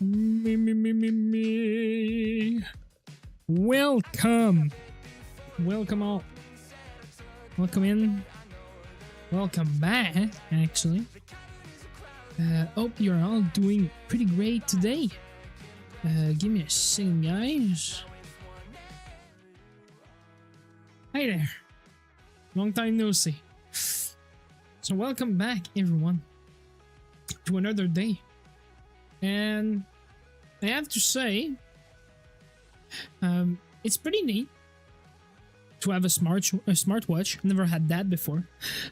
Me. Welcome. Welcome all. Welcome in. Welcome back, actually. Hope you're all doing pretty great today. Give me a second, guys. Hi there. Long time no see. So welcome back, everyone, to another day. And I have to say, it's pretty neat to have a smartwatch. Never had that before.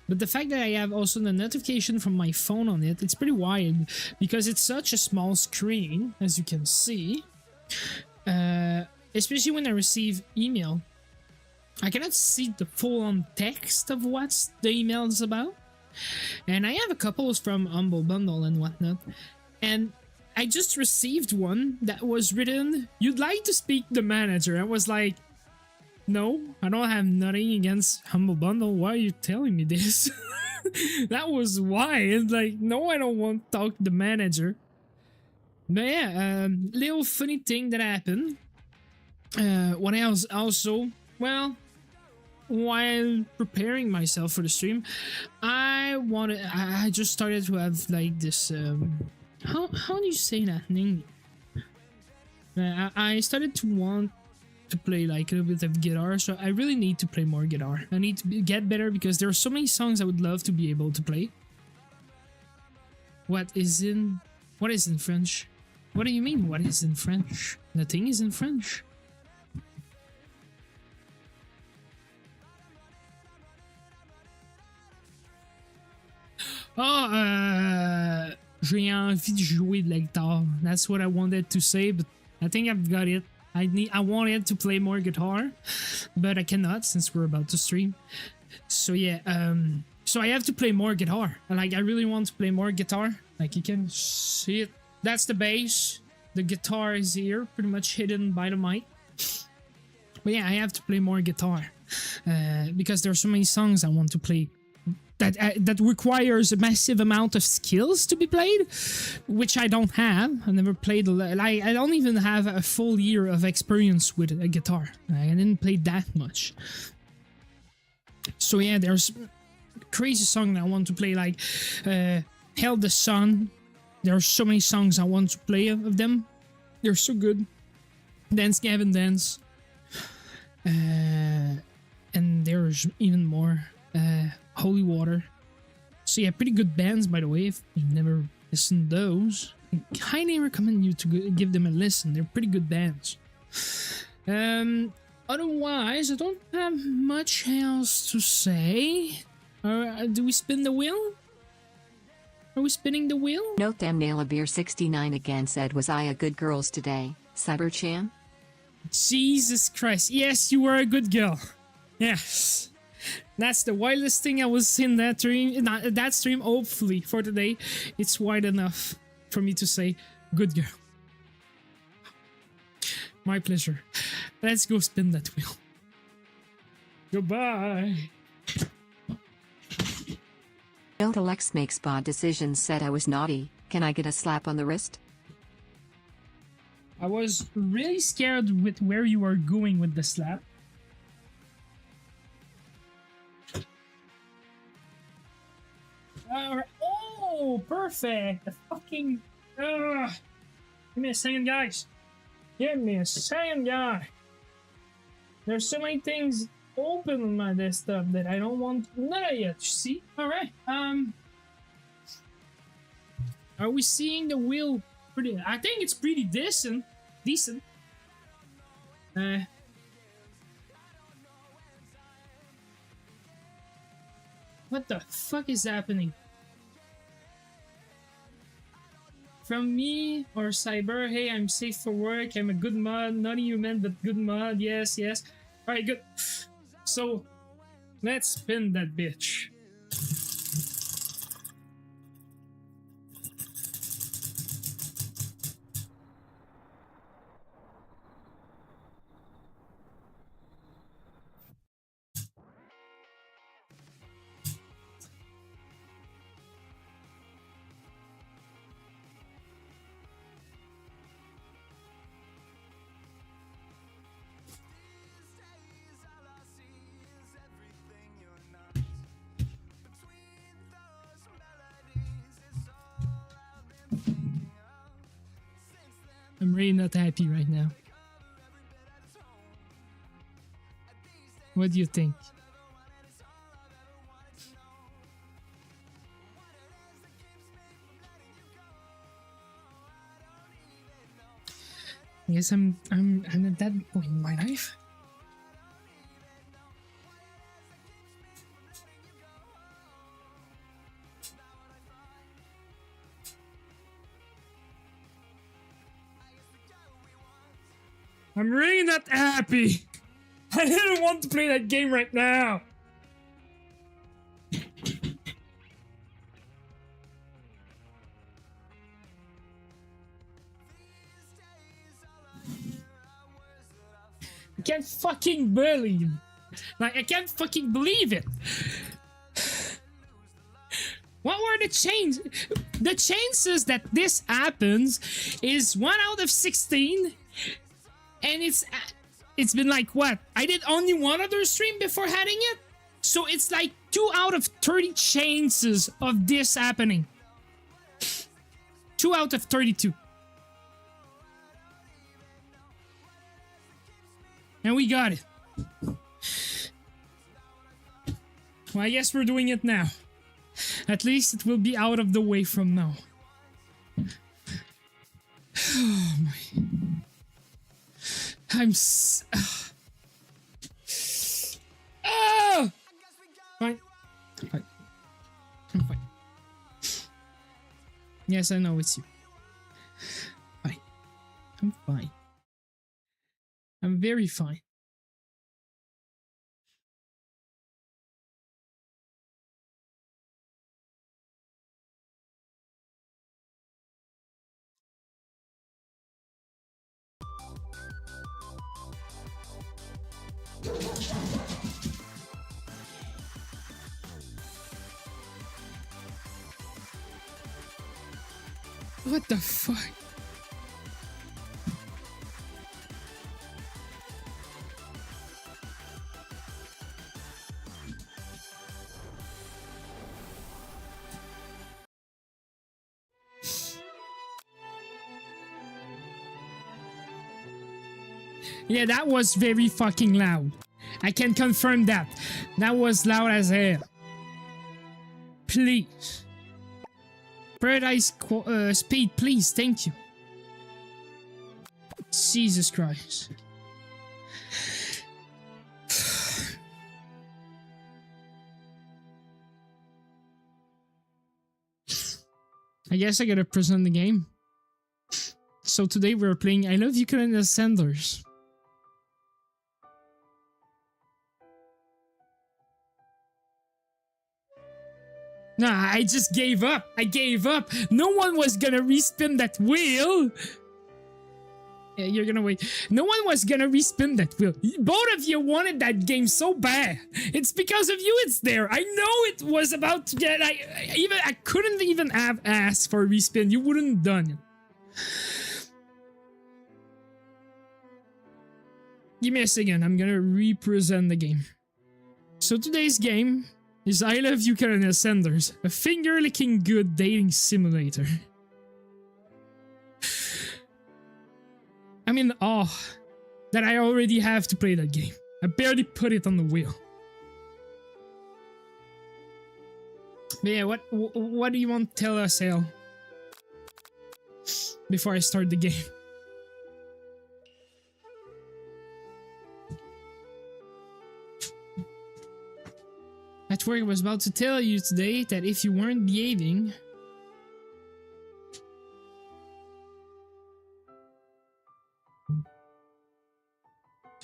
But the fact that I have also the notification from my phone on it, it's pretty wild because it's such a small screen, as you can see. Especially when I receive email. I cannot see the full-on text of what the email is about. And I have a couple from Humble Bundle and whatnot. And I just received one that was written, "You'd like to speak to the manager." I was like, no, I don't have nothing against Humble Bundle. Why are you telling me this? That was why. It's like, no, I don't want to talk to the manager. But yeah, little funny thing that happened. When I was also, well, while preparing myself for the stream, I just started to have like this, how do you say that in English? I started to want to play like a little bit of guitar, so I really need to play more guitar. I need to get better because there are so many songs I would love to be able to play. What is in French? What do you mean, what is in French? Nothing is in French. Oh, j'ai envie de jouer de la guitare. That's what I wanted to say, but I think I've got it. I wanted to play more guitar, but I cannot since we're about to stream. So yeah, so I have to play more guitar. Like, I really want to play more guitar. Like, you can see it. That's the bass. The guitar is here, pretty much hidden by the mic. But yeah, I have to play more guitar because there are so many songs I want to play that requires a massive amount of skills to be played, which I don't have. I never played, like, I don't even have a full year of experience with a guitar. I didn't play that much. So yeah, there's crazy songs I want to play, like Hell the Sun. There are so many songs I want to play of them. They're so good. Dance Gavin Dance. And there's even more. Holy Water. So yeah, pretty good bands, by the way. If you've never listened to those, I highly recommend you to give them a listen. They're pretty good bands. Otherwise, I don't have much else to say. Do we spin the wheel? Are we spinning the wheel? Note Thumbnail Beer 69 again said, "Was I a good girls today, Cyberchan?" Jesus Christ. Yes, you were a good girl. Yes. That's the wildest thing I was in that stream. Hopefully for today, it's wide enough for me to say, good girl. My pleasure. Let's go spin that wheel. Goodbye. Note ILYCS makes bad decisions said, "I was naughty. Can I get a slap on the wrist?" I was really scared with where you are going with the slap. Oh, perfect. The fucking... Give me a second, guys. Give me a second, guy. There's so many things open on my desktop that I don't want none of yet. See? Alright. Are we seeing the wheel pretty... I think it's pretty decent. What the fuck is happening? From me or Cyber, hey, I'm safe for work, I'm a good mod, not a human, but good mod, yes. Alright, good. So, let's spin that bitch. I'm really not happy right now. What do you think? I guess I'm at that point in my life. I'm really not happy. I didn't want to play that game right now. I can't fucking believe. Like, I can't fucking believe it. What were the chances? The chances that this happens is 1 out of 16. And it's been like, what? I did only one other stream before having it? So it's like 2 out of 30 chances of this happening. 2 out of 32. And we got it. Well, I guess we're doing it now. At least it will be out of the way from now. Oh my... I'm oh! Fine. Fine. I'm fine. Yes, I know it's you. Fine. I'm fine. I'm very fine. What the fuck? Yeah, that was very fucking loud. I can confirm that. That was loud as hell. Please. Paradise speed, please. Thank you. Jesus Christ. I guess I gotta present the game. So today we're playing I Love You Colonel Sanders. Nah, I just gave up. I gave up. No one was gonna respin that wheel. Yeah, you're gonna wait. No one was gonna respin that wheel. Both of you wanted that game so bad. It's because of you it's there. I know it was about to get... I couldn't even have asked for a respin. You wouldn't have done it. Give me a second. I'm gonna represent the game. So today's game is I Love You Colonel Sanders, a finger-licking good dating simulator. I'm in awe that I already have to play that game. I barely put it on the wheel. But yeah, what do you want to tell us, Hale? Before I start the game. At work I was about to tell you today that if you weren't behaving...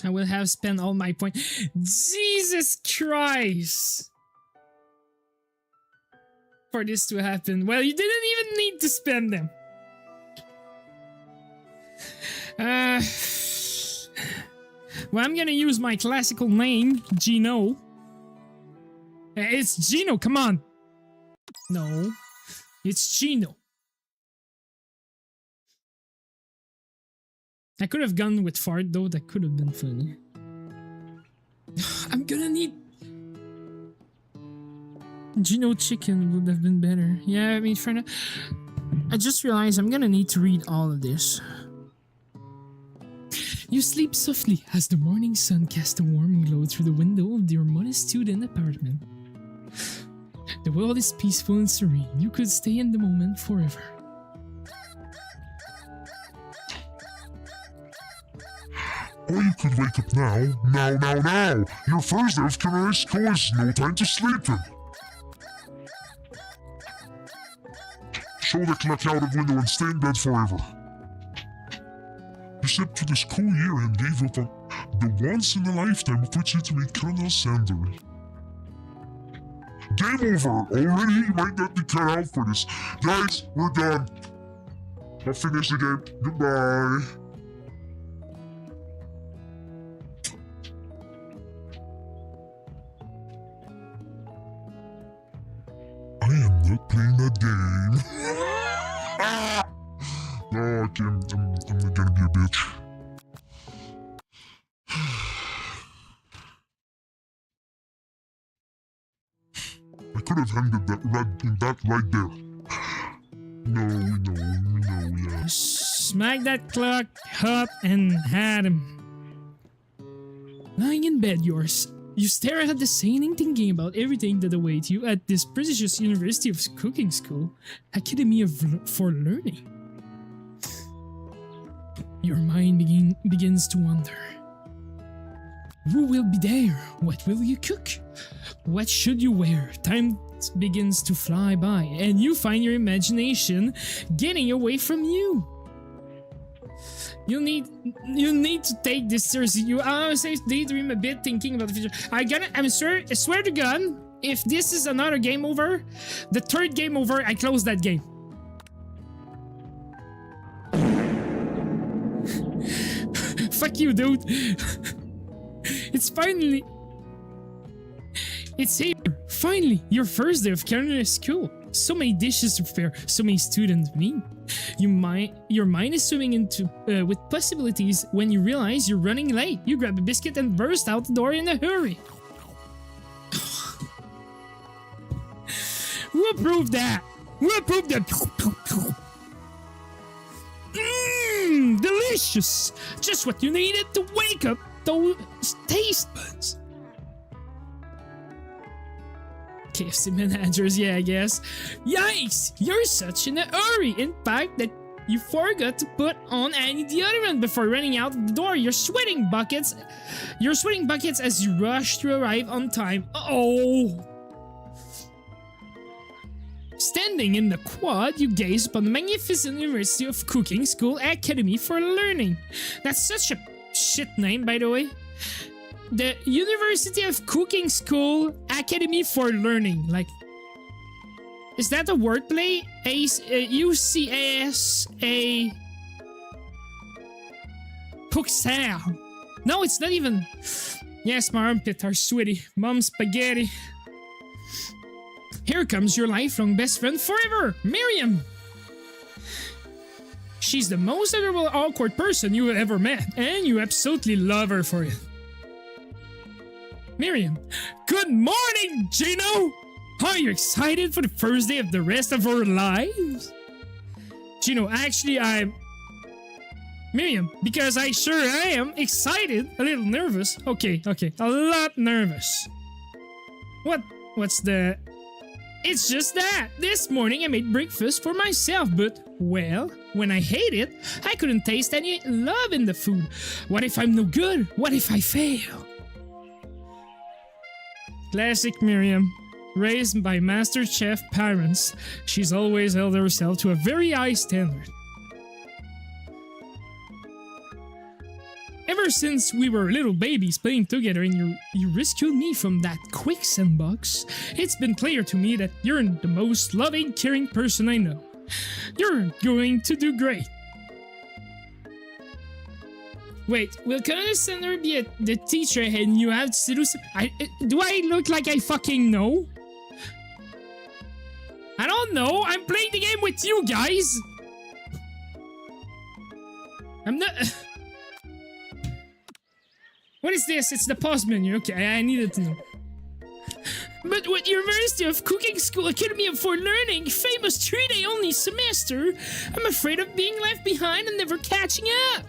I will have spent all my points. Jesus Christ! For this to happen. Well, you didn't even need to spend them. Well, I'm gonna use my classical name, Gino. It's Gino, come on! No, it's Gino. I could have gone with fart though, that could have been funny. I'm gonna need... Gino chicken would have been better. Yeah, I mean, for now... I just realized I'm gonna need to read all of this. You sleep softly as the morning sun casts a warm glow through the window of your modest student apartment. The world is peaceful and serene. You could stay in the moment forever. Or you could wake up now. Now! Your first day of culinary school is no time to sleep in. Show the clock out of window and stay in bed forever. You slept through the school year and gave up on the once-in-a-lifetime opportunity to meet Colonel Sander. Game over! Already? You might not be cut out for this. Guys, we're done. I'll finish the game. Goodbye. I am not playing that game. No, okay, I'm not gonna be a bitch. I could have handed that right there. No, yeah. Smack that clock up and had him. Lying in bed, you stare at the ceiling thinking about everything that awaits you at this prestigious University of Cooking School, Academy for Learning. Your mind begins to wander. Who will be there? What will you cook? What should you wear? Time begins to fly by, and you find your imagination getting away from you. You need to take this seriously. You honestly daydream a bit, thinking about the future. I swear to God, if this is another game over, the third game over, I close that game. Fuck you, dude. It's here. Finally, your first day of culinary school. So many dishes to prepare, so many students to meet. Your mind is swimming into with possibilities when you realize you're running late. You grab a biscuit and burst out the door in a hurry. Who approved that? Who approved that? Delicious! Just what you needed to wake up those taste buds. KFC managers, yeah, I guess. Yikes! You're such in a hurry. In fact, that you forgot to put on any deodorant before running out the door. You're sweating buckets as you rush to arrive on time. Oh! Standing in the quad, you gaze upon the magnificent University of Cooking School Academy for Learning. That's such a shit name, by the way. The University of Cooking School Academy for Learning. Like, is that a wordplay? UCAS Puxer. No, it's not even. Yes, my armpits are sweaty. Mom spaghetti. Here comes your lifelong best friend forever, Miriam. She's the most adorable, awkward person you have ever met, and you absolutely love her for it. Miriam, good morning, Gino! Are you excited for the first day of the rest of our lives? Gino, actually, Miriam, because I sure am excited, a little nervous. Okay, a lot nervous. What's the... It's just that this morning I made breakfast for myself, but, well, when I ate it, I couldn't taste any love in the food. What if I'm no good? What if I fail? Classic Miriam. Raised by Master Chef parents, she's always held herself to a very high standard. Ever since we were little babies playing together and you rescued me from that quicksand box, it's been clear to me that you're the most loving, caring person I know. You're going to do great. Wait, will Colonel Sander be the teacher and you have to do some... do I look like I fucking know? I don't know, I'm playing the game with you guys! I'm not... What is this? It's the pause menu. Okay, I needed to know. But what University of Cooking School Academy for Learning, famous 3-day only semester, I'm afraid of being left behind and never catching up.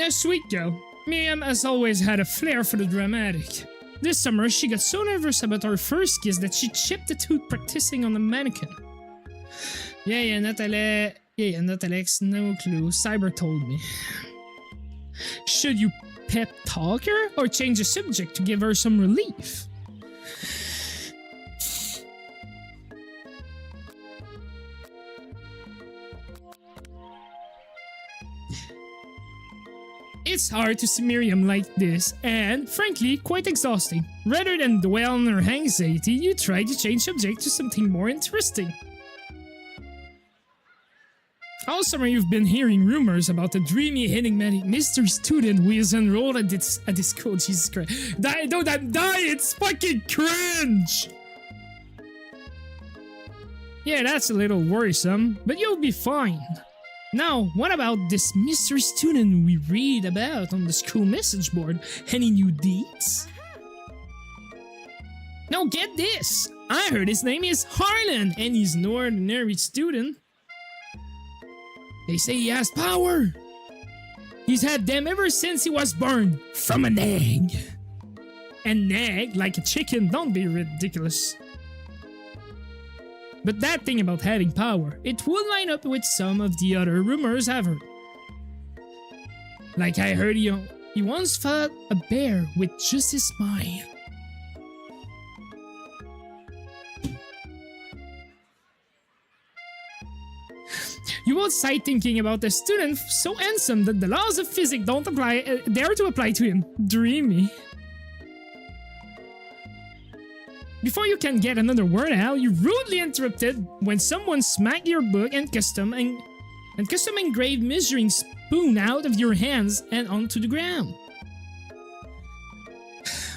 A sweet girl. Miriam has always had a flair for the dramatic. This summer, she got so nervous about our first kiss that she chipped a tooth practicing on the mannequin. Yeah, not Alex, no clue. Cyber told me. Should you pep talk her or change the subject to give her some relief? It's hard to see Miriam like this, and, frankly, quite exhausting. Rather than dwell on her anxiety, you try to change subject to something more interesting. All summer you've been hearing rumors about the dreamy, enigmatic mystery student who is enrolled at this school. Jesus Christ. Don't die, it's fucking cringe! Yeah, that's a little worrisome, but you'll be fine. Now, what about this mystery student we read about on the school message board? Any new deeds? Now get this! I heard his name is Harlan, and he's no ordinary student. They say he has power! He's had them ever since he was born, from an egg. An egg? Like a chicken? Don't be ridiculous. But that thing about having power, it would line up with some of the other rumors I've heard. Like I heard he once fought a bear with just his smile. You will start thinking about a student so handsome that the laws of physics don't dare to apply to him. Dreamy. Before you can get another word out, you're rudely interrupted when someone smacked your book and custom engraved measuring spoon out of your hands and onto the ground.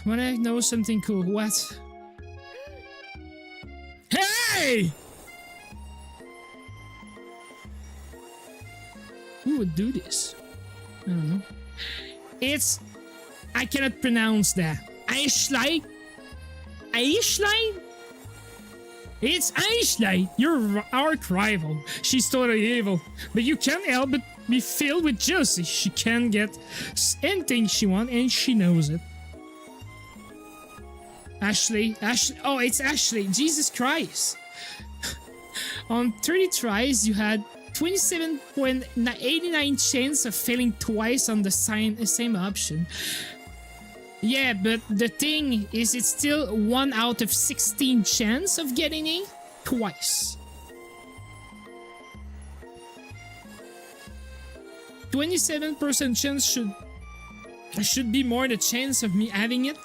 But I know something cool. What? Hey! Who would do this? I don't know. I cannot pronounce that. ILYCS? It's ILYCS, your arch rival. She's totally evil, but you can't help but be filled with jealousy. She can get anything she wants, and she knows it. Ashley, oh, it's Ashley. Jesus Christ. On 30 tries, you had 27.89 chance of failing twice on the same option. Yeah, but the thing is, it's still 1 out of 16 chance of getting it twice. 27% chance should be more the chance of me having it,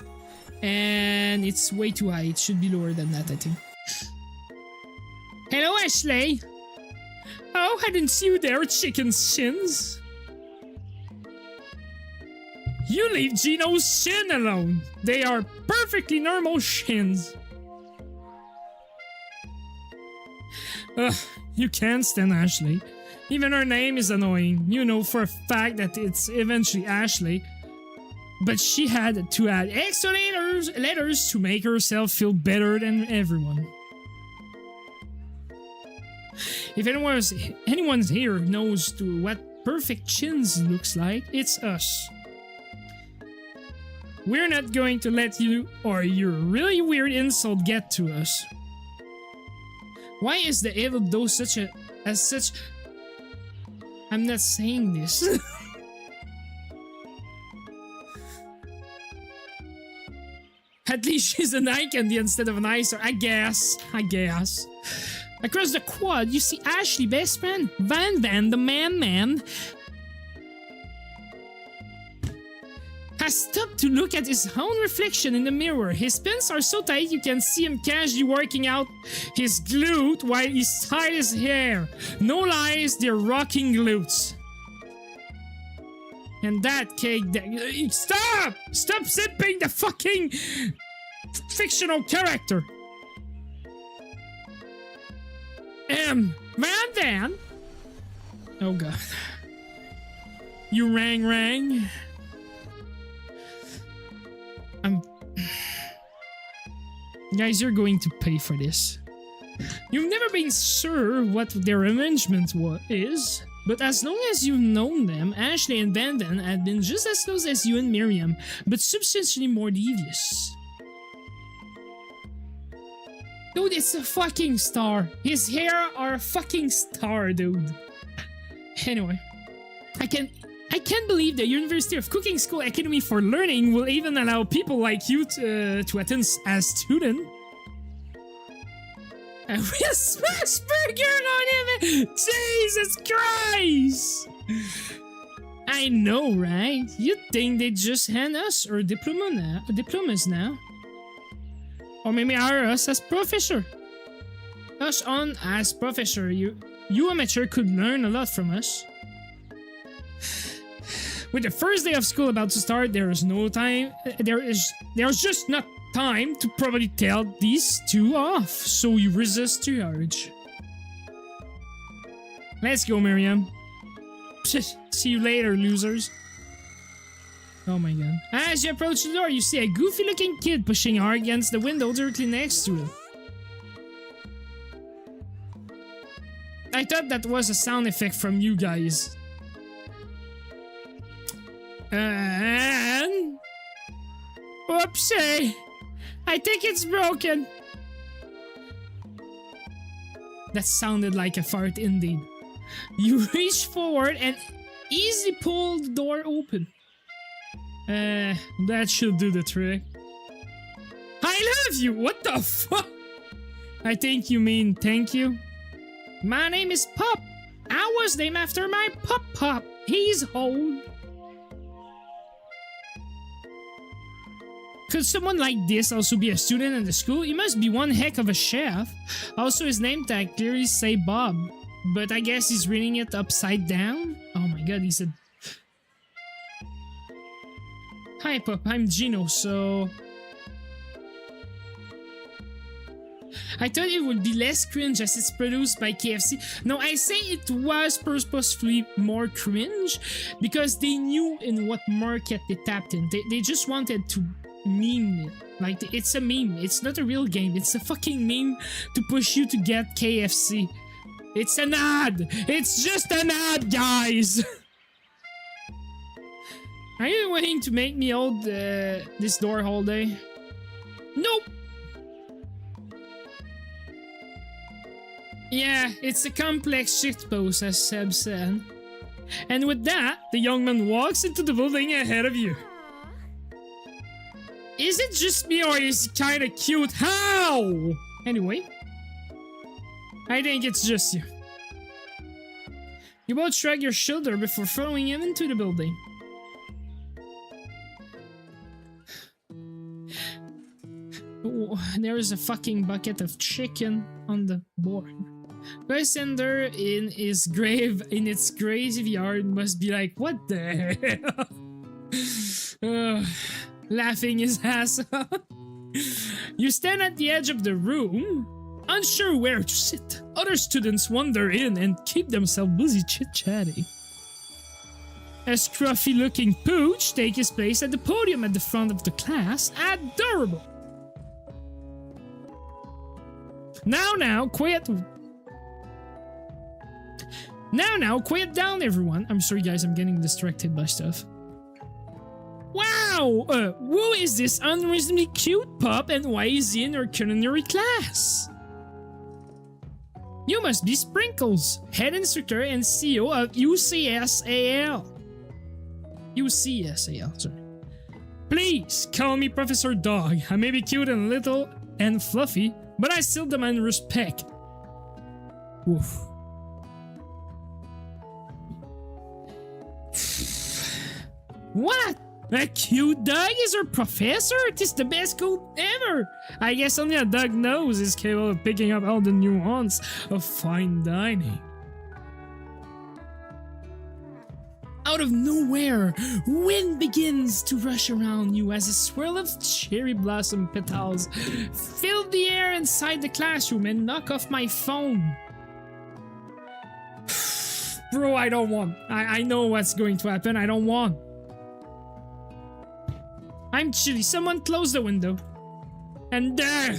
and it's way too high. It should be lower than that, I think. Hello, Ashley. Oh, I didn't see you there, chicken shins. You leave Gino's shin alone. They are perfectly normal shins. Ugh, you can't stand Ashley. Even her name is annoying. You know for a fact that it's eventually Ashley. But she had to add extra letters to make herself feel better than everyone. If anyone's here knows what perfect chins looks like, it's us. We're not going to let you or your really weird insult get to us. Why is the evil though such? I'm not saying this. At least she's an eye candy instead of an eyesore, I guess. Across the quad, you see Ashley, best friend, Van, the man, has stopped to look at his own reflection in the mirror. His pants are so tight you can see him casually working out his glute while he ties his hair. No lies, they're rocking glutes. And that cake Stop! Stop zipping the fucking fictional character! Van? Oh god. You rang. Guys, you're going to pay for this. You've never been sure what their arrangement is, but as long as you've known them, Ashley and Brandon had been just as close as you and Miriam, but substantially more devious. Dude, it's a fucking star. His hair are a fucking star, dude. Anyway, I can't believe the University of Cooking School Academy for Learning will even allow people like you to attend as student. And we'll smash burger on him! Jesus Christ! I know, right? You'd think they'd just hand us our diplomas now. Or maybe hire us as professor. Us on as professor. You amateur could learn a lot from us. With the first day of school about to start, there is no time. There's just not time to probably tell these two off. So you resist the urge. Let's go, Miriam. See you later, losers. Oh my god. As you approach the door, you see a goofy-looking kid pushing hard against the window directly next to it. I thought that was a sound effect from you guys. And... Whoopsie! I think it's broken. That sounded like a fart indeed. You reach forward and easily pull the door open. That should do the trick. I love you! What the fuck? I think you mean thank you. My name is Pop. I was named after my Pop. He's old. Could someone like this also be a student in the school? He must be one heck of a chef. Also, his name tag clearly say Bob. But I guess he's reading it upside down? Oh my god, he said... Hi Pop, I'm Gino, so... I thought it would be less cringe as it's produced by KFC. No, I say it was purposefully more cringe because they knew in what market they tapped in. They just wanted to meme it. Like, it's a meme. It's not a real game. It's a fucking meme to push you to get KFC. It's an ad! It's just an ad, guys! Are you waiting to make me hold this door all day? Nope! Yeah, it's a complex shitpost, as Seb said. And with that, the young man walks into the building ahead of you. Is it just me or is he kinda cute? How? Anyway, I think it's just you. You both shrug your shoulder before throwing him into the building. Oh, there is a fucking bucket of chicken on the board. Lysander in its graveyard must be like, what the hell? Laughing his ass off. You stand at the edge of the room, unsure where to sit. Other students wander in and keep themselves busy chit-chatting. A scruffy-looking pooch takes his place at the podium at the front of the class. Adorable! Now, quiet. Now, quiet down, everyone. I'm sorry, guys, I'm getting distracted by stuff. Wow! Who is this unreasonably cute pup and why is he in our culinary class? You must be Sprinkles, head instructor and CEO of UCSAL. UCSAL, sorry. Please, call me Professor Dog. I may be cute and little and fluffy, but I still demand respect. Woof. What? A cute dog is our professor? It is the best school ever! I guess only a dog knows is capable of picking up all the nuance of fine dining. Out of nowhere, wind begins to rush around you as a swirl of cherry blossom petals fill the air inside the classroom and knock off my phone. Bro, I don't want. I know what's going to happen. I don't want. I'm chilly. Someone close the window. And there,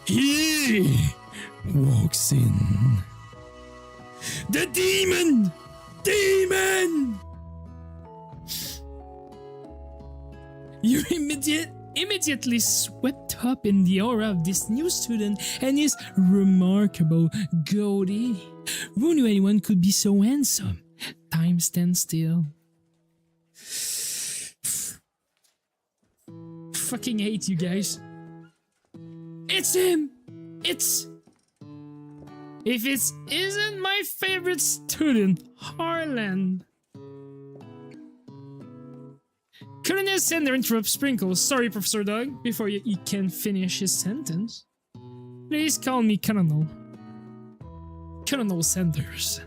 he walks in. The demon! Demon! You're immediately swept up in the aura of this new student and his remarkable goatee. Who knew anyone could be so handsome? Time stands still. Fucking hate you guys. It's him! If it isn't my favorite student, Harlan. Colonel Sender interrupts Sprinkles. Sorry, Professor Doug. Before he can finish his sentence. Please call me Colonel. Colonel Sanders.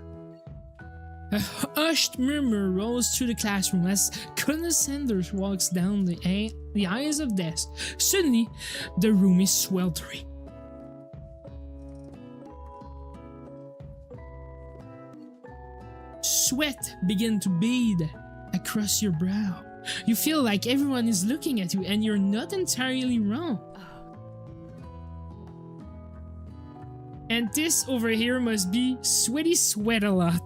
A hushed murmur rolls through the classroom as Colonel Sanders walks down the aisles of desks. Suddenly, the room is sweltering. Sweat begins to bead across your brow. You feel like everyone is looking at you and you're not entirely wrong. And this over here must be Sweaty Sweat a lot.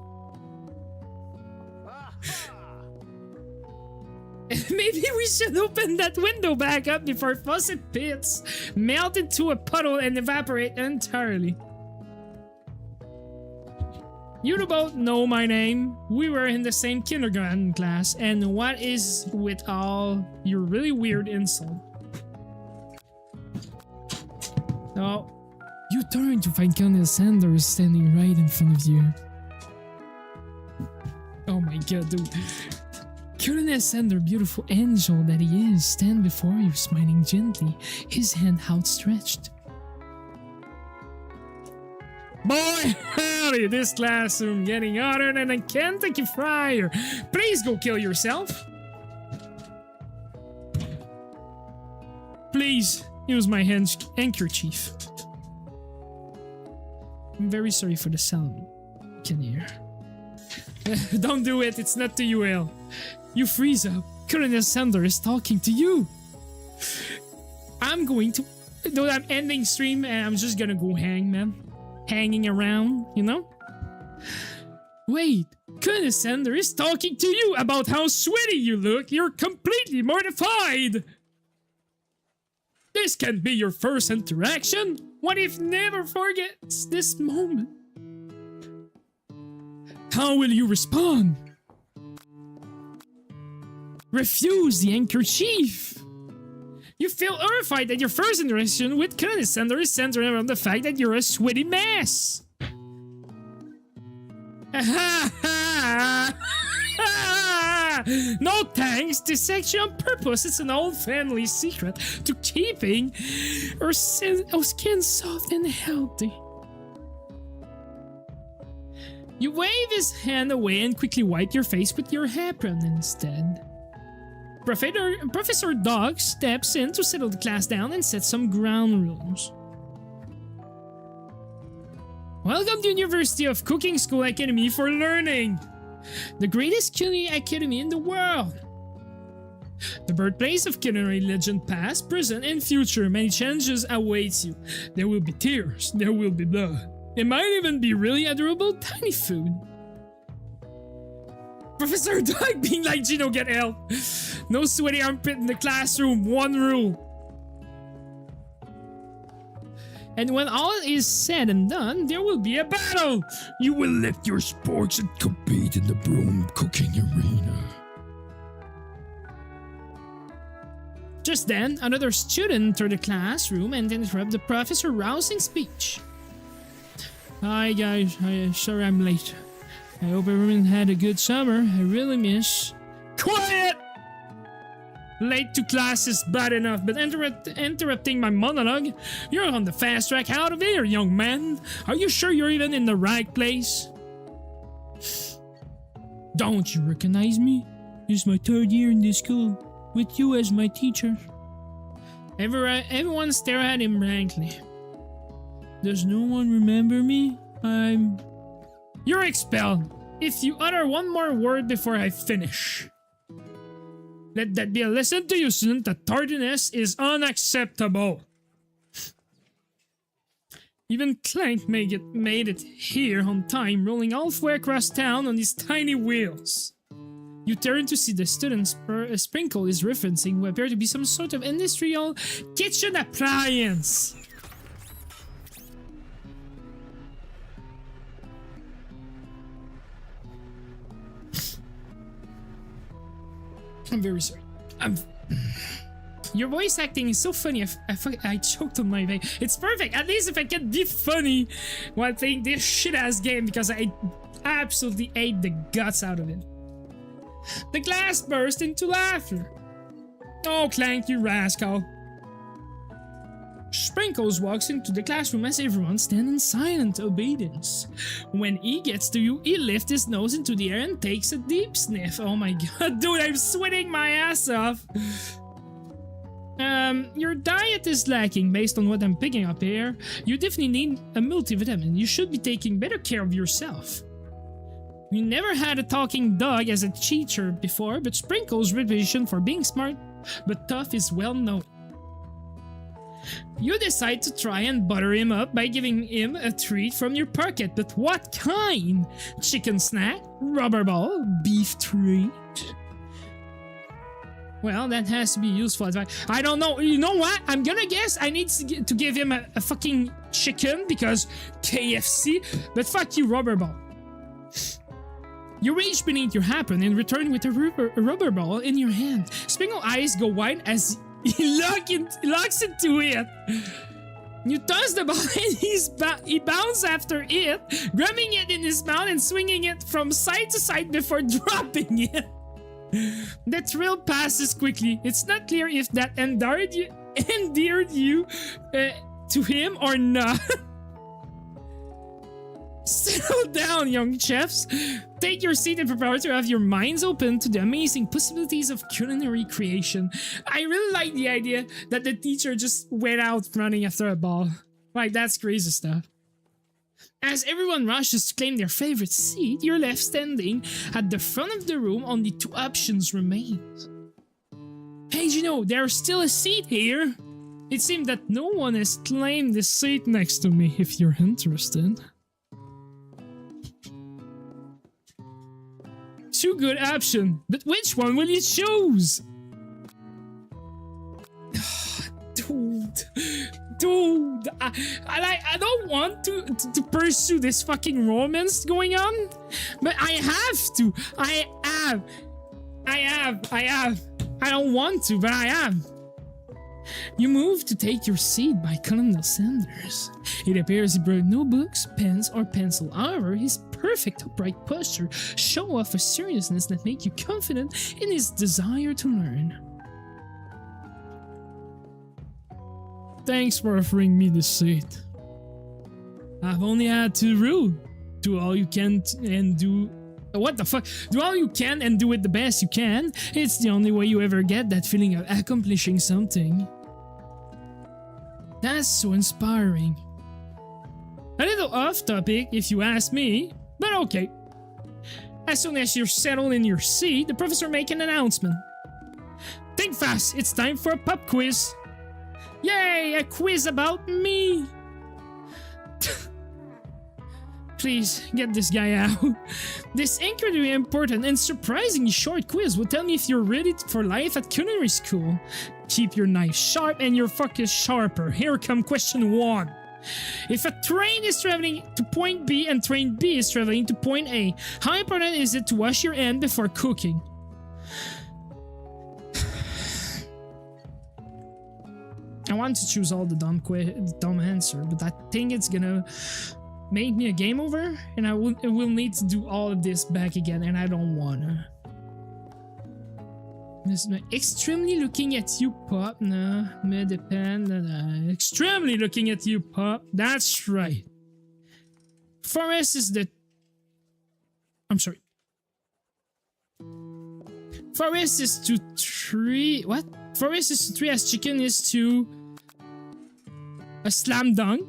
Maybe we should open that window back up before faucet pits melt into a puddle and evaporate entirely. You both know my name. We were in the same kindergarten class, and what is with all your really weird insult? Oh, you turn to find Colonel Sanders standing right in front of you. Oh my god, dude. Colonel Sanders, beautiful angel that he is, stand before you, smiling gently, his hand outstretched. Boy, howdy, this classroom getting hotter than a Kentucky Fryer. Please go kill yourself. Please use my handkerchief. I'm very sorry for the sound you can hear. Don't do it, it's not to you, Al. You freeze up. Colonel Sanders is talking to you. I'm going to... Though I'm ending stream and I'm just gonna go hang, man. Hanging around, you know? Wait, Colonel Sanders is talking to you about how sweaty you look. You're completely mortified. This can't be your first interaction. What if never forgets this moment? How will you respond? Refuse the handkerchief. You feel horrified that your first interaction with Colonel Sanders is centered around the fact that you're a sweaty mess. No thanks, this actually on purpose. It's an old family secret to keeping our skin soft and healthy. You wave his hand away and quickly wipe your face with your apron instead. Professor Dog steps in to settle the class down and set some ground rules. Welcome to University of Cooking School Academy for Learning, the greatest culinary academy in the world. The birthplace of culinary legend past, present, and future. Many challenges await you. There will be tears, there will be blood. It might even be really adorable tiny food. Professor Doug being like Gino get help. No sweaty armpit in the classroom, one rule. And when all is said and done, there will be a battle. You will lift your sporks and compete in the broom cooking arena. Just then, another student entered the classroom and interrupted the professor's rousing speech. Hi guys, sorry I'm late. I hope everyone had a good summer. I really miss... Quiet! Late to class is bad enough, but interrupting my monologue? You're on the fast track out of here, young man. Are you sure you're even in the right place? Don't you recognize me? This is my third year in this school, with you as my teacher. Everyone stare at him blankly. Does no one remember me? You're expelled. If you utter one more word before I finish. Let that be a lesson to you, student, that tardiness is unacceptable. Even Clank made it here on time, rolling halfway across town on his tiny wheels. You turn to see the student Sprinkle is referencing what appear to be some sort of industrial kitchen appliance. I'm very sorry. Your voice acting is so funny, I choked on my vein. It's perfect, at least if I can be funny while playing this shit-ass game, because I absolutely ate the guts out of it. The class burst into laughter. Oh, Clank, you rascal. Sprinkles walks into the classroom as everyone stands in silent obedience. When he gets to you, he lifts his nose into the air and takes a deep sniff. Oh my god, dude, I'm sweating my ass off. Your diet is lacking based on what I'm picking up here. You definitely need a multivitamin. You should be taking better care of yourself. You never had a talking dog as a teacher before, but Sprinkle's reputation for being smart but tough is well known. You decide to try and butter him up by giving him a treat from your pocket, but what kind? Chicken snack? Rubber ball? Beef treat? Well, that has to be useful advice. I don't know. You know what? I'm gonna guess I need to give him a fucking chicken because KFC, but fuck you, rubber ball. You reach beneath your apron and return with a rubber ball in your hand. Sprinkle's eyes go wide as he locks into it. You toss the ball and he bounces after it, grabbing it in his mouth and swinging it from side to side before dropping it. The thrill passes quickly. It's not clear if that endeared you to him or not. Settle down, young chefs. Take your seat and prepare to have your minds open to the amazing possibilities of culinary creation. I really like the idea that the teacher just went out running after a ball. Like, that's crazy stuff. As everyone rushes to claim their favorite seat, you're left standing at the front of the room. Only two options remain. Hey, Gino, there's still a seat here. It seems that no one has claimed the seat next to me if you're interested. Two good options, but which one will you choose? Dude, I don't want to pursue this fucking romance going on, but I have to. I have. I don't want to, but I am. You move to take your seat by Colonel Sanders. It appears he brought no books, pens, or pencil. However, his perfect upright posture shows off a seriousness that makes you confident in his desire to learn. Thanks for offering me the seat. I've only had to rule. Do all you can and do... What the fuck? Do all you can and do it the best you can. It's the only way you ever get that feeling of accomplishing something. That's so inspiring. A little off topic if you ask me, but okay. As soon as you're settled in your seat, the professor makes an announcement. Think fast, it's time for a pop quiz. Yay, a quiz about me. Please, get this guy out. This incredibly important and surprisingly short quiz will tell me if you're ready for life at culinary school. Keep your knife sharp and your focus sharper. Here comes question 1. If a train is traveling to point B and train B is traveling to point A, how important is it to wash your hand before cooking? I want to choose all the dumb answer, but I think it's gonna make me a game over, and I will need to do all of this back again, and I don't wanna. Extremely looking at you, Pop. No, me depend. Extremely looking at you, Pop. That's right. Forest is the... I'm sorry. Forest is to 3... What? Forest is to 3 as chicken is to... A slam dunk?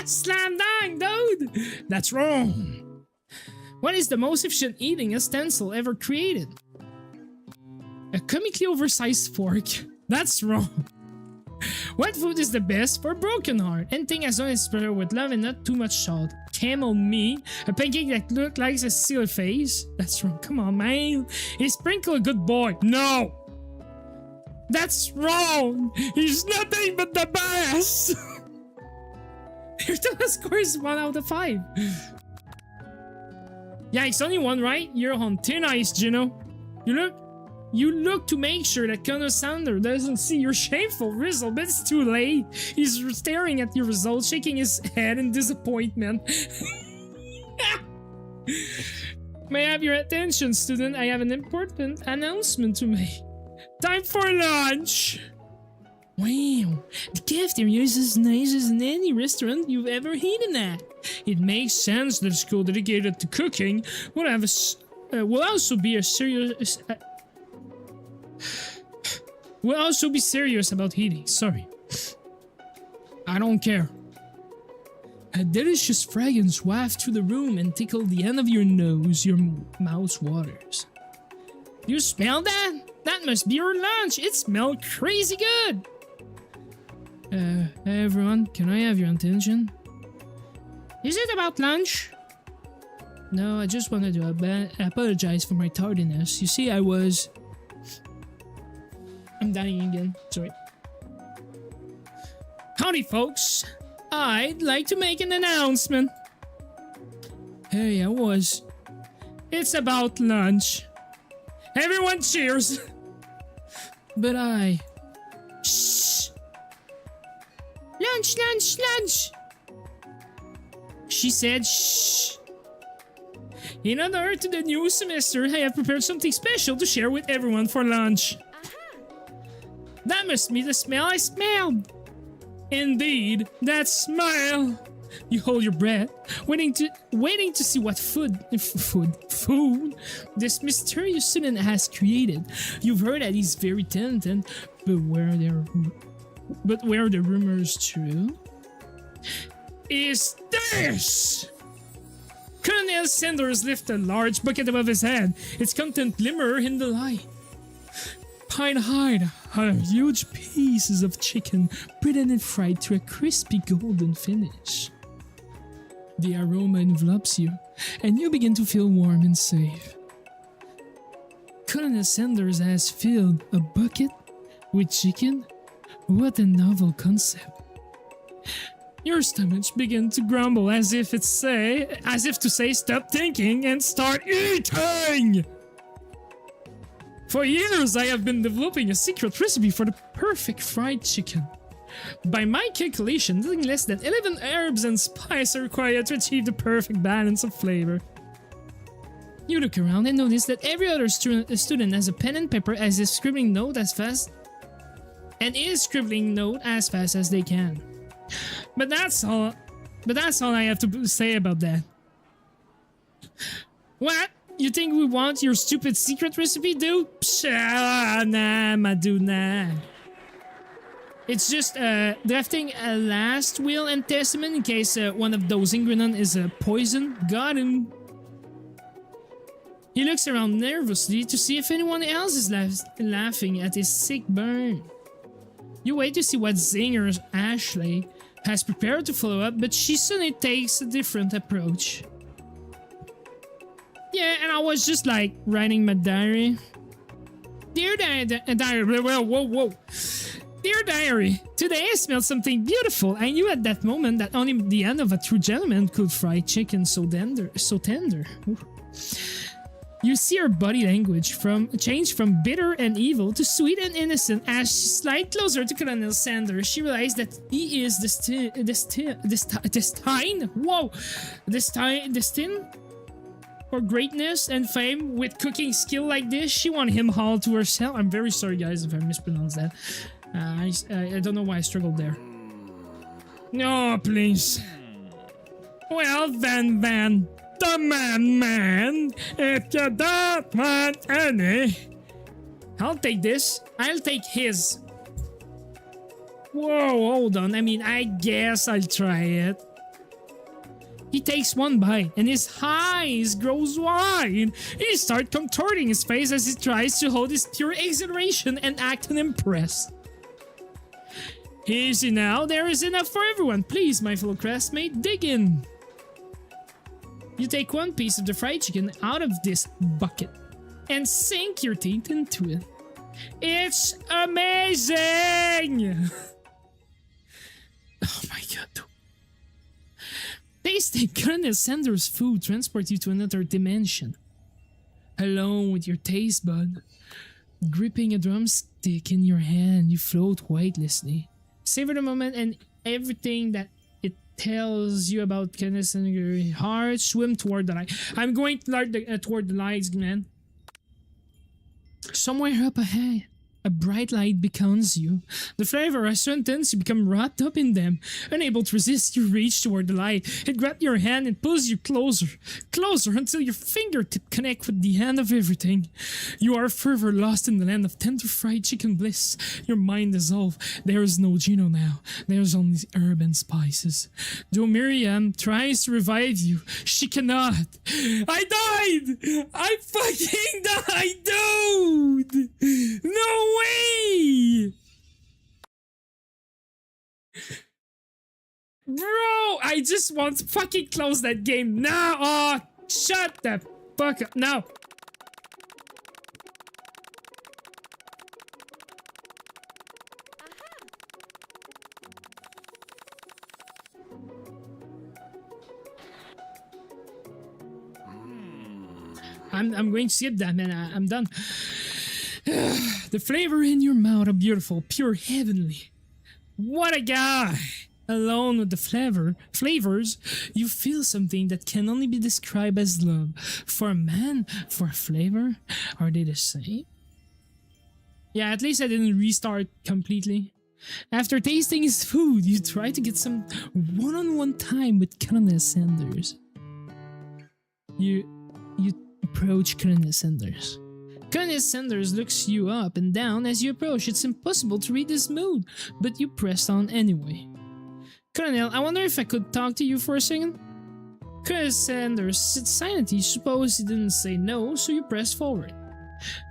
Slam dunk, dude! That's wrong. What is the most efficient eating utensil ever created? A comically oversized fork. That's wrong. What food is the best for a broken heart? Anything as long as it's prepared with love and not too much salt. Camel meat, a pancake that looks like a silly face. That's wrong. Come on, man. Is Sprinkle a good boy? No. That's wrong. He's nothing but the best. Your total score is 1 out of 5. Yeah, it's only one, right? You're on thin ice, Gino. You look to make sure that Colonel Sander doesn't see your shameful result, but it's too late. He's staring at your results, shaking his head in disappointment. May I have your attention, student? I have an important announcement to make. Time for lunch! Wow, the cafeteria is as nice as in any restaurant you've ever eaten at. It makes sense that a school dedicated to cooking will have will also be serious about eating. Sorry, I don't care. A delicious fragrance wafts through the room and tickles the end of your nose. Your mouth waters. You smell that? That must be your lunch. It smells crazy good. Hey everyone, can I have your attention? Is it about lunch? No, I just wanted to apologize for my tardiness. You see, I'm dying again. Sorry. Howdy, folks. I'd like to make an announcement. Hey, It's about lunch. Everyone cheers. But Shh. Lunch. She said shh. In honor to the new semester, I have prepared something special to share with everyone for lunch. That must be the smell I smelled. Indeed, that smell. You hold your breath, waiting to see what food this mysterious student has created. You've heard that he's very talented, but were the rumors true? Is this? Colonel Sanders lifted a large bucket above his head. Its content glimmered in the light. Hide are huge pieces of chicken, breaded and fried to a crispy golden finish. The aroma envelops you, and you begin to feel warm and safe. Colonel Sanders has filled a bucket with chicken. What a novel concept. Your stomach begins to grumble as if to say stop thinking and start eating! For years I have been developing a secret recipe for the perfect fried chicken. By my calculation, nothing less than 11 herbs and spices are required to achieve the perfect balance of flavor. You look around and notice that every other student has a pen and paper as if scribbling note as fast as they can. But that's all I have to say about that. What? You think we want your stupid secret recipe, dude? Nah, my dude, nah. It's just drafting a last will and testament in case one of those ingredients is a poison. Got him. He looks around nervously to see if anyone else is laughing at his sick burn. You wait to see what zinger Ashley has prepared to follow up, but she suddenly takes a different approach. Yeah, and I was just like writing my diary. Dear diary, whoa. Dear diary, today I smelled something beautiful. I knew at that moment that only the hand of a true gentleman could fry chicken so tender. Ooh. You see her body language change from bitter and evil to sweet and innocent as she slides closer to Colonel Sanders. She realized that he is destined for greatness and fame. With cooking skill like this, she wanted him all to herself. I'm very sorry, guys, if I mispronounced that. I don't know why I struggled there. No, please. Well, then. The man, if you don't want any. I'll take this. I'll take his. Whoa, hold on. I guess I'll try it. He takes one bite and his eyes grows wide. He starts contorting his face as he tries to hold his pure exhilaration and act unimpressed. Easy now, there is enough for everyone. Please, my fellow classmate, dig in. You take one piece of the fried chicken out of this bucket and sink your teeth into it. It's amazing! Oh my god. Tasting Colonel Sanders' food transports you to another dimension. Alone with your taste bud, gripping a drumstick in your hand, you float weightlessly. Savor the moment and everything that it tells you about Colonel Sanders' heart. Swim toward the light. I'm going toward the lights, man. Somewhere up ahead, a bright light beckons you. The flavor is so intense you become wrapped up in them. Unable to resist, you reach toward the light. It grabs your hand and pulls you closer. Closer until your fingertip connect with the hand of everything. You are forever lost in the land of tender fried chicken bliss. Your mind dissolves. There is no Gino now. There's only herb and spices. Though Miriam tries to revive you, she cannot. I died! I fucking died, dude! No way! Bro, I just want to fucking close that game now. Oh, shut the fuck up now. I'm going to skip that, man. I'm done. The flavor in your mouth are beautiful, pure heavenly. What a guy! Alone with the flavors, you feel something that can only be described as love. For a man, for a flavor, are they the same? Yeah, at least I didn't restart completely. After tasting his food, you try to get some one-on-one time with Colonel Sanders. You approach Colonel Sanders. Colonel Sanders looks you up and down as you approach. It's impossible to read his mood, but you press on anyway. Colonel, I wonder if I could talk to you for a second? Colonel Sanders sits silently. You suppose he didn't say no, so you press forward.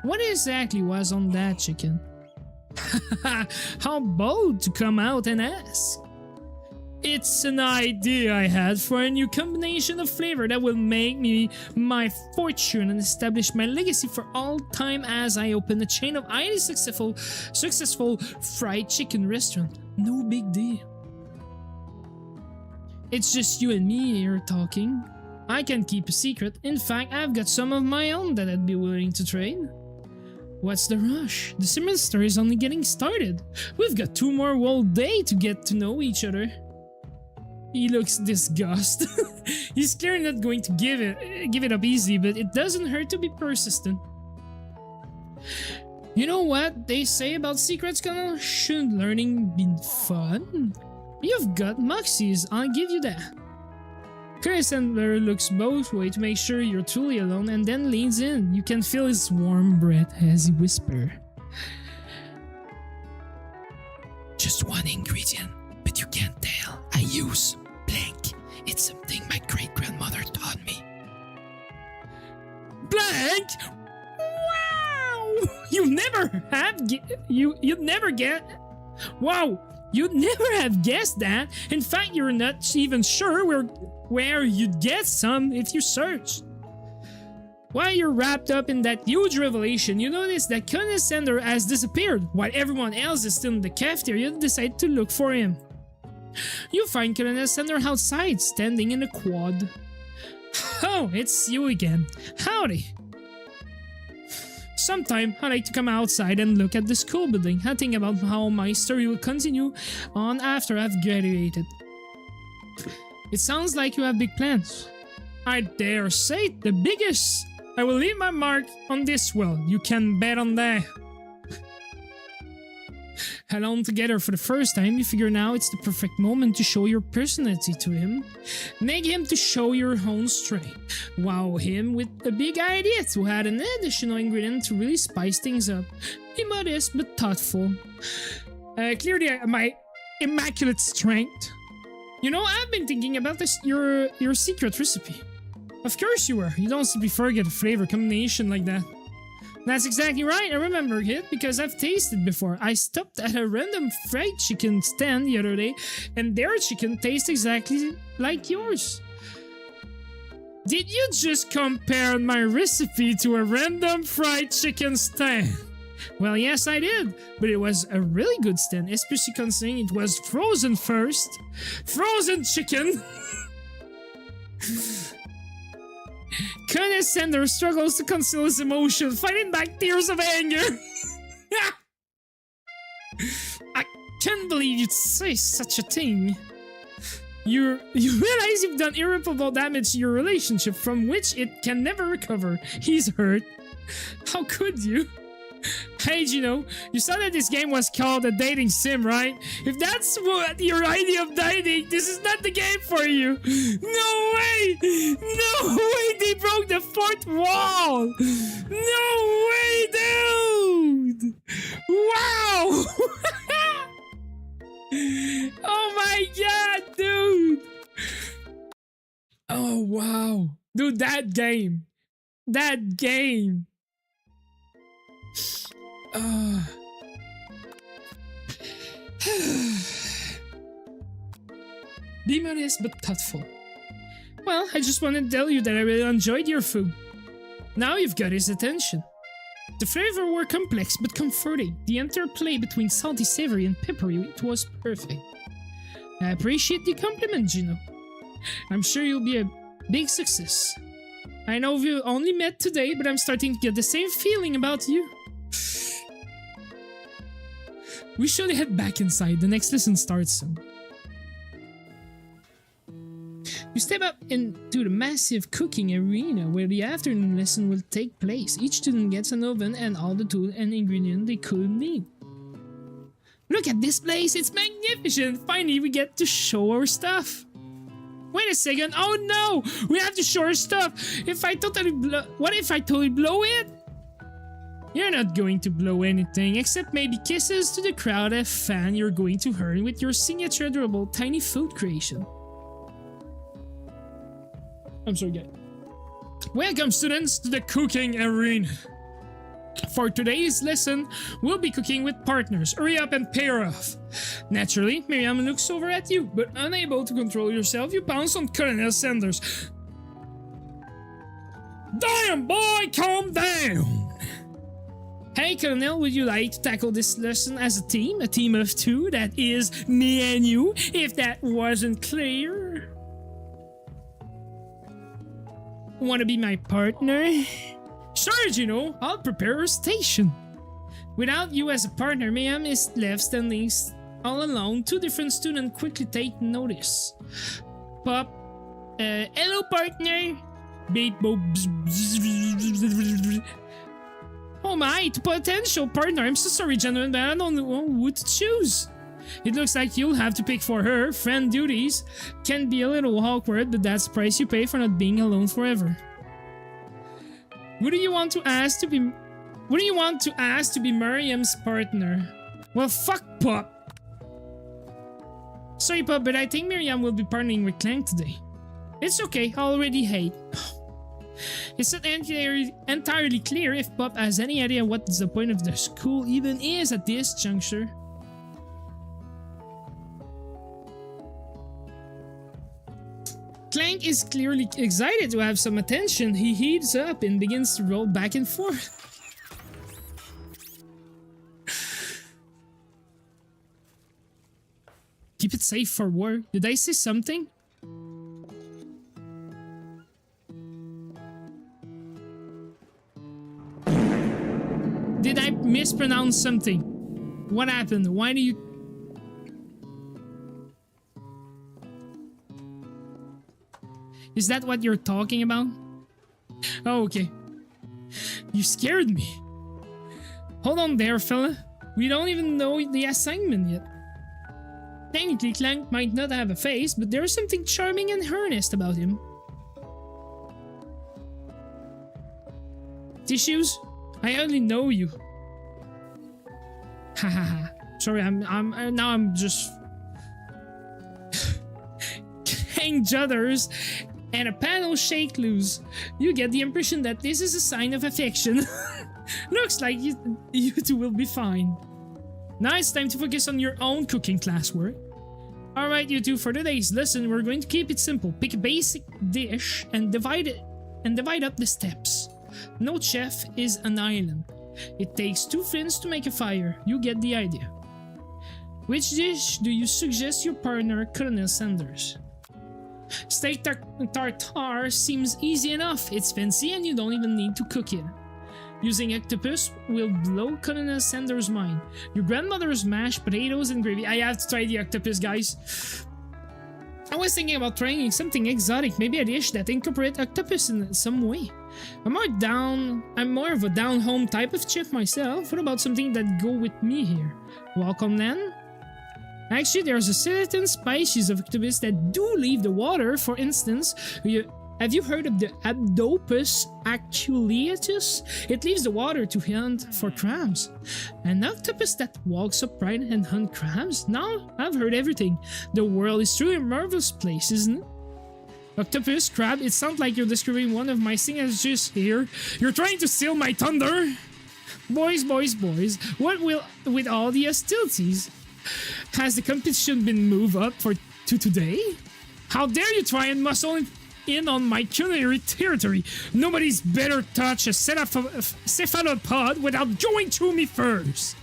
What exactly was on that chicken? How bold to come out and ask. It's an idea I had for a new combination of flavor that will make me my fortune and establish my legacy for all time as I open a chain of highly successful fried chicken restaurant. No big deal. It's just you and me here talking. I can keep a secret. In fact, I've got some of my own that I'd be willing to trade. What's the rush? The semester is only getting started. We've got 2 more whole days to get to know each other. He looks disgusted. He's clearly not going to give it up easy, but it doesn't hurt to be persistent. You know what they say about secrets, Colonel? Shouldn't learning be fun? You've got moxies, I'll give you that. Colonel Sandler looks both ways to make sure you're truly alone and then leans in. You can feel his warm breath as he whispers. Just one ingredient, but you can't tell. I use blank. It's something my great-grandmother taught me. Blank? Wow! You never have you'd never get. Wow! You'd never have guessed that. In fact, you're not even sure where you'd get some if you searched. While you're wrapped up in that huge revelation, you notice that Colonel Sander has disappeared. While everyone else is still in the cafeteria, you decide to look for him. You find Colonel Sander outside, standing in a quad. Oh, it's you again. Howdy. Sometime I like to come outside and look at the school building. I think about how my story will continue on after I've graduated. It sounds like you have big plans. I dare say the biggest. I will leave my mark on this world. You can bet on that. Alone together for the first time, you figure now it's the perfect moment to show your personality to him. Nag him to show your own strength. Wow him with a big idea to add an additional ingredient to really spice things up. Be modest but thoughtful. Clearly my immaculate strength. You know, I've been thinking about this, your secret recipe. Of course you were. You don't simply forget a flavor combination like that. That's exactly right. I remember it because I've tasted before. I stopped at a random fried chicken stand the other day, and their chicken tastes exactly like yours. Did you just compare my recipe to a random fried chicken stand? Well, yes, I did, but it was a really good stand, especially considering it was frozen first. Frozen chicken! Condescender struggles to conceal his emotion, fighting back tears of anger. I can't believe you'd say such a thing. You realize you've done irreparable damage to your relationship from which it can never recover. He's hurt. How could you? Hey, Gino, you saw that this game was called a dating sim, right? If that's what your idea of dating, this is not the game for you. No way! No way! They broke the fourth wall! No way, dude! Wow! Oh my god, dude! Oh, wow. Dude, that game. That game. Be modest but thoughtful. Well, I just want to tell you that I really enjoyed your food. Now you've got his attention. The flavors were complex but comforting. The interplay between salty, savory, and peppery, it was perfect. I appreciate the compliment, Gino. I'm sure you'll be a big success. I know we only met today, but I'm starting to get the same feeling about you. We should head back inside. The next lesson starts soon. You step up into the massive cooking arena where the afternoon lesson will take place. Each student gets an oven and all the tools and ingredients they could need. Look at this place, it's magnificent! Finally, we get to show our stuff. Wait a second, oh no! We have to show our stuff! What if I totally blow it? You're not going to blow anything, except maybe kisses to the crowd of fan you're going to earn with your signature adorable tiny food creation. I'm sorry, guys. Welcome, students, to the cooking arena. For today's lesson, we'll be cooking with partners. Hurry up and pair off. Naturally, Miriam looks over at you, but unable to control yourself, you pounce on Colonel Sanders. Damn, boy, calm down! Hey, Colonel, would you like to tackle this lesson as a team? A team of two, that is, me and you, if that wasn't clear. Wanna be my partner? Sure, Gino, I'll prepare a station. Without you as a partner, Miriam is left standing all alone. Two different students quickly take notice. Pop, hello, partner. Beep, boop, oh my, to potential partner. I'm so sorry, gentlemen, but I don't know who to choose. It looks like you'll have to pick for her. Friend duties can be a little awkward, but that's the price you pay for not being alone forever. Who do you want to ask to be Miriam's partner? Well, fuck Pop. Sorry, Pop, but I think Miriam will be partnering with Clank today. It's okay, I already hate. It's not entirely clear if Pop has any idea what the point of the school even is at this juncture. Clank is clearly excited to have some attention. He heats up and begins to roll back and forth. Keep it safe for work. Did I say something? Did I mispronounce something? What happened? Why do you... Is that what you're talking about? Oh, okay. You scared me. Hold on there, fella. We don't even know the assignment yet. Technically, Clank might not have a face, but there's something charming and earnest about him. Tissues? I only know you. Hahaha. Sorry, I'm just... Clank judders and a panel shake loose. You get the impression that this is a sign of affection. Looks like you two will be fine. Now it's time to focus on your own cooking classwork. Alright, you two, for today's lesson, we're going to keep it simple. Pick a basic dish and divide up the steps. No chef is an island. It takes 2 friends to make a fire. You get the idea. Which dish do you suggest your partner, Colonel Sanders? Steak tartare seems easy enough. It's fancy and you don't even need to cook it. Using octopus will blow Colonel Sanders' mind. Your grandmother's mashed potatoes and gravy. I have to try the octopus, guys. I was thinking about trying something exotic, maybe a dish that incorporates octopus in some way. I'm more of a down-home type of chef myself. What about something that go with me here? Welcome then? Actually, there's a certain species of octopus that do leave the water. For instance, have you heard of the Abdopus aculeatus? It leaves the water to hunt for crabs. An octopus that walks upright and hunt crabs? Now I've heard everything. The world is truly a marvelous place, isn't it? Octopus, crab, it sounds like you're describing one of my signatures here. You're trying to steal my thunder? Boys, what will with all the hostilities? Has the competition been moved up to today? How dare you try and muscle in on my culinary territory? Nobody's better touch a cephalopod without going through me first.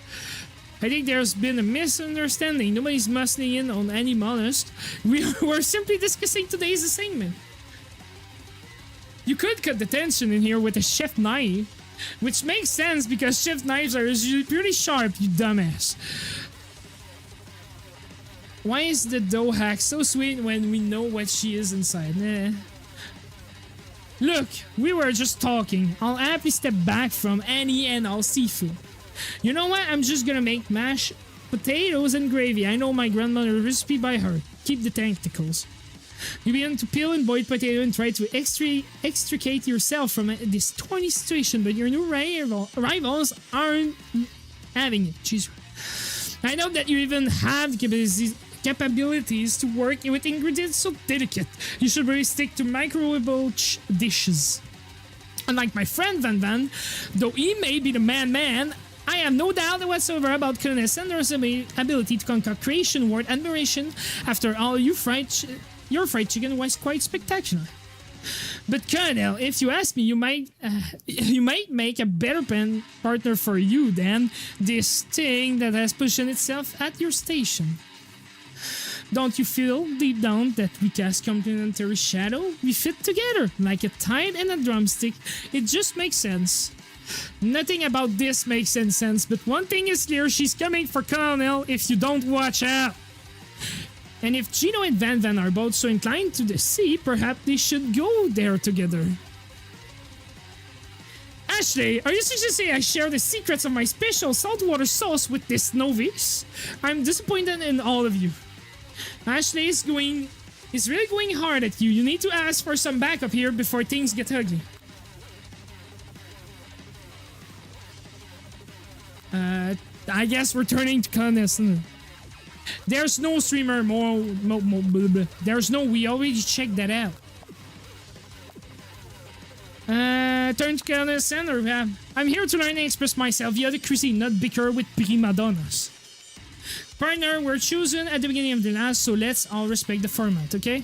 I think there's been a misunderstanding. Nobody's muscling in on any mollusk. We're simply discussing today's assignment. You could cut the tension in here with a chef knife, which makes sense because chef knives are usually pretty sharp, you dumbass. Why is the dough hack so sweet when we know what she is inside? Look, we were just talking. I'll happily step back from any and all seafood. You know what? I'm just gonna make mashed potatoes and gravy. I know my grandmother's recipe by heart. Keep the tentacles. You begin to peel and boil potato and try to extricate yourself from this thorny situation, but your new rivals aren't having it. Jeez. I know that you even have capabilities to work with ingredients so delicate. You should really stick to microwavable dishes. Unlike my friend Van, though he may be the man, I have no doubt whatsoever about Colonel Sanders' ability to conquer creation worth admiration. After all, your fried chicken was quite spectacular. But Colonel, if you ask me, you might make a better partner for you than this thing that has positioned itself at your station. Don't you feel deep down that we cast complementary shadow? We fit together like a tide and a drumstick. It just makes sense. Nothing about this makes any sense, but one thing is clear, she's coming for Colonel if you don't watch out. And if Gino and Van are both so inclined to the sea, perhaps they should go there together. Ashley, are you suggesting I share the secrets of my special saltwater sauce with this novice? I'm disappointed in all of you. Ashley is really going hard at you. You need to ask for some backup here before things get ugly. I guess we're turning to Colonel. There's no streamer there's no, we already checked that out. Turn to Colonel Sanders. I'm here to learn and express myself via the cuisine, not bicker with prima donnas. Partner, we're chosen at the beginning of the last, so let's all respect the format, okay?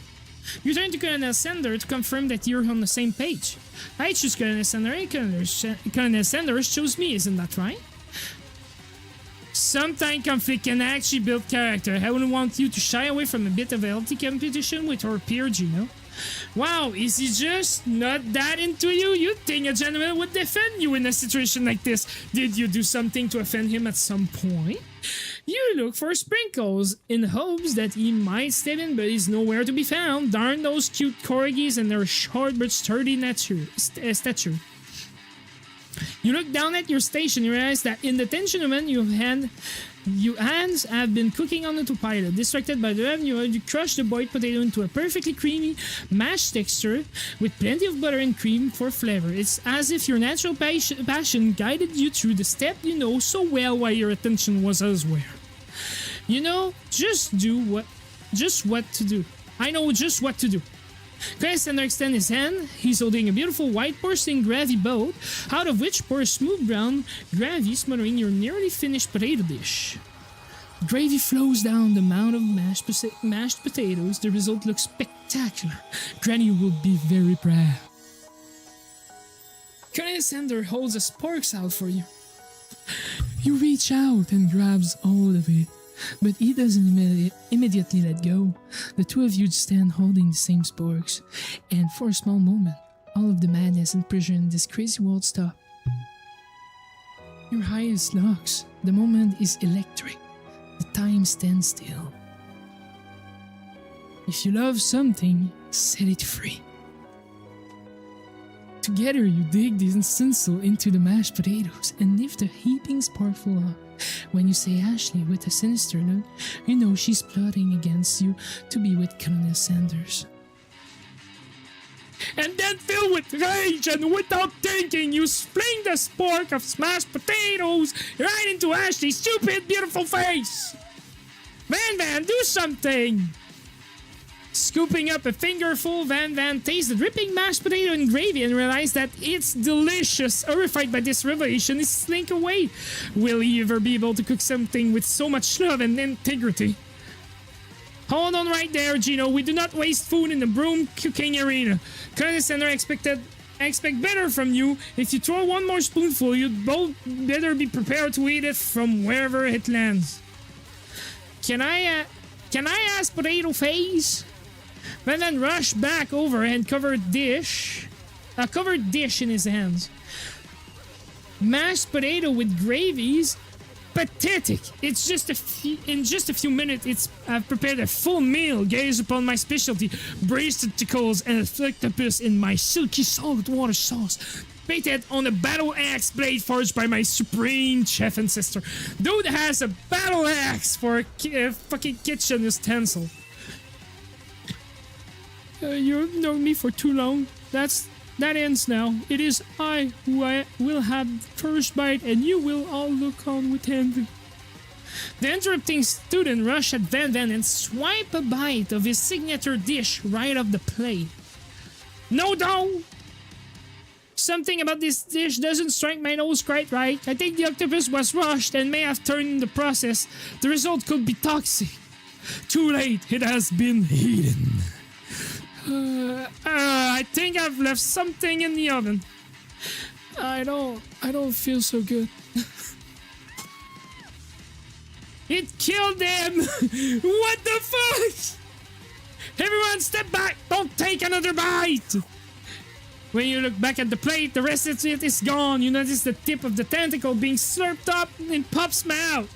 You turn to Colonel Sanders to confirm that you're on the same page. I choose Colonel Sanders and Colonel Sanders chose me, isn't that right? Sometimes conflict can actually build character. I wouldn't want you to shy away from a bit of a healthy competition with our peer Gino. Wow, is he just not that into you? You'd think a gentleman would defend you in a situation like this. Did you do something to offend him at some point? You look for sprinkles in hopes that he might step in, but he's nowhere to be found. Darn those cute corgis and their short but sturdy stature. You look down at your station, you realize that in the tension moment your hands have been cooking on autopilot. Distracted by the oven, you crush the boiled potato into a perfectly creamy, mashed texture with plenty of butter and cream for flavor. It's as if your natural passion guided you through the step you know so well while your attention was elsewhere. You know, just what to do. I know just what to do. Alexander extends his hand. He's holding a beautiful white porcelain gravy boat, out of which pours smooth brown gravy smothering your nearly finished potato dish. Gravy flows down the mound of mashed potatoes. The result looks spectacular. Granny will be very proud. Alexander holds the sporks out for you. You reach out and grabs hold of it, but he doesn't immediately let go. The two of you stand holding the same sporks, and for a small moment, all of the madness and pressure in this crazy world stop. Your highest locks. The moment is electric. The time stands still. If you love something, set it free. Together you dig the utensil into the mashed potatoes and lift a heaping sparkful up. When you say Ashley with a sinister look, you know she's plotting against you to be with Colonel Sanders. And then filled with rage and without thinking, you fling the spork of smashed potatoes right into Ashley's stupid, beautiful face! Van, do something! Scooping up a fingerful, Van tastes the dripping mashed potato and gravy and realizes that it's delicious. Horrified by this revelation, he slinks away. Will he ever be able to cook something with so much love and integrity? Hold on right there, Gino. We do not waste food in the broom cooking arena. Colonel Sanders expect better from you. If you throw one more spoonful, you'd both better be prepared to eat it from wherever it lands. Can I ask Potato Face? Van rushed back over and covered dish in his hands. Mashed potato with gravies, pathetic. It's just in just a few minutes. I've prepared a full meal. Gaze upon my specialty: braised tentacles and a octopus in my silky saltwater sauce. Painted on a battle axe blade forged by my supreme chef ancestor. Dude has a battle axe for a fucking kitchen utensil. You've known me for too long. That ends now. It is I who will have first bite, and you will all look on with envy. The interrupting student rushed at Van and swiped a bite of his signature dish right off the plate. No, don't! Something about this dish doesn't strike my nose quite right. I think the octopus was rushed and may have turned in the process. The result could be toxic. Too late, it has been eaten. I think I've left something in the oven. I don't feel so good. It killed them! What the fuck? Everyone step back! Don't take another bite! When you look back at the plate, the rest of it is gone. You notice the tip of the tentacle being slurped up in Pup's mouth.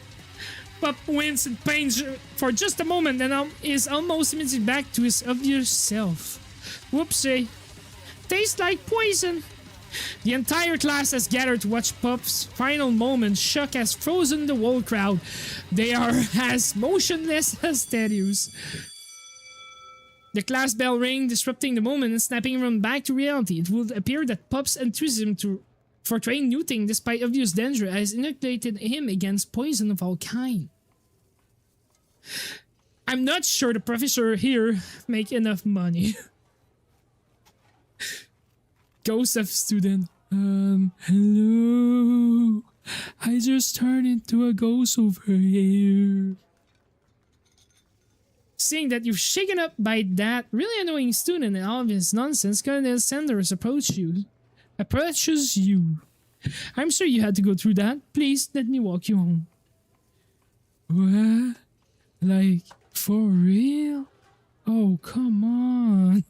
Pup winces and pains for just a moment and is almost immediately back to his obvious self. Whoopsie. Tastes like poison. The entire class has gathered to watch Pup's final moment. Shock has frozen the whole crowd. They are as motionless as statues. The class bell rang, disrupting the moment and snapping everyone back to reality. It would appear that Pup's enthusiasm for trying new things despite obvious danger has inoculated him against poison of all kind. I'm not sure the professor here make enough money. Ghost of student. Hello. I just turned into a ghost over here. Seeing that you've shaken up by that really annoying student and all of his nonsense, Colonel Sanders approaches you. I'm sure you had to go through that. Please let me walk you home. What? Like, for real? Oh, come on.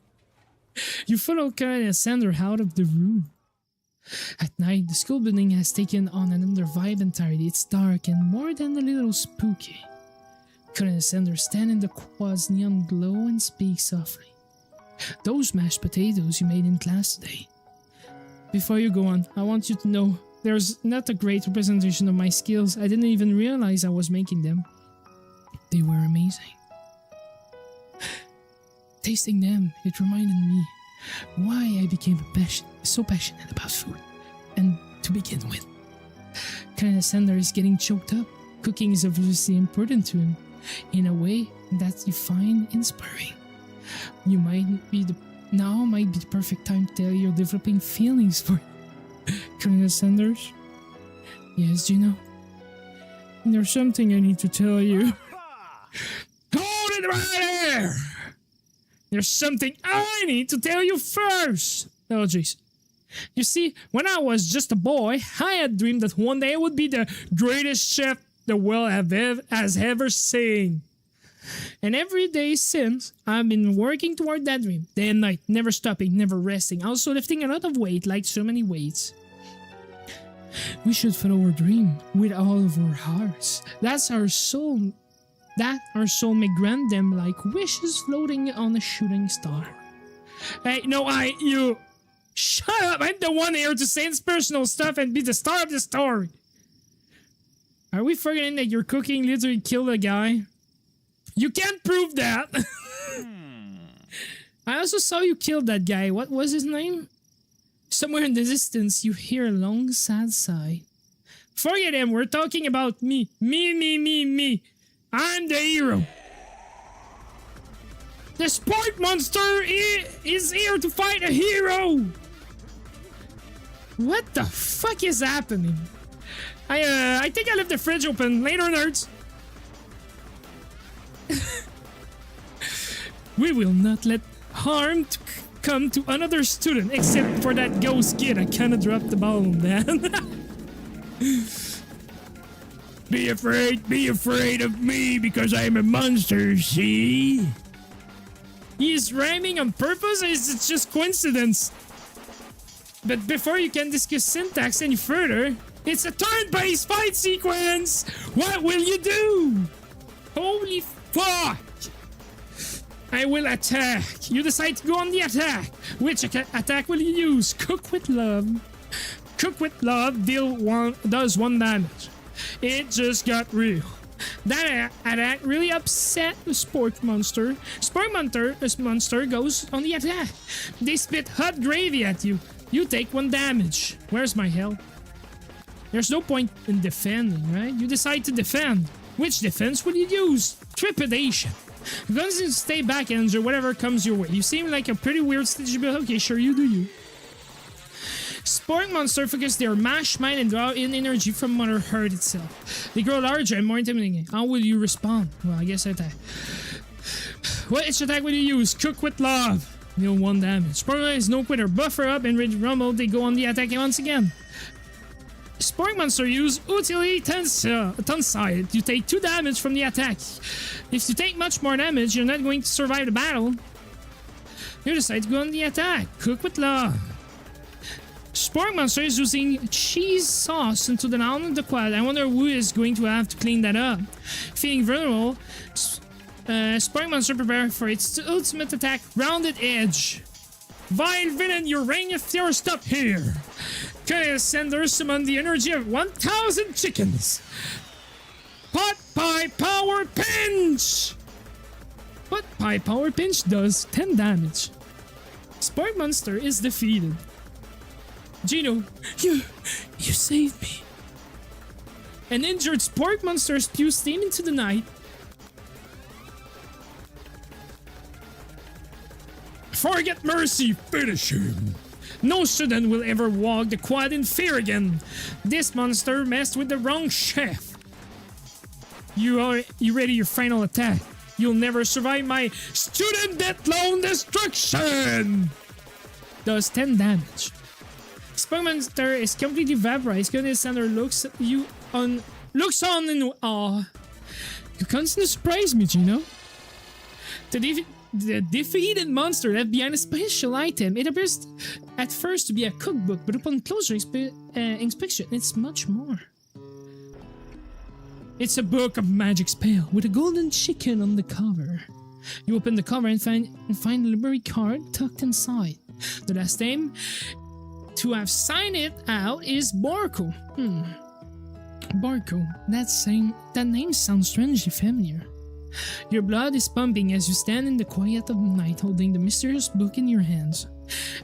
You follow Colonel Sanders out of the room. At night, the school building has taken on another vibe entirely. It's dark and more than a little spooky. Colonel Sanders stands in the quad's neon glow and speaks softly. Those mashed potatoes you made in class today. Before you go on, I want you to know there's not a great representation of my skills. I didn't even realize I was making them. They were amazing. Tasting them, it reminded me why I became so passionate about food. And to begin with, Colonel Sanders is getting choked up. Cooking is obviously important to him in a way that you find inspiring. You might be Now might be the perfect time to tell you you're developing feelings for Colonel Sanders. Yes, Gino. There's something I need to tell you. Hold it right there! There's something I need to tell you first! Oh, jeez. You see, when I was just a boy, I had dreamed that one day I would be the greatest chef the world has ever seen. And every day since, I've been working toward that dream. Day and night, never stopping, never resting. Also lifting a lot of weight, like so many weights. We should follow our dream with all of our hearts. That our soul may grant them like wishes floating on a shooting star. Hey, no, you... Shut up! I'm the one here to say its personal stuff and be the star of the story. Are we forgetting that your cooking literally killed a guy? You can't prove that! I also saw you kill that guy. What was his name? Somewhere in the distance, you hear a long, sad sigh. Forget him, we're talking about me. Me. I'm the hero. The sport monster is here to fight a hero! What the fuck is happening? I think I left the fridge open. Later, nerds. We will not let harm come to another student, except for that ghost kid. I kinda dropped the ball on that. Be afraid of me because I'm a monster, see? He's rhyming on purpose, or is it just coincidence? But before you can discuss syntax any further, it's a turn-based fight sequence! What will you do? Holy fuck! I will attack. You decide to go on the attack. Which attack will you use? Cook with love. Cook with love does 1 damage. It just got real. That attack really upset the sport monster. This monster goes on the attack. They spit hot gravy at you. You take 1 damage. Where's my health? There's no point in defending, right? You decide to defend. Which defense will you use? Trepidation. Guns and stay back, Andrew, whatever comes your way. You seem like a pretty weird stitch, but okay, sure, you do you. Sport monster focus their mash mind and draw in energy from Mother Earth itself. They grow larger and more intimidating. How will you respond? Well, I guess attack. Which attack will you use? Cook with love. Deal 1 damage. Sport is no quitter. Buffer up and Ridge Rumble. They go on the attack once again. Sport monster use utility tensile. You take 2 damage from the attack. If you take much more damage, you're not going to survive the battle. You decide to go on the attack. Cook with love. Sport monster is using cheese sauce into the down of the quad. I wonder who is going to have to clean that up. Feeling vulnerable, Sport monster prepare for its ultimate attack, Rounded Edge. Vile villain, your reign of your stop here. Colonel Sanders summon the energy of 1,000 chickens. Pot Pie Power Pinch! Pot Pie Power Pinch does 10 damage. Sport monster is defeated. Gino, you saved me. An injured sport monster spews steam into the night. Forget mercy, finish him. No student will ever walk the quad in fear again. This monster messed with the wrong chef. You ready your final attack? You'll never survive my student death-lone destruction. Does 10 damage. Spunk monster is completely vaporized. Colonel Sanders looks on in awe. You constantly surprise me, Gino. The defeated monster left behind a special item. It appears at first to be a cookbook, but upon closer inspection, it's much more. It's a book of magic spell with a golden chicken on the cover. You open the cover and find a library card tucked inside. The last name to have signed it out is Barco. Barco. That name sounds strangely familiar. Your blood is pumping as you stand in the quiet of the night holding the mysterious book in your hands.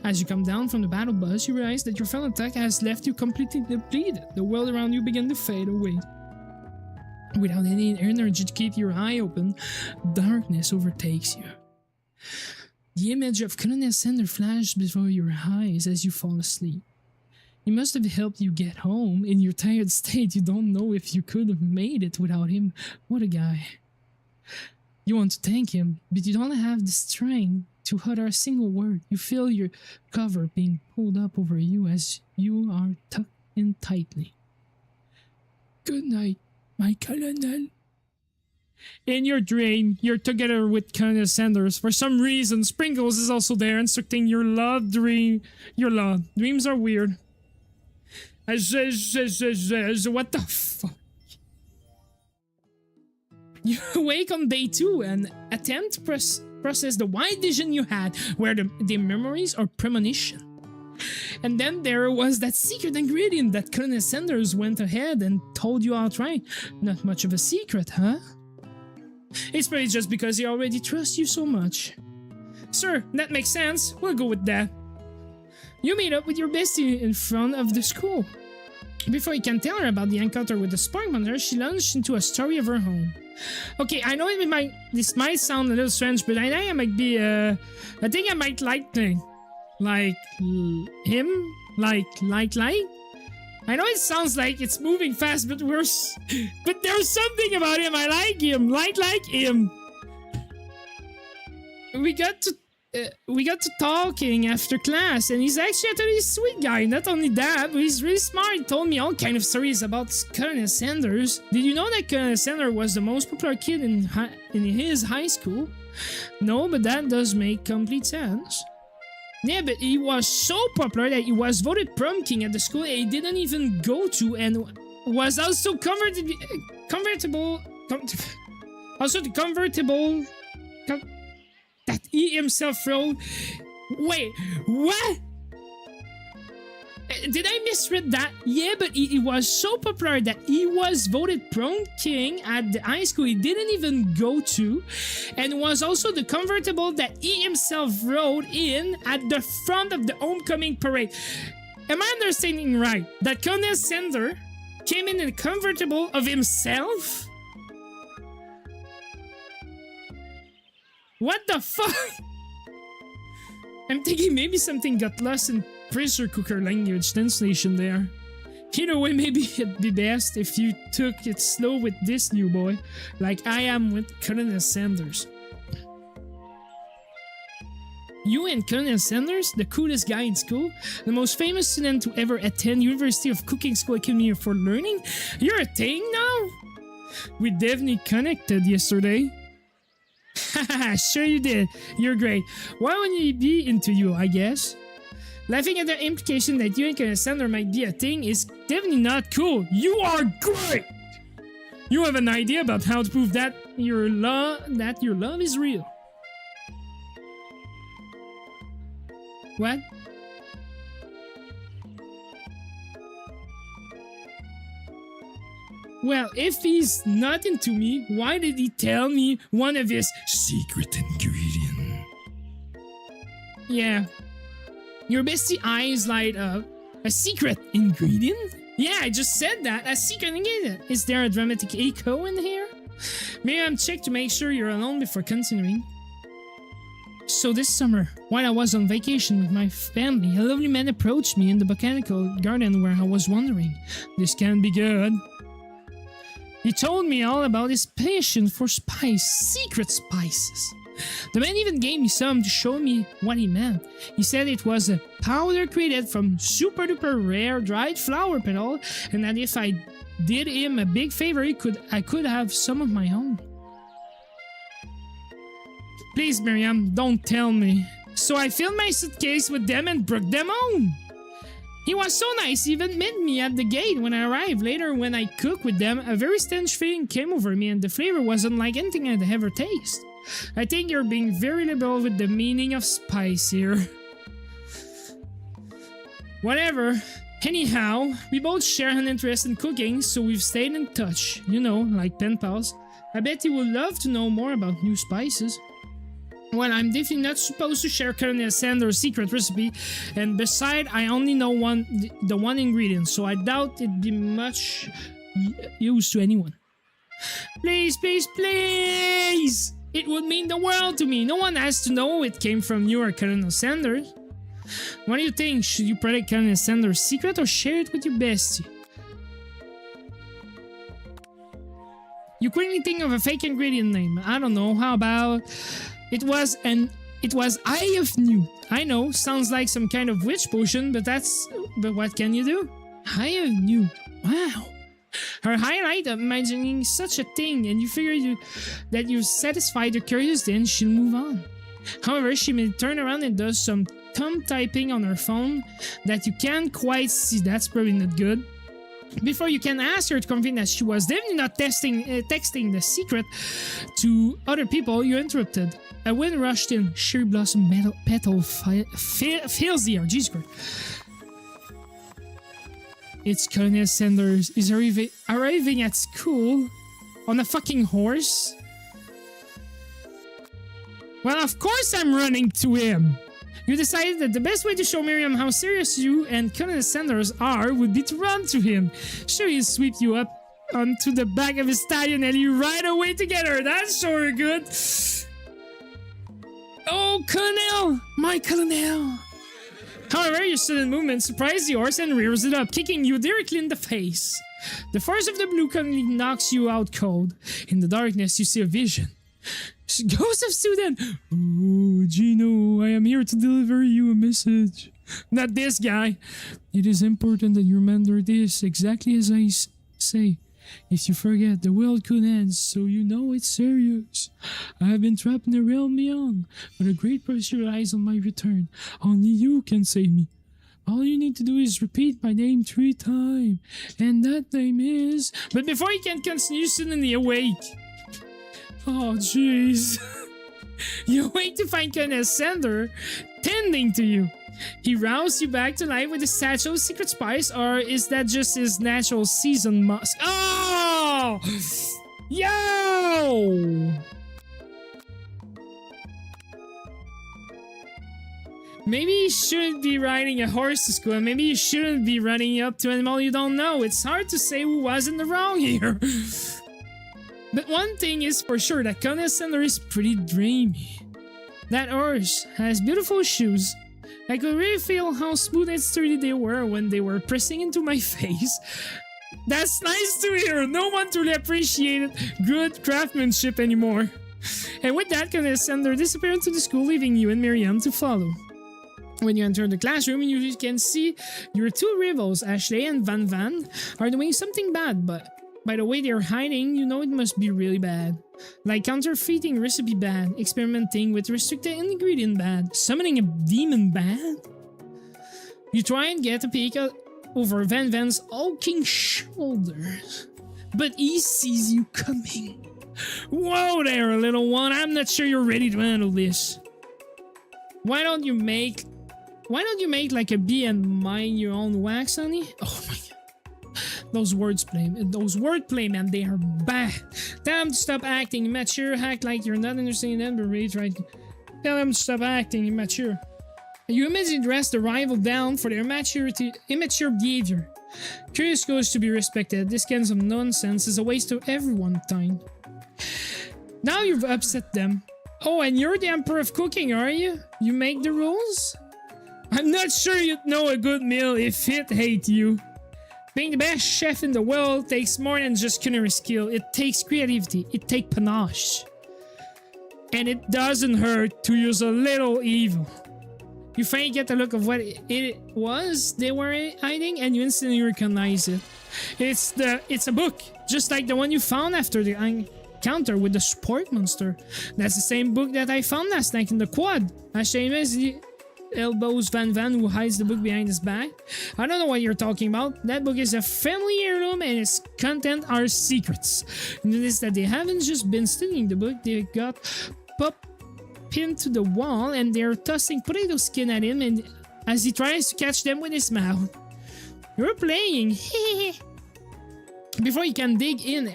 As you come down from the battle bus, you realize that your final attack has left you completely depleted. The world around you begins to fade away. Without any energy to keep your eye open, darkness overtakes you. The image of Colonel Sanders flashed before your eyes as you fall asleep. He must have helped you get home. In your tired state, you don't know if you could have made it without him. What a guy. You want to thank him, but you don't have the strength to utter a single word. You feel your cover being pulled up over you as you are tucked in tightly. Good night, my Colonel. In your dream, you're together with Colonel Sanders. For some reason, Sprinkles is also there, instructing your love dream. Your love. Dreams are weird. What the fuck? You awake on day 2 and attempt to process the wide vision you had, where the memories or premonition. And then there was that secret ingredient that Colonel Sanders went ahead and told you outright. Not much of a secret, huh? It's probably just because he already trusts you so much. Sir, that makes sense. We'll go with that. You meet up with your bestie in front of the school. Before you can tell her about the encounter with the spark monitor, she launched into a story of her own. Okay, I know this might sound a little strange, but I think I might be, I think I might like him. Like I know it sounds like it's moving fast, but but there's something about him. I like him. Like him. We got to talking after class, and he's actually a really sweet guy. Not only that, but he's really smart. He told me all kind of stories about Colonel Sanders. Did you know that Colonel Sanders was the most popular kid in his high school? No, but that does make complete sense. Yeah, but he was so popular that he was voted prom king at the school he didn't even go to, and was also convertible that he himself wrote. Wait, what? Did I misread that? Yeah, but he was so popular that he was voted prom king at the high school he didn't even go to, and was also the convertible that he himself rode in at the front of the homecoming parade. Am I understanding right that Colonel Sanders came in a convertible of himself? What the fuck? I'm thinking maybe something got lost in pressure cooker language translation there. Either way, maybe it'd be best if you took it slow with this new boy, like I am with Colonel Sanders. You and Colonel Sanders, the coolest guy in school, the most famous student to ever attend University of Cooking School Academy for Learning, you're a thing now? We definitely connected yesterday. Haha, sure you did. You're great. Why wouldn't he be into you, I guess? Laughing at the implication that you and Colonel Sanders might be a thing is definitely not cool. You are great! You have an idea about how to prove that your love is real. What? Well, if he's not into me, why did he tell me one of his secret ingredients? Yeah. Your bestie eyes light up. A secret ingredient? Yeah, I just said that. A secret ingredient. Is there a dramatic echo in here? Miriam checked to make sure you're alone before continuing. So this summer, while I was on vacation with my family, a lovely man approached me in the botanical garden where I was wandering. This can be good. He told me all about his passion for secret spices. The man even gave me some to show me what he meant. He said it was a powder created from super duper rare dried flower petal, and that if I did him a big favor, I could have some of my own. Please, Miriam, don't tell me. So I filled my suitcase with them and brought them home. He was so nice, he even met me at the gate when I arrived. Later, when I cooked with them, a very strange feeling came over me, and the flavor was unlike anything I'd ever tasted. I think you're being very liberal with the meaning of spice here. Whatever. Anyhow, we both share an interest in cooking, so we've stayed in touch. You know, like pen pals. I bet you would love to know more about new spices. Well, I'm definitely not supposed to share Colonel Sanders' secret recipe, and besides, I only know the one ingredient, so I doubt it'd be much use to anyone. Please, please, please! It would mean the world to me. No one has to know it came from you or Colonel Sanders. What do you think? Should you protect Colonel Sanders' secret or share it with your bestie? You quickly think of a fake ingredient name. I don't know. How about it was Eye of Newt. I know, sounds like some kind of witch potion, but what can you do? Eye of Newt. Wow. Her highlight of imagining such a thing, and you figure that you've satisfied her curious, then she'll move on. However, she may turn around and does some thumb typing on her phone that you can't quite see. That's probably not good. Before you can ask her to confirm that she was definitely not texting the secret to other people, you're interrupted. A wind rushed in. Cherry blossom petal fills the air. Jesus Christ. It's Colonel Sanders. He's arriving at school on a fucking horse. Well, of course I'm running to him. You decided that the best way to show Miriam how serious you and Colonel Sanders are would be to run to him. Sure, he'll sweep you up onto the back of his stallion and you ride away together. That's sure good. Oh, Colonel! My Colonel! However, your sudden movement surprises the horse and rears it up, kicking you directly in the face. The force of the blue currently knocks you out cold. In the darkness, you see a vision. Ghost of student! Oh, Gino, I am here to deliver you a message. Not this guy. It is important that you remember this exactly as I say. If you forget, the world could end, so you know it's serious. I have been trapped in the realm beyond, but a great pressure relies on my return. Only you can save me. All you need to do is repeat my name 3 times, and that name is... But before you can continue, suddenly awake. Oh, jeez. You wake to find Colonel Sanders tending to you. He roused you back to life with a satchel of secret spice, or is that just his natural season musk? Oh! Yo! Maybe you shouldn't be riding a horse to school, and maybe you shouldn't be running up to an animal you don't know. It's hard to say who was in the wrong here. But one thing is for sure, that Colonel Sanders is pretty dreamy. That horse has beautiful shoes. I could really feel how smooth and sturdy they were when they were pressing into my face. That's nice to hear. No one truly appreciated good craftsmanship anymore. And with that, Colonel Sanders disappeared into the school, leaving you and Miriam to follow. When you enter the classroom, you can see your 2 rivals, Ashley and Van Van, are doing something bad, but by the way they're hiding, you know it must be really bad. Like counterfeiting recipe bad, experimenting with restricted ingredient bad, summoning a demon bad. You try and get a peek over Van Van's hulking shoulders, but he sees you coming. Whoa there, little one, I'm not sure you're ready to handle this. Why don't you make like a bee and mine your own wax, honey? Oh my god. Those wordplay, man, they are bad. Tell them to stop acting immature, act like you're not understanding them, but really try to... Tell them to stop acting immature. You immediately dress the rival down for their immature behavior. Curious goes to be respected. This kind of nonsense is a waste of everyone's time. Now you've upset them. Oh, and you're the emperor of cooking, are you? You make the rules? I'm not sure you'd know a good meal if it hate you. Being the best chef in the world takes more than just culinary skill. It takes creativity. It takes panache. And it doesn't hurt to use a little evil. You finally get a look of what it was they were hiding, and you instantly recognize it. It's a book, just like the one you found after the encounter with the sport monster. That's the same book that I found last night in the quad. Ashley elbows Van Van, who hides the book behind his back. I don't know what you're talking about. That book is a family heirloom and its content are secrets. Notice that they haven't just been studying the book, they got pinned to the wall and they're tossing potato skin at him and as he tries to catch them with his mouth. You're playing. Before you can dig in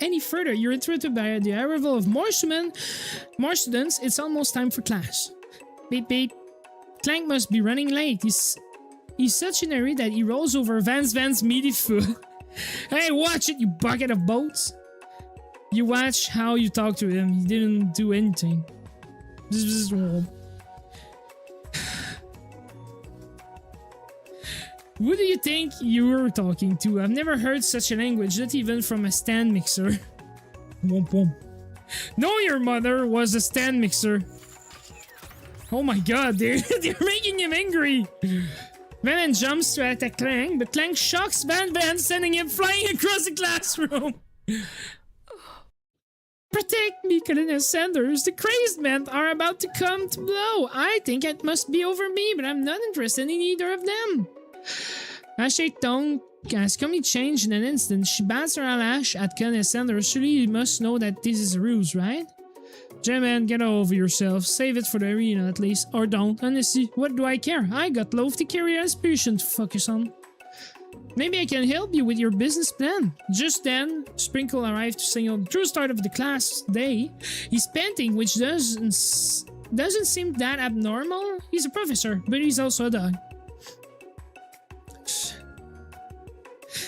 any further, you're interrupted by the arrival of more students. It's almost time for class. Beep beep. Clank must be running late. He's such in a hurry that he rolls over Van's meaty foot. Hey, watch it, you bucket of boats. You watch how you talk to him. He didn't do anything. This is wrong. Who do you think you were talking to? I've never heard such a language, not even from a stand mixer. Womp womp. No, your mother was a stand mixer. Oh my god, they're making him angry. Van jumps to attack Clank, but Clank shocks Van, sending him flying across the classroom. Protect me, Colonel Sanders. The crazed men are about to come to blow. I think it must be over me, but I'm not interested in either of them. Ash's tone has completely changed in an instant. She bats her eyelash at Colonel Sanders. Surely you must know that this is a ruse, right? J-Man, get over yourself. Save it for the arena at least. Or don't. Honestly, what do I care? I got loaf to carry as patient to focus on. Maybe I can help you with your business plan. Just then, Sprinkle arrived to signal the true start of the class day. He's panting, which doesn't seem that abnormal. He's a professor, but he's also a dog.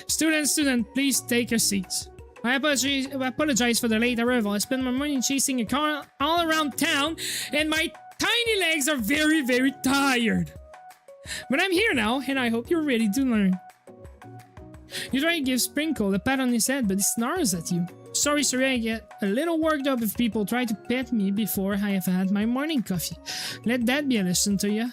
Student, please take your seats. I apologize for the late arrival. I spent my morning chasing a car all around town, and my tiny legs are very, very tired. But I'm here now, and I hope you're ready to learn. You try to give Sprinkle a pat on his head, but he snarls at you. Sorry, I get a little worked up if people try to pet me before I have had my morning coffee. Let that be a lesson to you.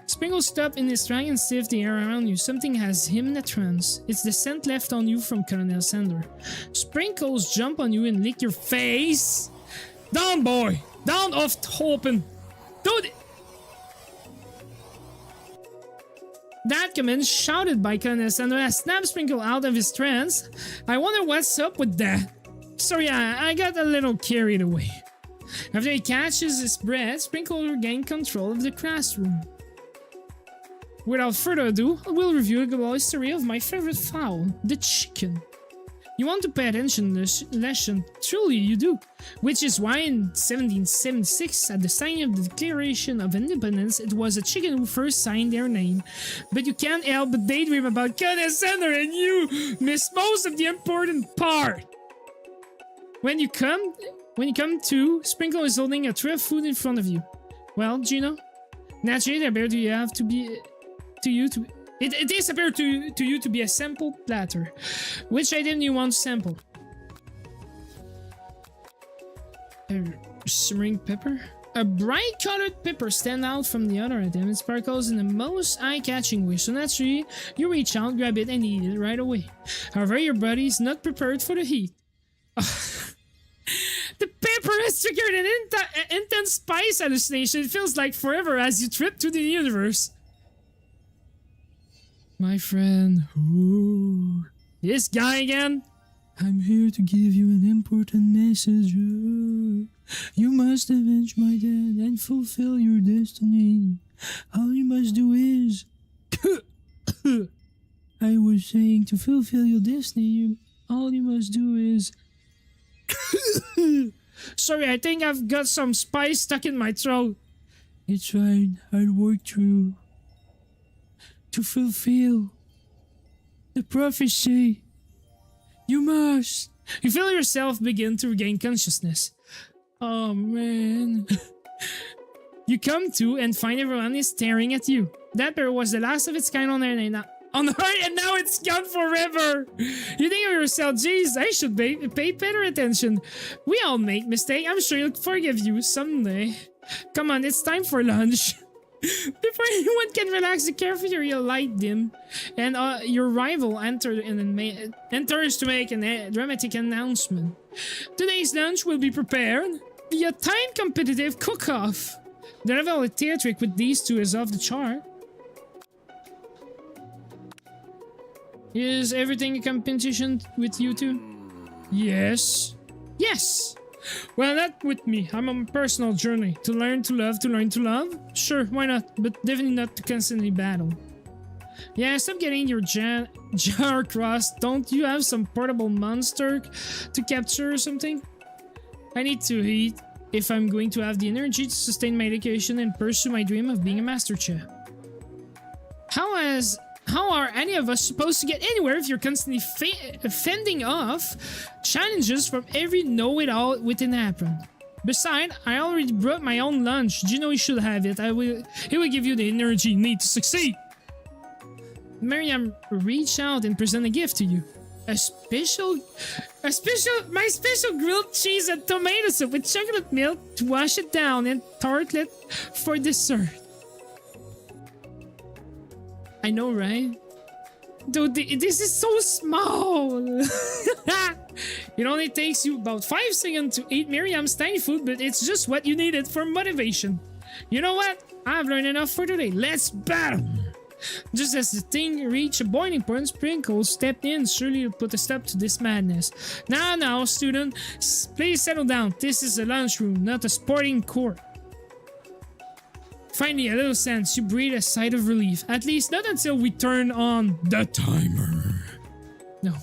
Sprinkle stopped in his track and sniffed the air around you. Something has him in a trance. It's the scent left on you from Colonel Sanders. Sprinkles jump on you and lick your face. Down, boy! Down off open! Dude! That command, shouted by Colonel Sanders, has snapped Sprinkle out of his trance. I wonder what's up with that. Sorry, I got a little carried away. After he catches his breath, Sprinkle regained control of the classroom. Without further ado, I will review a global history of my favorite fowl, the chicken. You want to pay attention to this lesson, truly you do. Which is why in 1776, at the signing of the Declaration of Independence, it was a chicken who first signed their name. But you can't help but daydream about Colonel Sanders and you miss most of the important part. When you come to, Sprinkle is holding a tray of food in front of you. Well, Gino, naturally, the bear do you have to be... It is appeared to you to be a sample platter. Which item do you want to sample? Simmering pepper? A bright colored pepper stands out from the other item. It sparkles in the most eye-catching way, so naturally, you reach out, grab it, and eat it right away. However, your body is not prepared for the heat. The pepper has triggered an intense spice hallucination. It feels like forever as you trip through the universe. My friend, who? This guy again? I'm here to give you an important message. You must avenge my death and fulfill your destiny. All you must do is... I was saying to fulfill your destiny, all you must do is... Sorry, I think I've got some spice stuck in my throat. It's fine, I'll work through... to fulfill the prophecy. You must. You feel yourself begin to regain consciousness. Oh man. You come to and find everyone is staring at you. That bear was the last of its kind on Earth, and now it's gone forever. You think of yourself, geez, I should pay better attention. We all make mistakes. I'm sure he'll forgive you someday. Come on, it's time for lunch. Before anyone can relax, the cafeteria light dim, and your rival enters to make a dramatic announcement. Today's lunch will be prepared via a time competitive cook-off. The level of theatric with these two is off the chart. Is everything a competition with you two? Yes. Yes! Well, not with me. I'm on a personal journey. To learn to love, to learn to love? Sure, why not? But definitely not to constantly battle. Yeah, stop getting your jar crossed. Don't you have some portable monster to capture or something? I need to eat if I'm going to have the energy to sustain my education and pursue my dream of being a master chef. How are any of us supposed to get anywhere if you're constantly fending off challenges from every know-it-all within happen? Besides, I already brought my own lunch. Do you know you should have it? It will give you the energy you need to succeed. Miriam reached out and presented a gift to you. My special grilled cheese and tomato soup with chocolate milk to wash it down and tartlet for dessert. I know, right? Dude, this is so small. It only takes you about 5 seconds to eat Miriam's tiny food, but it's just what you needed for motivation. You know what? I've learned enough for today. Let's battle! Just as the thing reached a boiling point, Sprinkle stepped in. Surely you'll put a stop to this madness. Now, student, please settle down. This is a lunchroom, not a sporting court. Finally, a little sense, you breathe a sigh of relief. At least not until we turn on the timer. No.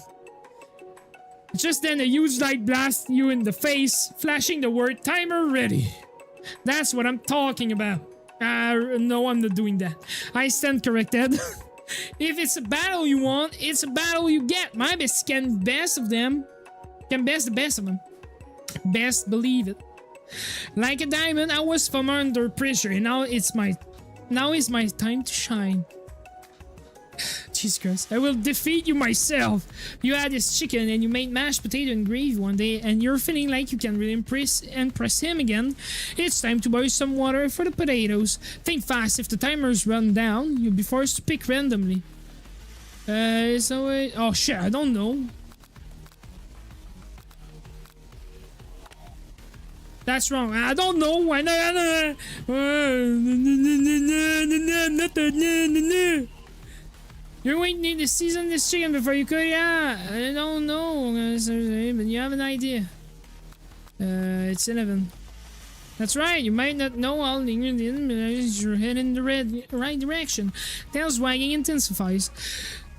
Just then, a huge light blasts you in the face, flashing the word timer ready. That's what I'm talking about. No, I'm not doing that. I stand corrected. If it's a battle you want, it's a battle you get. My best can best of them. Can best the best of them. Best believe it. Like a diamond, I was from under pressure, and now is my time to shine. Jesus Christ, I will defeat you myself. You had this chicken and you made mashed potato and gravy one day, and you're feeling like you can really impress him again. It's time to boil some water for the potatoes. Think fast. If the timer's run down, you'll be forced to pick randomly. Oh shit, I don't know. That's wrong. I don't know. Why not? You're going to need to season this chicken before you cook it. Yeah, I don't know, but you have an idea. It's 11. That's right. You might not know all the ingredients, but you're heading in the right direction. Tails wagging intensifies.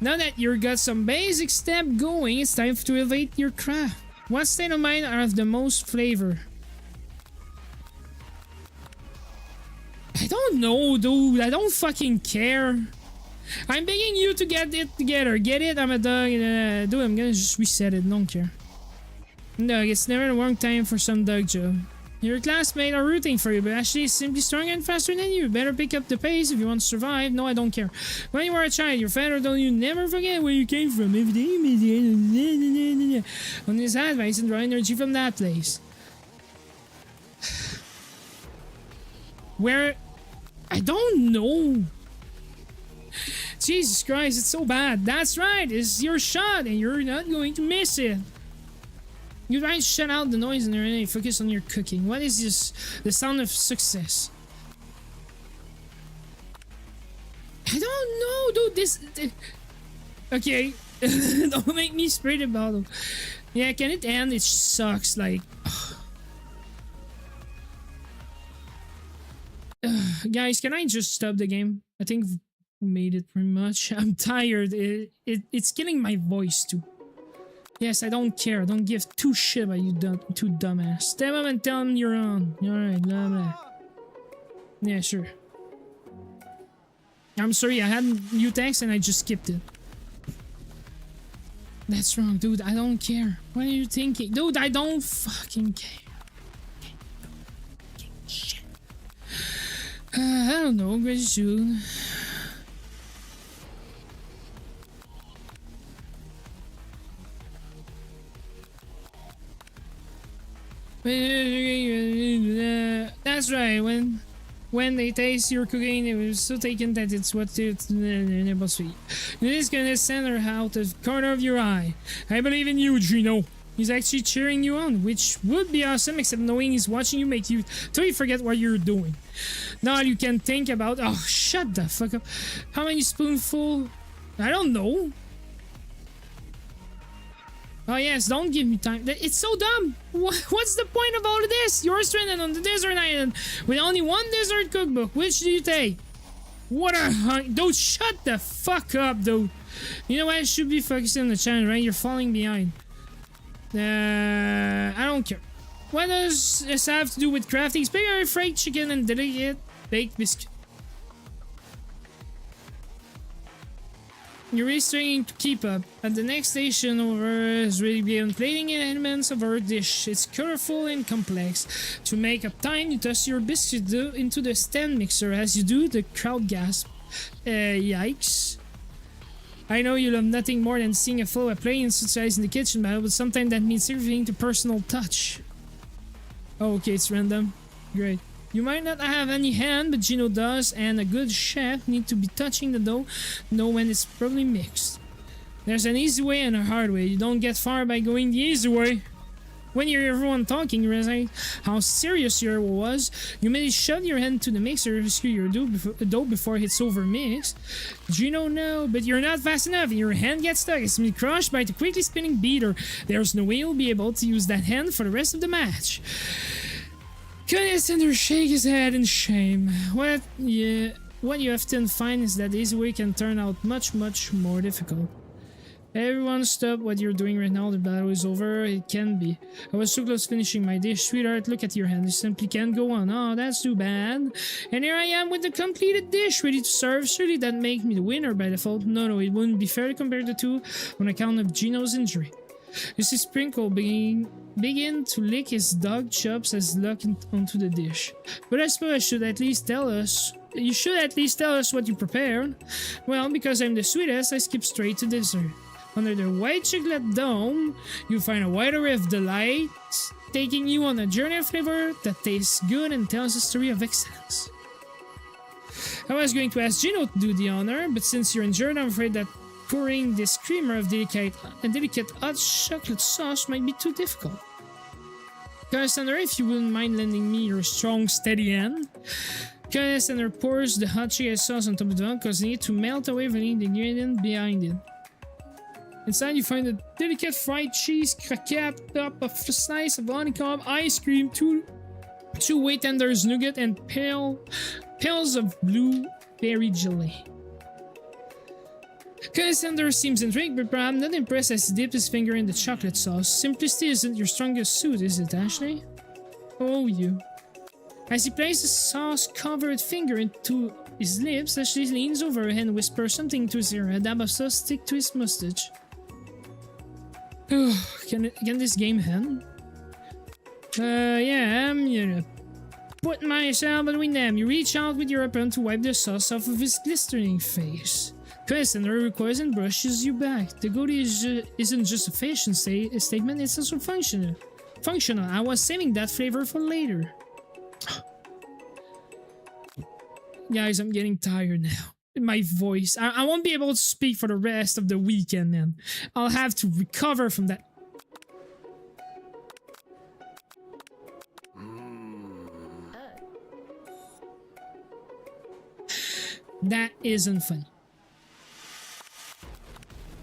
Now that you've got some basic step going, it's time to elevate your craft. What state of mind are of the most flavor? I don't know, dude. I don't fucking care. I'm begging you to get it together. Get it? I'm a dog. Dude, I'm gonna just reset it. Don't care. Dog, it's never the wrong time for some dog job. Your classmates are rooting for you, but actually is simply stronger and faster than you. Better pick up the pace if you want to survive. No, I don't care. When you were a child, your father told you never forget where you came from. On his advice and draw energy from that place. Where? I don't know. Jesus Christ, it's so bad. That's right, it's your shot and you're not going to miss it. You try to shut out the noise and really focus on your cooking. What is this? The sound of success. I don't know, dude. This... Okay. Don't make me spray the bottle. Yeah, can it end? It sucks, like... Guys, can I just stop the game? I think we made it pretty much. I'm tired. It's killing my voice too. Yes, I don't care. I don't give two shit about you two dumbass. Step up and tell them you're on. Alright, blah blah. Yeah, sure. I'm sorry, I had new text and I just skipped it. That's wrong, dude. I don't care. What are you thinking? Dude, I don't fucking care. Shit. I don't know, pretty soon. That's right, when they taste your cooking, they will so taken that it's what it's enable sweet. It is gonna center out the corner of your eye. I believe in you, Gino. He's actually cheering you on, which would be awesome, except knowing he's watching you make you totally forget what you're doing. Now you can think about... Oh, shut the fuck up. How many spoonful? I don't know. Oh yes, don't give me time. It's so dumb. What's the point of all of this? You're stranded on the desert island with only one desert cookbook. Which do you take? What a dude, shut the fuck up, dude. You know what? I should be focusing on the channel, right? You're falling behind. I don't care. What does this have to do with crafting? Spaghetti, fried chicken, and delicate baked biscuit. You're really struggling to keep up. At the next station over is really beyond plating elements of our dish. It's colorful and complex. To make up time, you toss your biscuit dough into the stand mixer. As you do, the crowd gasps. Yikes. I know you love nothing more than seeing a flow of playing size in the kitchen, but sometimes that means everything to personal touch. Oh, okay, it's random. Great. You might not have any hand, but Gino does, and a good chef need to be touching the dough, know when it's properly mixed. There's an easy way and a hard way. You don't get far by going the easy way. When you hear everyone talking, you realize how serious your was. You may shove your hand to the mixer to screw your dough before it's over mixed. Gino, no, but you're not fast enough and your hand gets stuck. It's been crushed by the quickly spinning beater. There's no way you'll be able to use that hand for the rest of the match. Condescender shake his head in shame. What you often find is that the easy way can turn out much more difficult. Everyone stop what you're doing right now, the battle is over. It can be. I was so close finishing my dish. Sweetheart, look at your hand. You simply can't go on. Oh, that's too bad. And here I am with the completed dish ready to serve. Surely that make me the winner by default. No, it wouldn't be fair to compare the two on account of Gino's injury. You see Sprinkle begin to lick his dog chops as luck onto the dish. But I suppose you should at least tell us what you prepared. Well, because I'm the sweetest, I skip straight to dessert. Under the white chocolate dome, you find a wide array of delights, taking you on a journey of flavor that tastes good and tells a story of excellence. I was going to ask Gino to do the honor, but since you're injured, I'm afraid that pouring this creamer of delicate hot chocolate sauce might be too difficult. Condescender, if you wouldn't mind lending me your strong, steady hand. Condescender pours the hot chocolate sauce on top of the dog, causing it to melt away from the ingredient behind it. Inside you find a delicate fried cheese cracked up of a slice of honeycomb ice cream, two wheat tenders nougat, and pills of blueberry jelly. Condescender seems intrigued, but perhaps not impressed as he dips his finger in the chocolate sauce. Simplicity isn't your strongest suit, is it, Ashley? Oh, you. As he places his sauce-covered finger into his lips, Ashley leans over and whispers something to his ear. A dab of sauce sticks to his mustache. Can this game end? Yeah, I'm gonna put myself between them. You reach out with your weapon to wipe the sauce off of his glistening face. Condescender recoils and brushes you back. The goatee isn't just a fashion statement, it's also functional. I was saving that flavor for later. Guys, I'm getting tired now. My voice. I won't be able to speak for the rest of the weekend, man. I'll have to recover from that. That isn't funny.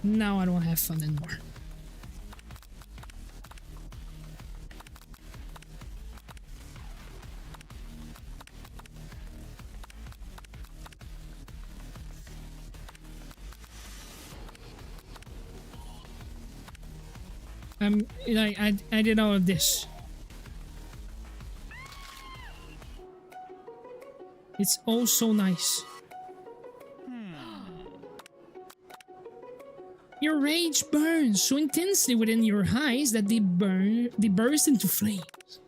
Now I don't have fun anymore. I did all of this. It's all so nice. Your rage burns so intensely within your eyes that they burst into flames.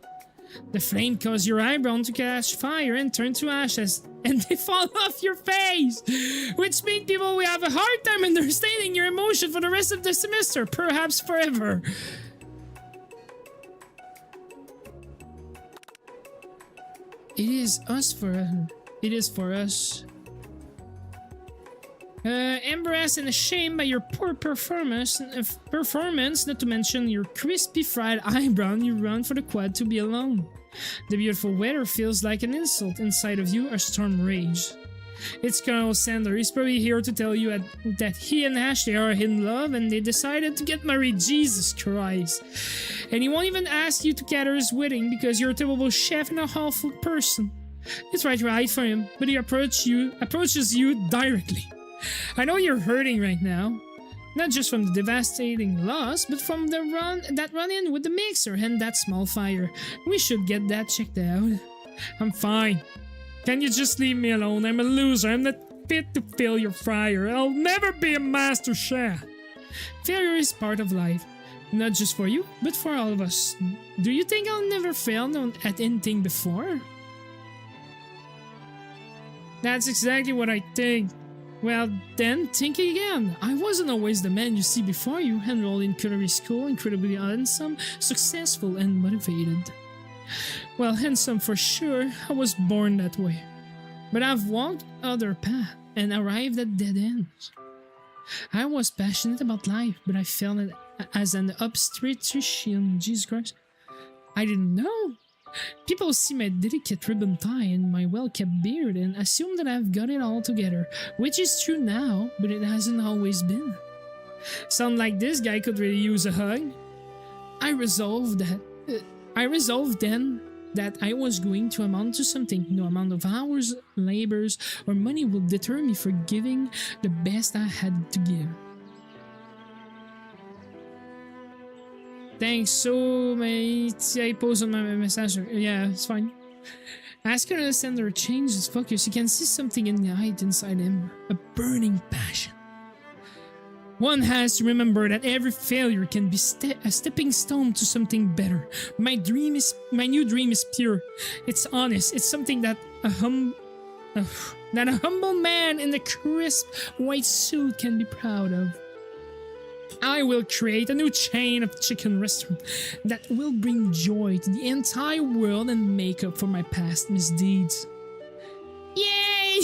The flame causes your eyebrow to catch fire and turn to ashes, and they fall off your face, which means people will have a hard time understanding your emotion for the rest of the semester, perhaps forever. It is for us. Embarrassed and ashamed by your poor performance, not to mention your crispy fried eyebrow, you run for the quad to be alone. The beautiful weather feels like an insult. Inside of you, a storm rages. It's Colonel Sander. He's probably here to tell you that he and Ashley are in love and they decided to get married. Jesus Christ. And he won't even ask you to cater his wedding because you're a terrible chef and a awful person. It's right for him, but he approaches you directly. I know you're hurting right now, not just from the devastating loss, but from the run-in with the mixer and that small fire. We should get that checked out. I'm fine. Can you just leave me alone? I'm a loser. I'm not fit to fill your fryer. I'll never be a master chef. Failure is part of life. Not just for you, but for all of us. Do you think I'll never fail at anything before? That's exactly what I think. Well, then, think again. I wasn't always the man you see before you, enrolled in culinary school, incredibly handsome, successful, and motivated. Well, handsome for sure, I was born that way. But I've walked other paths and arrived at dead ends. I was passionate about life, but I failed as an obstetrician. Jesus Christ. I didn't know. People see my delicate ribbon tie and my well-kept beard and assume that I've got it all together, which is true now, but it hasn't always been. Sound like this guy could really use a hug? I resolved then that I was going to amount to something. No amount of hours, labors, or money would deter me from giving the best I had to give. Thanks, so I post on my message. Yeah, it's fine. Ask her to send her change his focus. You can see something ignite inside him. A burning passion. One has to remember that every failure can be a stepping stone to something better. My new dream is pure. It's honest. It's something that a humble man in a crisp white suit can be proud of. I will create a new chain of chicken restaurants that will bring joy to the entire world and make up for my past misdeeds. Yay!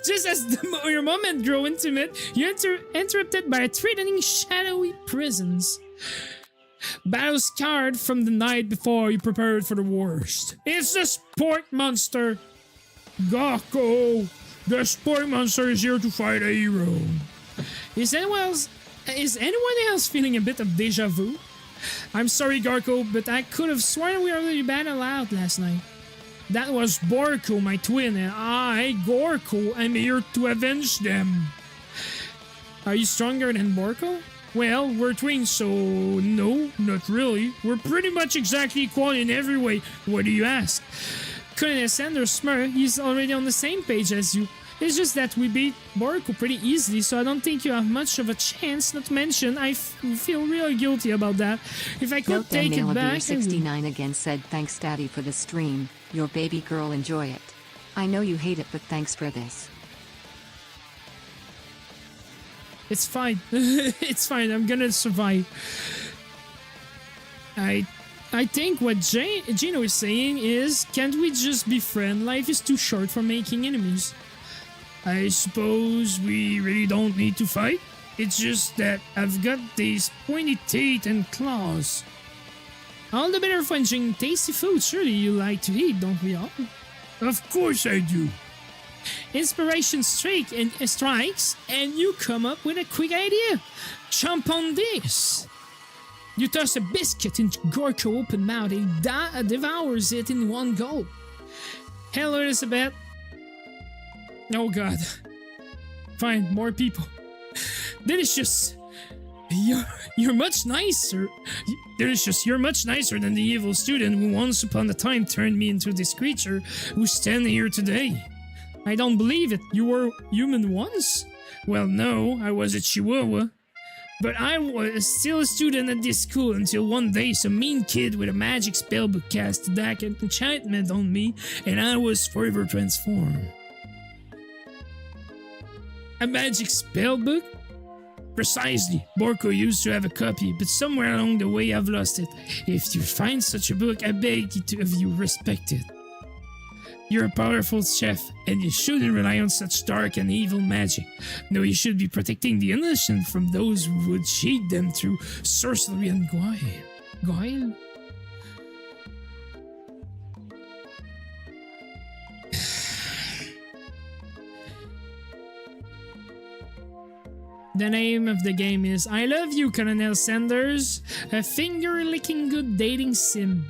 Just as your moment grew intimate, you're interrupted by a threatening shadowy presence. Battle scarred from the night before you prepared for the worst. It's the sport monster! Garko! The sport monster is here to fight a hero. Is anyone else feeling a bit of deja vu? I'm sorry, Garko, but I could have sworn we already battled out last night. That was Borko, my twin, and I, Gorko, am here to avenge them. Are you stronger than Borko? Well, we're twins, so no, not really. We're pretty much exactly equal in every way. What do you ask? Colonel Sanders smart, he's already on the same page as you. It's just that we beat Borko pretty easily, so I don't think you have much of a chance. Not to mention, I feel really guilty about that. If I could take it back... 69 again said, thanks daddy for the stream. Your baby girl enjoy it. I know you hate it, but thanks for this. It's fine. It's fine. I'm gonna survive. I think what Gino is saying is, can't we just be friends? Life is too short for making enemies. I suppose we really don't need to fight. It's just that I've got these pointy teeth and claws. All the better for enjoying tasty food. Surely you like to eat, don't we all? Of course I do. Inspiration strikes and you come up with a quick idea. Jump on this. You toss a biscuit into Gorko's open mouth and he devours it in one go. Hello, Elizabeth. Oh god. Fine, more people. Delicious. You're much nicer. Delicious, you're much nicer than the evil student who once upon a time turned me into this creature who's standing here today. I don't believe it. You were human once? Well, no, I was a chihuahua. But I was still a student at this school until one day some mean kid with a magic spellbook cast dark enchantment on me and I was forever transformed. A magic spellbook? Precisely. Borko used to have a copy, but somewhere along the way I've lost it. If you find such a book, I beg of you respect it. You're a powerful chef, and you shouldn't rely on such dark and evil magic. No, you should be protecting the innocent from those who would cheat them through sorcery and guile. Guile? The name of the game is I Love You, Colonel Sanders, a finger-licking good dating sim.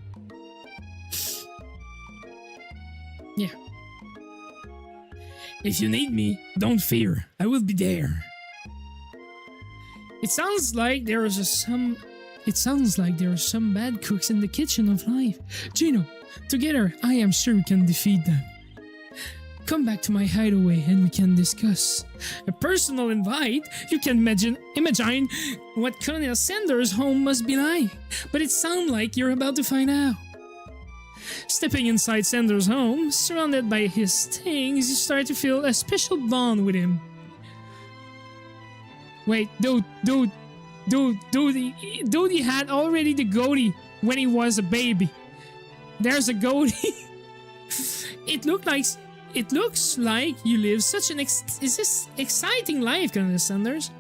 Yeah. If you need me, don't fear. I will be there. It sounds like there are some bad cooks in the kitchen of life. Gino, together I am sure we can defeat them. Come back to my hideaway and we can discuss. A personal invite? You can imagine what Colonel Sanders' home must be like, but it sounds like you're about to find out. Stepping inside Sanders' home, surrounded by his things, you start to feel a special bond with him. Wait, dude, he had already the goatee when he was a baby. There's a goatee. It looks like you live such an exciting life, Colonel Sanders.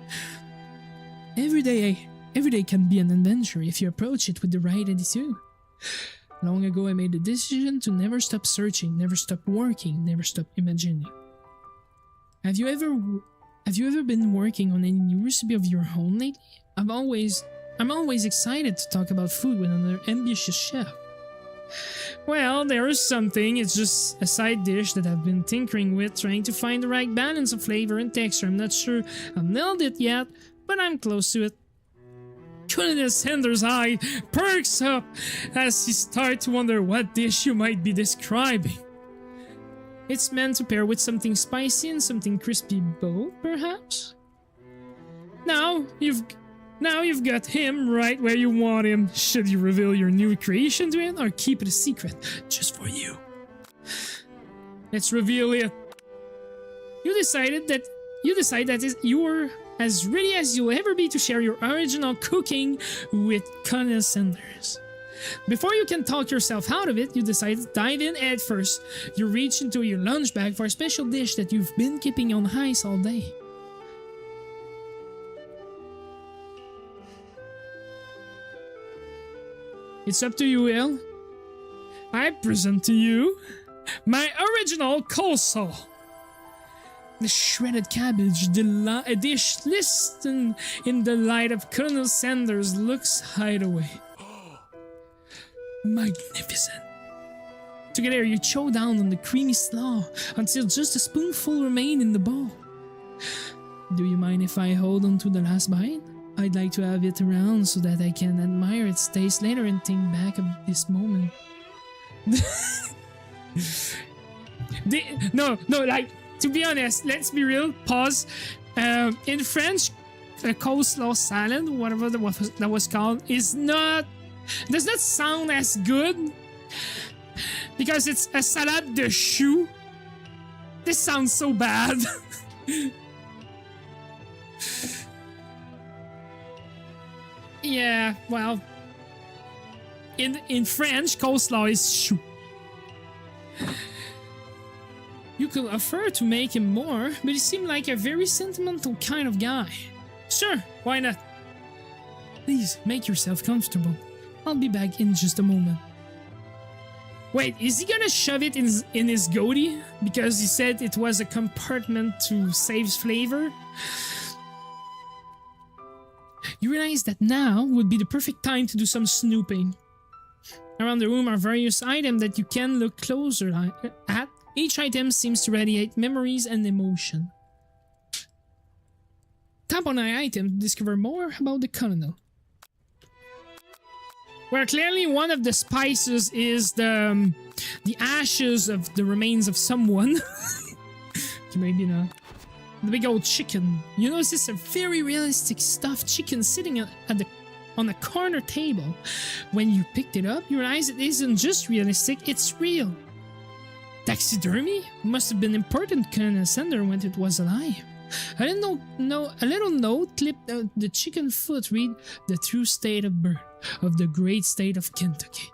Every day can be an adventure if you approach it with the right attitude. Long ago, I made the decision to never stop searching, never stop working, never stop imagining. Have you ever been working on any new recipe of your own lately? I'm always excited to talk about food with another ambitious chef. Well, there is something. It's just a side dish that I've been tinkering with, trying to find the right balance of flavor and texture. I'm not sure I've nailed it yet, but I'm close to it. Colonel Sanders' eye perks up as he starts to wonder what dish you might be describing. It's meant to pair with something spicy and something crispy both, perhaps? Now you've got him right where you want him. Should you reveal your new creation to him or keep it a secret just for you? Let's reveal it. You decide that you're as ready as you'll ever be to share your original cooking with Colonel Sanders. Before you can talk yourself out of it, you decide to dive in head first. You reach into your lunch bag for a special dish that you've been keeping on ice all day. It's up to you, Il. I present to you my original coleslaw. The shredded cabbage, a dish listed in the light of Colonel Sanders' looks hideaway. Magnificent. Together you chow down on the creamy slaw until just a spoonful remains in the bowl. Do you mind if I hold on to the last bite? I'd like to have it around so that I can admire its taste later and think back of this moment. To be honest, let's be real, pause. In French, a coleslaw salad, whatever that was called, does not sound as good because it's a salade de choux. This sounds so bad. Yeah, well, in French, coleslaw is chou. You could offer to make him more, but he seemed like a very sentimental kind of guy. Sure, why not? Please, make yourself comfortable. I'll be back in just a moment. Wait, is he gonna shove it in his goatee? Because he said it was a compartment to save flavor? You realize that now would be the perfect time to do some snooping. Around the room are various items that you can look closer at. Each item seems to radiate memories and emotion. Tap on an item to discover more about the colonel. Where clearly one of the spices is the ashes of the remains of someone. Maybe not. The big old chicken. You notice a very realistic stuffed chicken sitting on a corner table. When you picked it up, you realize it isn't just realistic, it's real. Taxidermy must have been important to Colonel Sanders when it was alive. A little note clipped out the chicken foot read the true state of birth of the great state of Kentucky.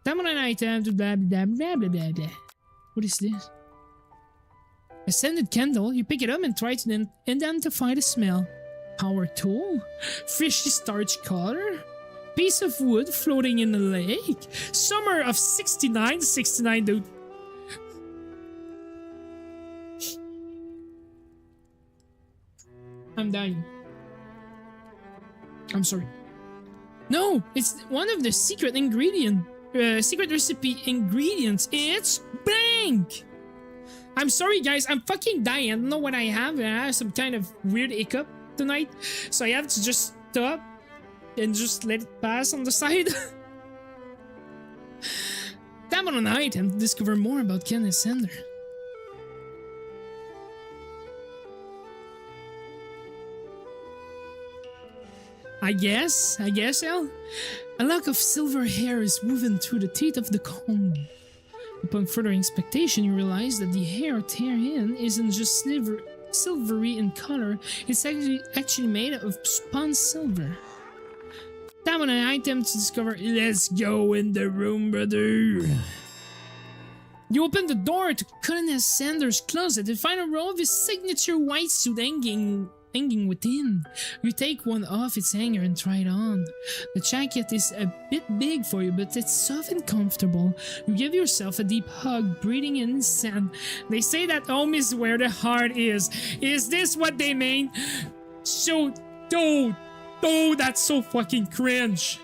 Tap on an item to blah blah blah blah blah blah. What is this? A scented candle. You pick it up and try to identify the smell. Power tool? Fishy starch color? Piece of wood floating in a lake? Summer of 69, dude. I'm dying. I'm sorry. No, it's one of the secret recipe ingredients. It's blank. I'm sorry, guys. I'm fucking dying. I don't know what I have. I have some kind of weird hiccup tonight, so I have to just stop and just let it pass on the side. Tap on an item to discover more about Colonel Sanders. I guess, El. A lock of silver hair is woven through the teeth of the comb. Upon further inspection, you realize that the hair therein isn't just silvery in color, it's actually made of spun silver. Tap on an item to discover. Let's go in the room, brother. You open the door to Colonel Sanders' closet and find a row of his signature white suit hanging within. You take one off its hanger and try it on. The jacket is a bit big for you, but it's soft and comfortable. You give yourself a deep hug, breathing in sand. They say that home is where the heart is. Is this what they mean? So, dude, that's so fucking cringe.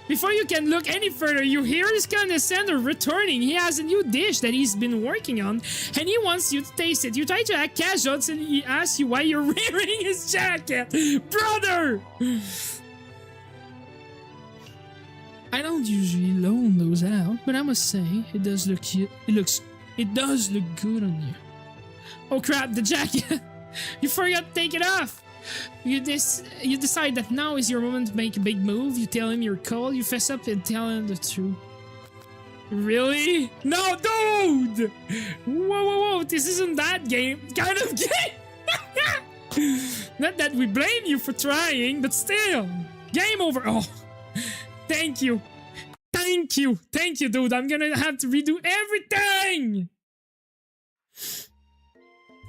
Before you can look any further, you hear his condescender returning. He has a new dish that he's been working on, and he wants you to taste it. You try to act casual, and he asks you why you're wearing his jacket. Brother! I don't usually loan those out, but I must say, it does look good on you. Oh crap, the jacket! You forgot to take it off! You decide that now is your moment to make a big move. You tell him you're cold, you fess up and tell him the truth. Really? No, dude! Whoa, this isn't that kind of game! Not that we blame you for trying, but still. Game over. Oh, thank you, dude. I'm gonna have to redo everything!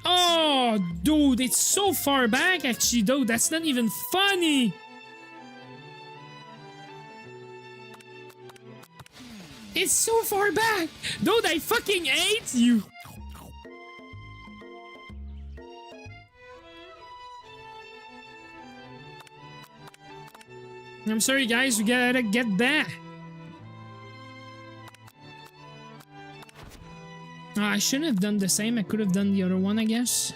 Oh, dude, it's so far back, actually, though. That's not even funny. It's so far back. Dude, I fucking hate you. I'm sorry, guys. We gotta get that. I shouldn't have done the same. I could have done the other one, I guess.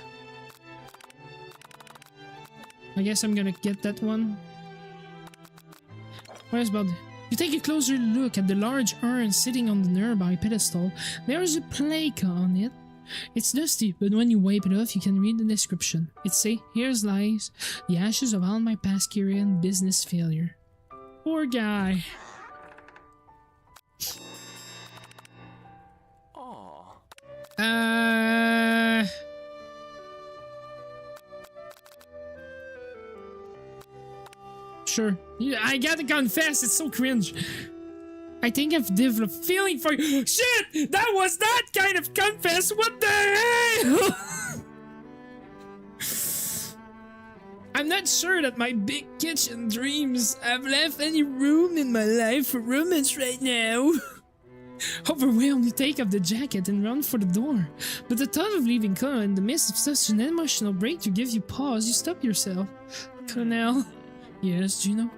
I guess I'm gonna get that one. What is about... You take a closer look at the large urn sitting on the nearby pedestal. There is a plaque on it. It's dusty, but when you wipe it off, you can read the description. It says, "Here's lies, the ashes of all my past career and business failure." Poor guy. Sure. Yeah, I gotta confess, it's so cringe. I think I've developed a feeling for you. Shit! That was that kind of confess! What the hell? I'm not sure that my big kitchen dreams have left any room in my life for romance right now. Overwhelmed, you take off the jacket and run for the door. But the thought of leaving Colonel in the midst of such an emotional breakthrough gives you pause. You stop yourself. Colonel. Yes, Gino?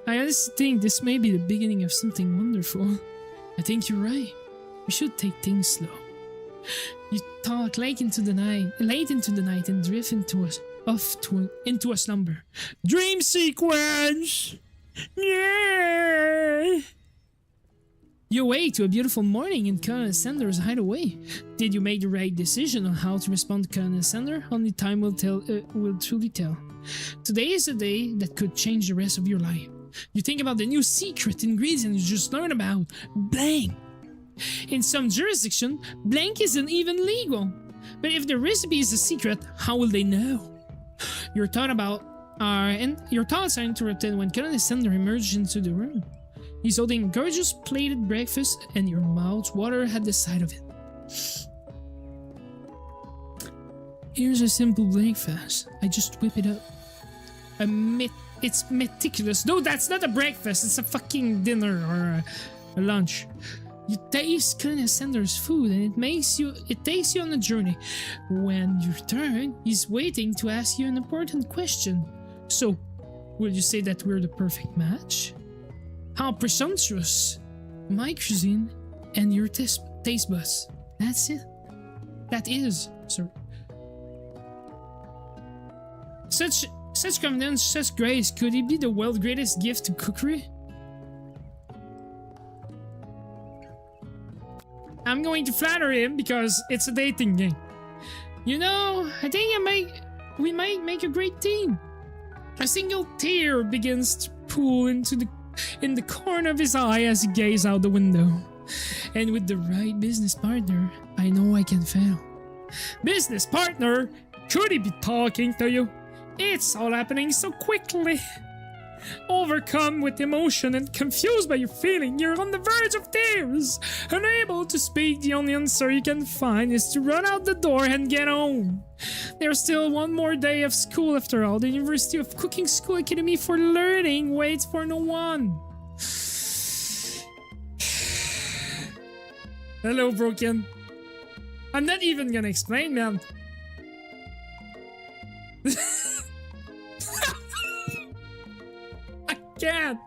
I honestly think this may be the beginning of something wonderful. I think you're right. We should take things slow. You talk late into the night and drift into a slumber. Dream sequence! Yeah! You awake to a beautiful morning in Colonel Sanders' hideaway. Did you make the right decision on how to respond to Colonel Sanders? Only time will truly tell. Today is a day that could change the rest of your life. You think about the new secret ingredient you just learned about. Blank. In some jurisdiction, blank isn't even legal. But if the recipe is a secret, how will they know? Your thoughts are interrupted when Colonel Sanders emerges into the room. He's holding a gorgeous plated breakfast and your mouth waters at the sight of it. Here's a simple breakfast. I just whip it up. It's meticulous. No, that's not a breakfast. It's a fucking dinner or a lunch. You taste Colonel Sanders' food and it takes you on a journey. When you return, he's waiting to ask you an important question. So, will you say that we're the perfect match? How presumptuous. My cuisine and your taste buds. That's it. That is, sir. Such confidence, such grace. Could it be the world's greatest gift to cookery? I'm going to flatter him because it's a dating game. You know, I think we might make a great team. A single tear begins to pool in the corner of his eye as he gazes out the window. And with the right business partner, I know I can fail. Business partner? Could he be talking to you? It's all happening so quickly. Overcome with emotion and confused by your feeling, you're on the verge of tears. Unable to speak, the only answer you can find is to run out the door and get home. There's still one more day of school after all. The University of Cooking School Academy for Learning waits for no one. Hello, Broken. I'm not even gonna explain, man. I can't.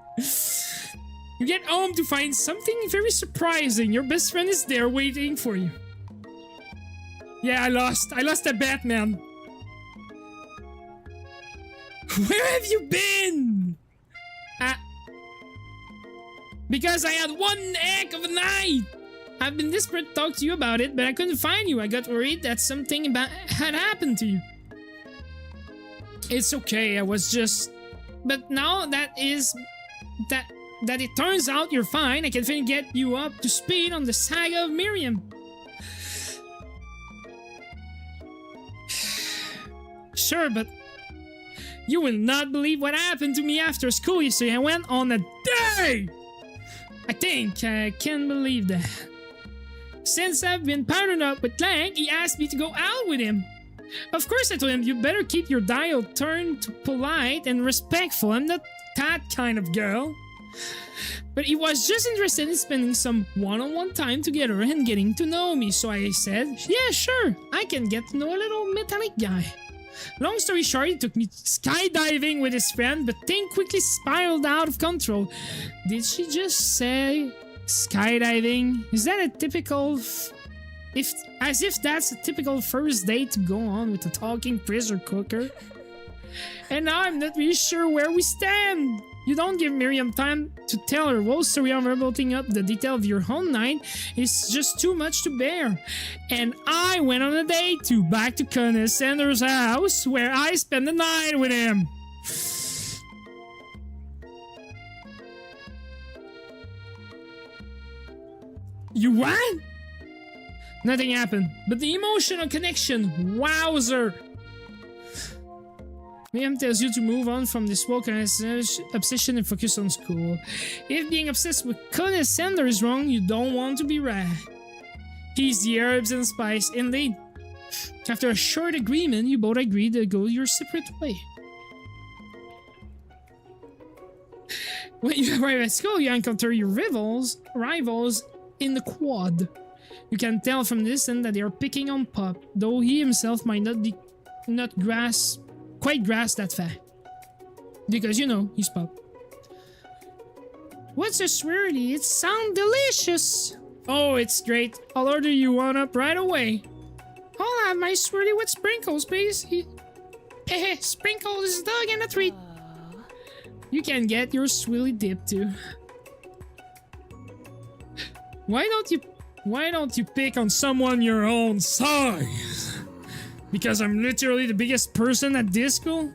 You get home to find something very surprising. Your best friend is there waiting for you. Yeah, I lost a bet, man. Where have you been? Because I had one heck of a night. I've been desperate to talk to you about it, but I couldn't find you. I got worried that something had happened to you. It's okay, I was just... But now that it turns out you're fine, I can finally get you up to speed on the saga of Miriam. Sure, but you will not believe what happened to me after school yesterday. I went on a day! I think I can't believe that. Since I've been partnered up with Clank, he asked me to go out with him. Of course, I told him, you better keep your dial turned to polite and respectful. I'm not that kind of girl. But he was just interested in spending some one-on-one time together and getting to know me. So I said, yeah, sure, I can get to know a little metallic guy. Long story short, he took me skydiving with his friend, but things quickly spiraled out of control. Did she just say skydiving? Is that a typical... As if that's a typical first date to go on with a talking pressure cooker. And now I'm not really sure where we stand. You don't give Miriam time to tell her whole story of revolting up the detail of your home night. It's just too much to bear. And I went on a date too, back to Connor Sanders' house, where I spent the night with him. You what? Nothing happened, but the emotional connection, wowzer! Miriam tells you to move on from this woke obsession and focus on school. If being obsessed with condescender is wrong, you don't want to be right. He's the herbs and spice, indeed. After a short agreement, you both agree to go your separate way. When you arrive at school, you encounter your rivals in the quad. You can tell from this end that they are picking on Pop, though he himself might not quite grasp that fact. Because, you know, he's Pop. What's a swirly? It sounds delicious! Oh, it's great. I'll order you one up right away. I'll have my swirly with sprinkles, please. Sprinkles is dog and a treat. You can get your swirly dip too. Why don't you pick on someone your own size? Because I'm literally the biggest person at this school?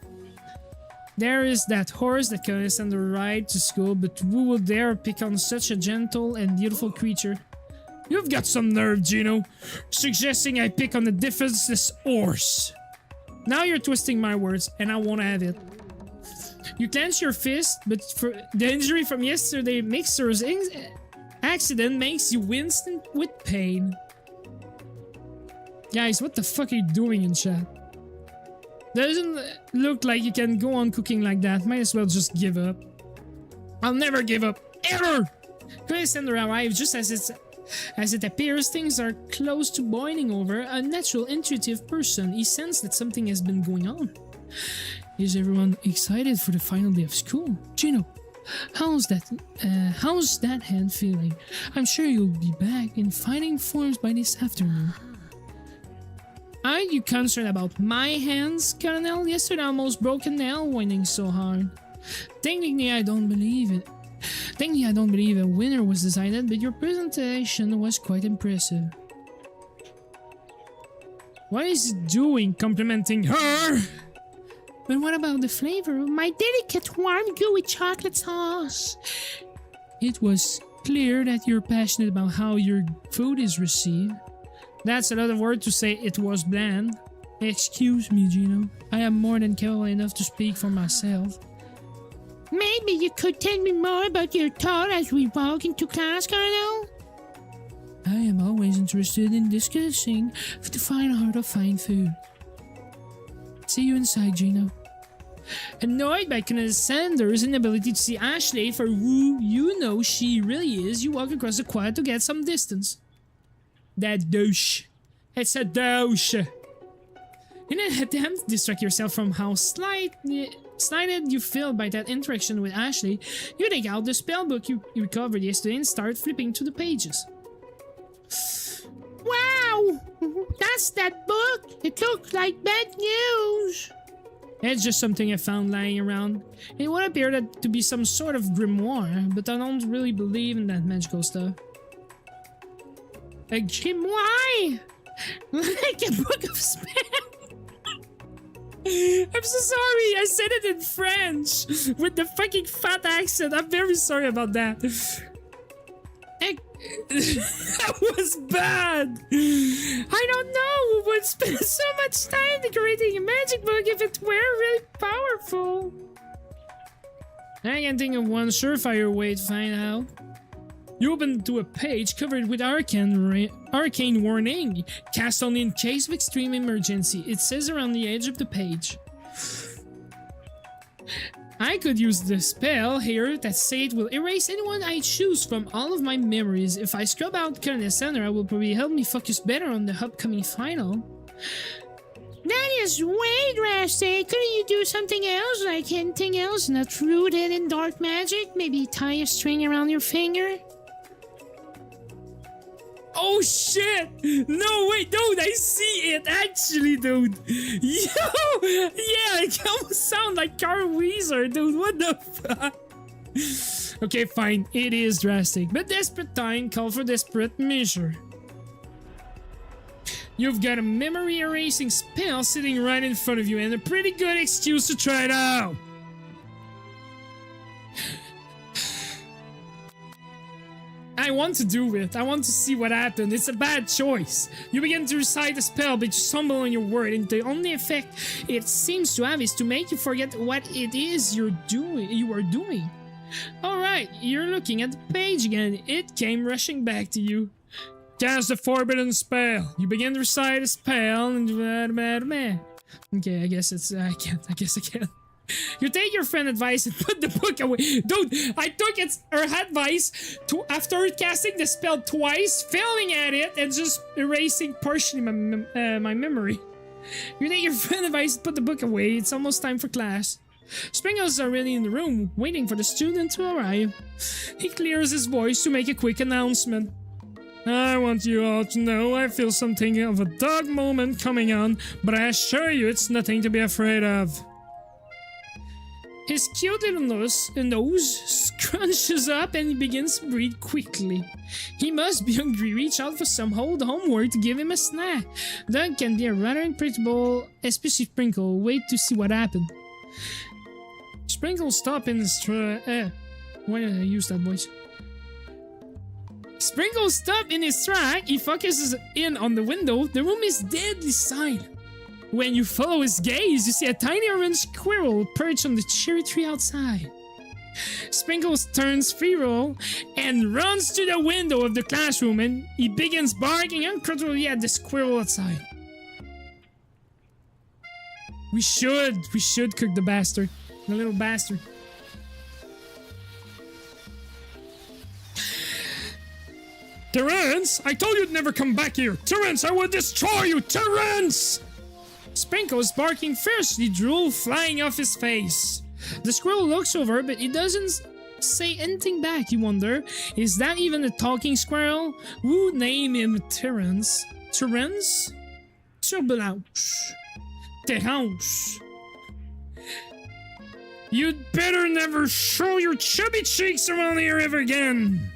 There is that horse that comes on the ride to school, but who will dare pick on such a gentle and beautiful creature? You've got some nerve, Gino, suggesting I pick on the defenseless horse. Now you're twisting my words, and I won't have it. You clench your fist, but for the injury from yesterday mixer's accident makes you wince with pain. Guys, what the fuck are you doing in chat? Doesn't look like you can go on cooking like that. Might as well just give up. I'll never give up. Ever! Connor arrives just as it appears things are close to boiling over. A natural, intuitive person, he sensed that something has been going on. Is everyone excited for the final day of school? Gino, how's that hand feeling? I'm sure you'll be back in fighting forms by this afternoon. Are you concerned about my hands, Colonel? Yesterday I almost broke a nail whining so hard. Technically I don't believe a winner was decided, but your presentation was quite impressive. What is he doing, complimenting her? But what about the flavor of my delicate warm gooey chocolate sauce? It was clear that you're passionate about how your food is received. That's another word to say it was bland. Excuse me, Gino. I am more than capable enough to speak for myself. Maybe you could tell me more about your thought as we walk into class, Colonel? I am always interested in discussing the fine art of fine food. See you inside, Gino. Annoyed by Colonel Sanders' inability to see Ashley for who you know she really is, you walk across the quad to get some distance. That douche. It's a douche. In an attempt to distract yourself from how slighted you feel by that interaction with Ashley, you take out the spellbook you recovered yesterday and start flipping to the pages. Wow! That's that book! It looks like bad news! It's just something I found lying around. It would appear to be some sort of grimoire, but I don't really believe in that magical stuff. A grimoire? Like a book of spells? I'm so sorry, I said it in French with the fucking fat accent. I'm very sorry about that. That was bad. I don't know who would spend so much time decorating a magic book if it were really powerful. I can think of one surefire way to find out. You open to a page covered with arcane warning. Cast only in case of extreme emergency. It says around the edge of the page. I could use the spell here that say it will erase anyone I choose from all of my memories. If I scrub out Colonel Center, it will probably help me focus better on the upcoming final. That is way drastic. Couldn't you do something else, like anything else not rooted in dark magic? Maybe tie a string around your finger? Oh shit! No, wait, dude, I see it actually, dude. Yo! Yeah, it almost sounds like Carl Weezer, dude. What the fuck? Okay, fine. It is drastic, but desperate time call for desperate measure. You've got a memory erasing spell sitting right in front of you and a pretty good excuse to try it out. I want to do it. I want to see what happened. It's a bad choice. You begin to recite the spell, but you stumble on your word, and the only effect it seems to have is to make you forget what it is you are doing. Alright, you're looking at the page again. It came rushing back to you. Cast the forbidden spell. You begin to recite a spell, and okay, I guess I can't. You take your friend's advice and put the book away. Dude, I took her advice after casting the spell twice, failing at it, and just erasing partially my memory. You take your friend's advice and put the book away. It's almost time for class. Sprinkles is already in the room, waiting for the student to arrive. He clears his voice to make a quick announcement. I want you all to know I feel something of a dark moment coming on, but I assure you it's nothing to be afraid of. His cute little nose scrunches up and he begins to breathe quickly. He must be hungry. Reach out for some old homework to give him a snack. Doug can be a rather unpredictable, especially Sprinkle. Wait to see what happened. Sprinkle stop in his why did I use that voice? Sprinkle stop in his track. He focuses in on the window. The room is deadly silent. When you follow his gaze, you see a tiny orange squirrel perched on the cherry tree outside. Sprinkles turns free roll and runs to the window of the classroom, and he begins barking uncontrollably at the squirrel outside. We should cook the bastard. The little bastard. Terrence! I told you to never come back here! Terrence, I will destroy you! Terrence! Sprinkles barking fiercely, drool flying off his face. The squirrel looks over, but he doesn't say anything back. You wonder, is that even a talking squirrel? Who name him Terrence? Terrence? Turbulence. Terrence. You'd better never show your chubby cheeks around here ever again.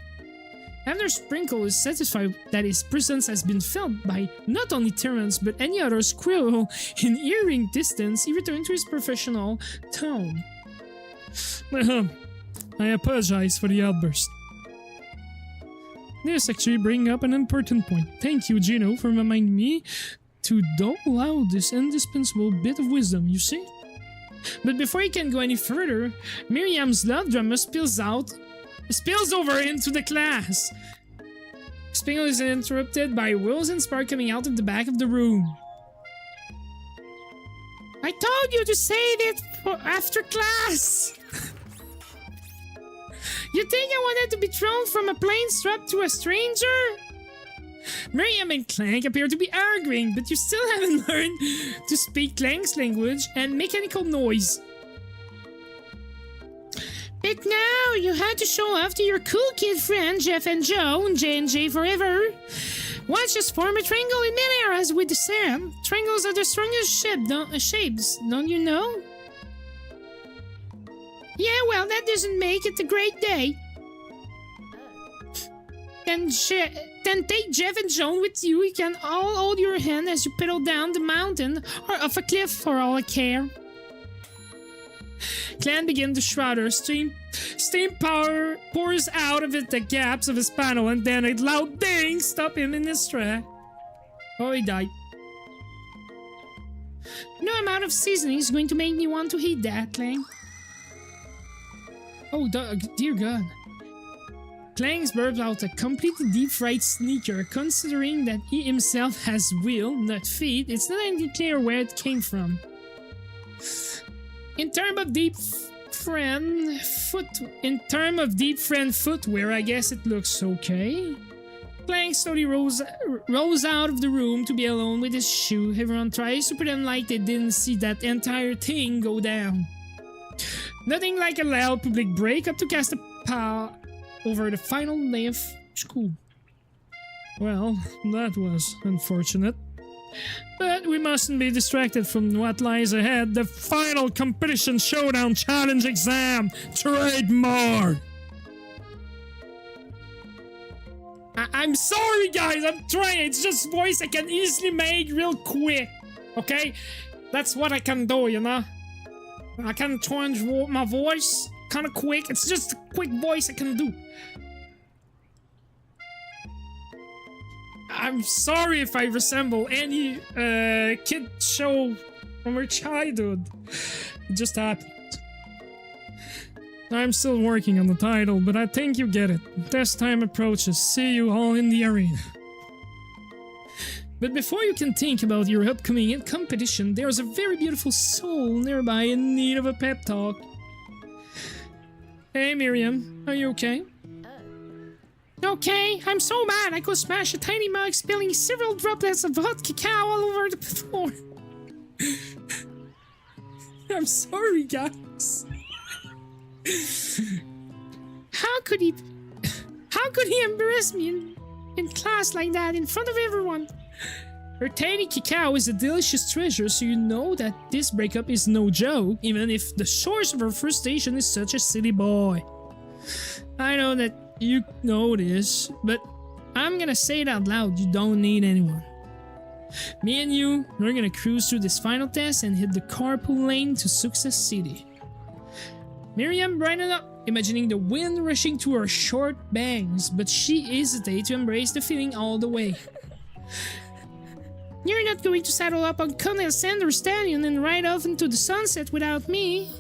After Sprinkle is satisfied that his presence has been felt by not only Terrence but any other squirrel in hearing distance, he returned to his professional tone. I apologize for the outburst. This actually brings up an important point. Thank you, Gino, for reminding me to dole out this indispensable bit of wisdom, you see? But before he can go any further, Miriam's love drama spills over into the class. Sprinkle is interrupted by Wills and Spark coming out of the back of the room. I told you to save it for after class! You think I wanted to be thrown from a plane strapped to a stranger? Miriam and Clank appear to be arguing, but you still haven't learned to speak Clank's language and mechanical noise. But now you had to show off to your cool kid friend Jeff and Joe and J&J forever. Watch us form a triangle in midair as with the sand. Triangles are the strongest shapes, don't you know? Yeah, well, that doesn't make it a great day. Then take Jeff and Joan with you. You can all hold your hand as you pedal down the mountain or off a cliff for all I care. Clan begins to shudder. Steam power pours out of it the gaps of his panel, and then a loud ding stops him in his track. Oh, he died. No amount of seasoning is going to make me want to eat that, Clan. Oh, dear God. Clank burps out a completely deep-fried sneaker. Considering that he himself has will, not feet, it's not entirely clear where it came from. In terms of deep friend footwear, I guess it looks okay. Clank slowly rolls out of the room to be alone with his shoe. Everyone tries to pretend like they didn't see that entire thing go down. Nothing like a loud public breakup to cast a pall over the final day of school. Well, that was unfortunate. But we mustn't be distracted from what lies ahead. The final competition showdown challenge exam. Trade more. I'm sorry, guys. I'm trying. It's just voice I can easily make real quick. Okay? That's what I can do, you know? I can change my voice kind of quick. It's just a quick voice I can do. I'm sorry if I resemble any kid show from our childhood. It just happened. I'm still working on the title, but I think you get it. Test time approaches. See you all in the arena. But before you can think about your upcoming competition, there's a very beautiful soul nearby in need of a pep talk. Hey Miriam, are you okay? Okay, I'm so mad I could smash a tiny mug, spilling several droplets of hot cacao all over the floor. I'm sorry, guys. How could he embarrass me in class like that in front of everyone? Her tiny cacao is a delicious treasure, so you know that this breakup is no joke, even if the source of her frustration is such a silly boy. I know that you know this, but I'm gonna say it out loud. You don't need anyone. Me and you, we're gonna cruise through this final test and hit the carpool lane to Success City. Miriam brightened up, imagining the wind rushing to her short bangs, but she hesitated to embrace the feeling all the way. You're not going to saddle up on Colonel Sanders' stallion and ride off into the sunset without me?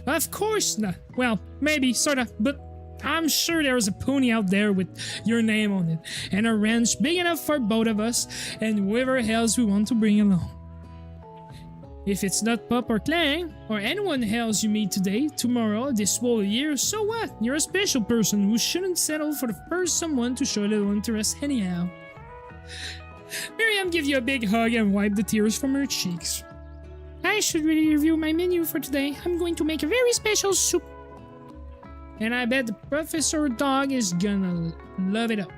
Of course not. Well, maybe, sorta, but I'm sure there's a pony out there with your name on it, and a ranch big enough for both of us, and whoever else we want to bring along. If it's not Pop or Clang, or anyone else you meet today, tomorrow, this whole year, so what? You're a special person who shouldn't settle for the first someone to show a little interest anyhow. Miriam gives you a big hug and wipe the tears from her cheeks. I should really review my menu for today. I'm going to make a very special soup. And I bet the Professor Dog is gonna love it up.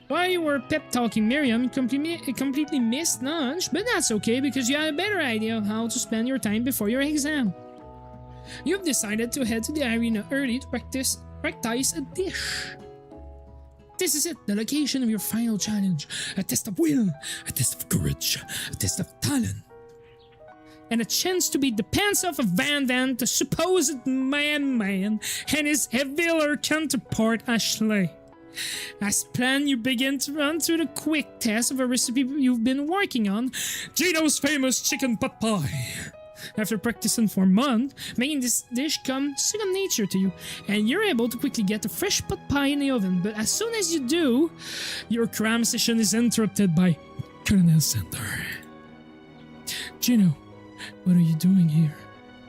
While you were pep talking Miriam, you completely missed lunch, but that's okay because you had a better idea of how to spend your time before your exam. You've decided to head to the arena early to practice a dish. This is it, the location of your final challenge. A test of will, a test of courage, a test of talent. And a chance to beat the pants off of Van, the supposed man, and his heavier counterpart, Ashley. As planned, you begin to run through the quick test of a recipe you've been working on, Gino's famous chicken pot pie. After practicing for a month, making this dish come second nature to you, and you're able to quickly get a fresh pot pie in the oven. But as soon as you do, your cram session is interrupted by Colonel Sander. Gino, what are you doing here?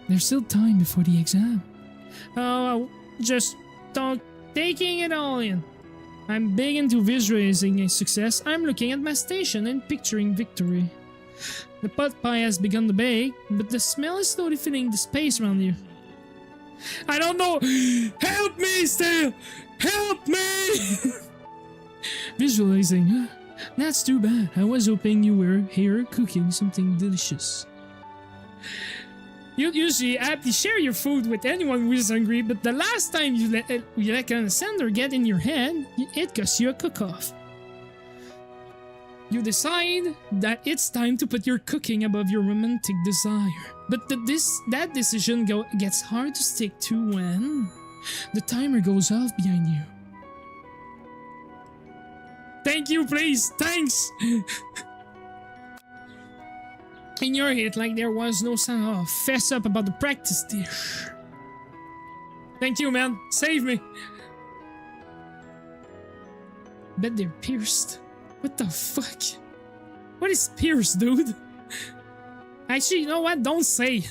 There's still time before the exam. Oh, just don't taking it all in. I'm big into visualizing a success. I'm looking at my station and picturing victory. The pot pie has begun to bake, but the smell is slowly filling the space around you. I don't know! Help me, still! Help me! Visualizing, that's too bad. I was hoping you were here cooking something delicious. You'd usually happily share your food with anyone who is hungry, but the last time you let a sender get in your head, it cost you a cook-off. You decide that it's time to put your cooking above your romantic desire. But that decision gets hard to stick to when the timer goes off behind you. Thank you, please. Thanks. In your head, like there was no sound. Oh, fess up about the practice dish. Thank you, man. Save me. Bet they're pierced. What the fuck? What is pierced, dude? Actually, you know what? Don't say.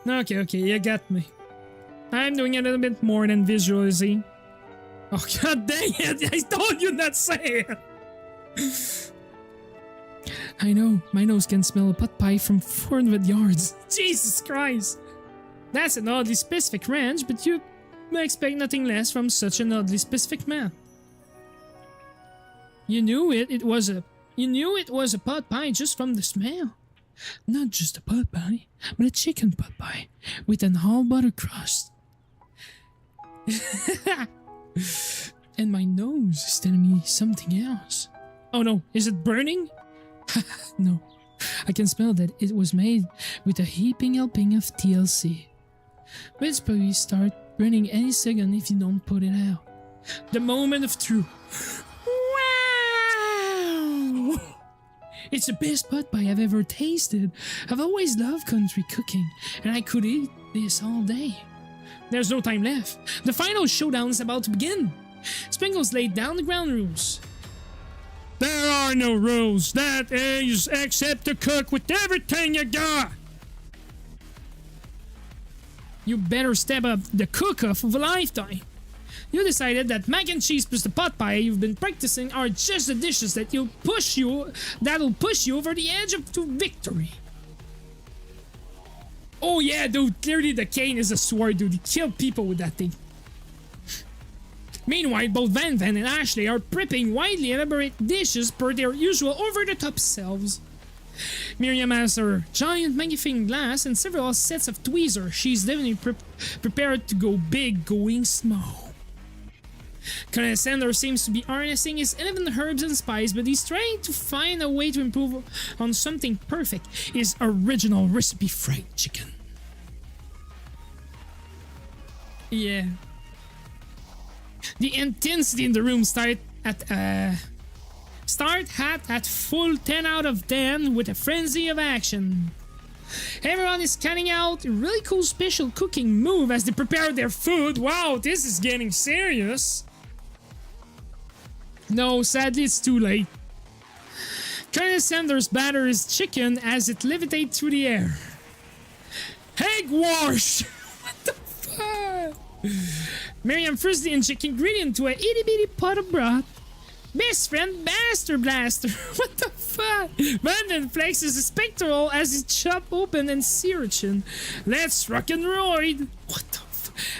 Okay, you got me. I'm doing a little bit more than visualizing. Oh, god dang it! I told you not to say it! I know, my nose can smell a pot pie from 400 yards. Jesus Christ! That's an oddly specific range, but you expect nothing less from such an oddly specific man. You knew it was a pot pie just from the smell. Not just a pot pie, but a chicken pot pie with an all butter crust. And my nose is telling me something else. Oh no, is it burning? No, I can smell that it was made with a heaping helping of TLC. But it's probably start burning any second if you don't put it out. The moment of truth. Wow! It's the best pot pie I've ever tasted. I've always loved country cooking, and I could eat this all day. There's no time left. The final showdown is about to begin. Sprinkles laid down the ground rules. There are no rules. That is, except to cook with everything you got. You better step up the cook-off of a lifetime. You decided that mac and cheese plus the pot pie you've been practicing are just the dishes that'll push you over the edge to victory. Oh yeah, dude, clearly the cane is a sword, dude. He killed people with that thing. Meanwhile, both Van and Ashley are prepping widely elaborate dishes per their usual over-the-top selves. Miriam has her giant magnifying glass and several sets of tweezers. She's definitely prepared to go big, going small. Colonel Sanders seems to be harnessing his 11 herbs and spices, but he's trying to find a way to improve on something perfect, his original recipe fried chicken. Yeah. The intensity in the room start at full 10 out of 10 with a frenzy of action. Everyone is cutting out a really cool special cooking move as they prepare their food. Wow, this is getting serious. No, sadly it's too late. Colonel Sanders batters chicken as it levitates through the air. Egg wash! What the fuck? Miriam first the inject ingredient to a itty bitty pot of broth. Best friend Master Blaster. What the fuck? Brandon flexes his spectral as he chop open and sirochin. Let's rock and roll. What the fuck?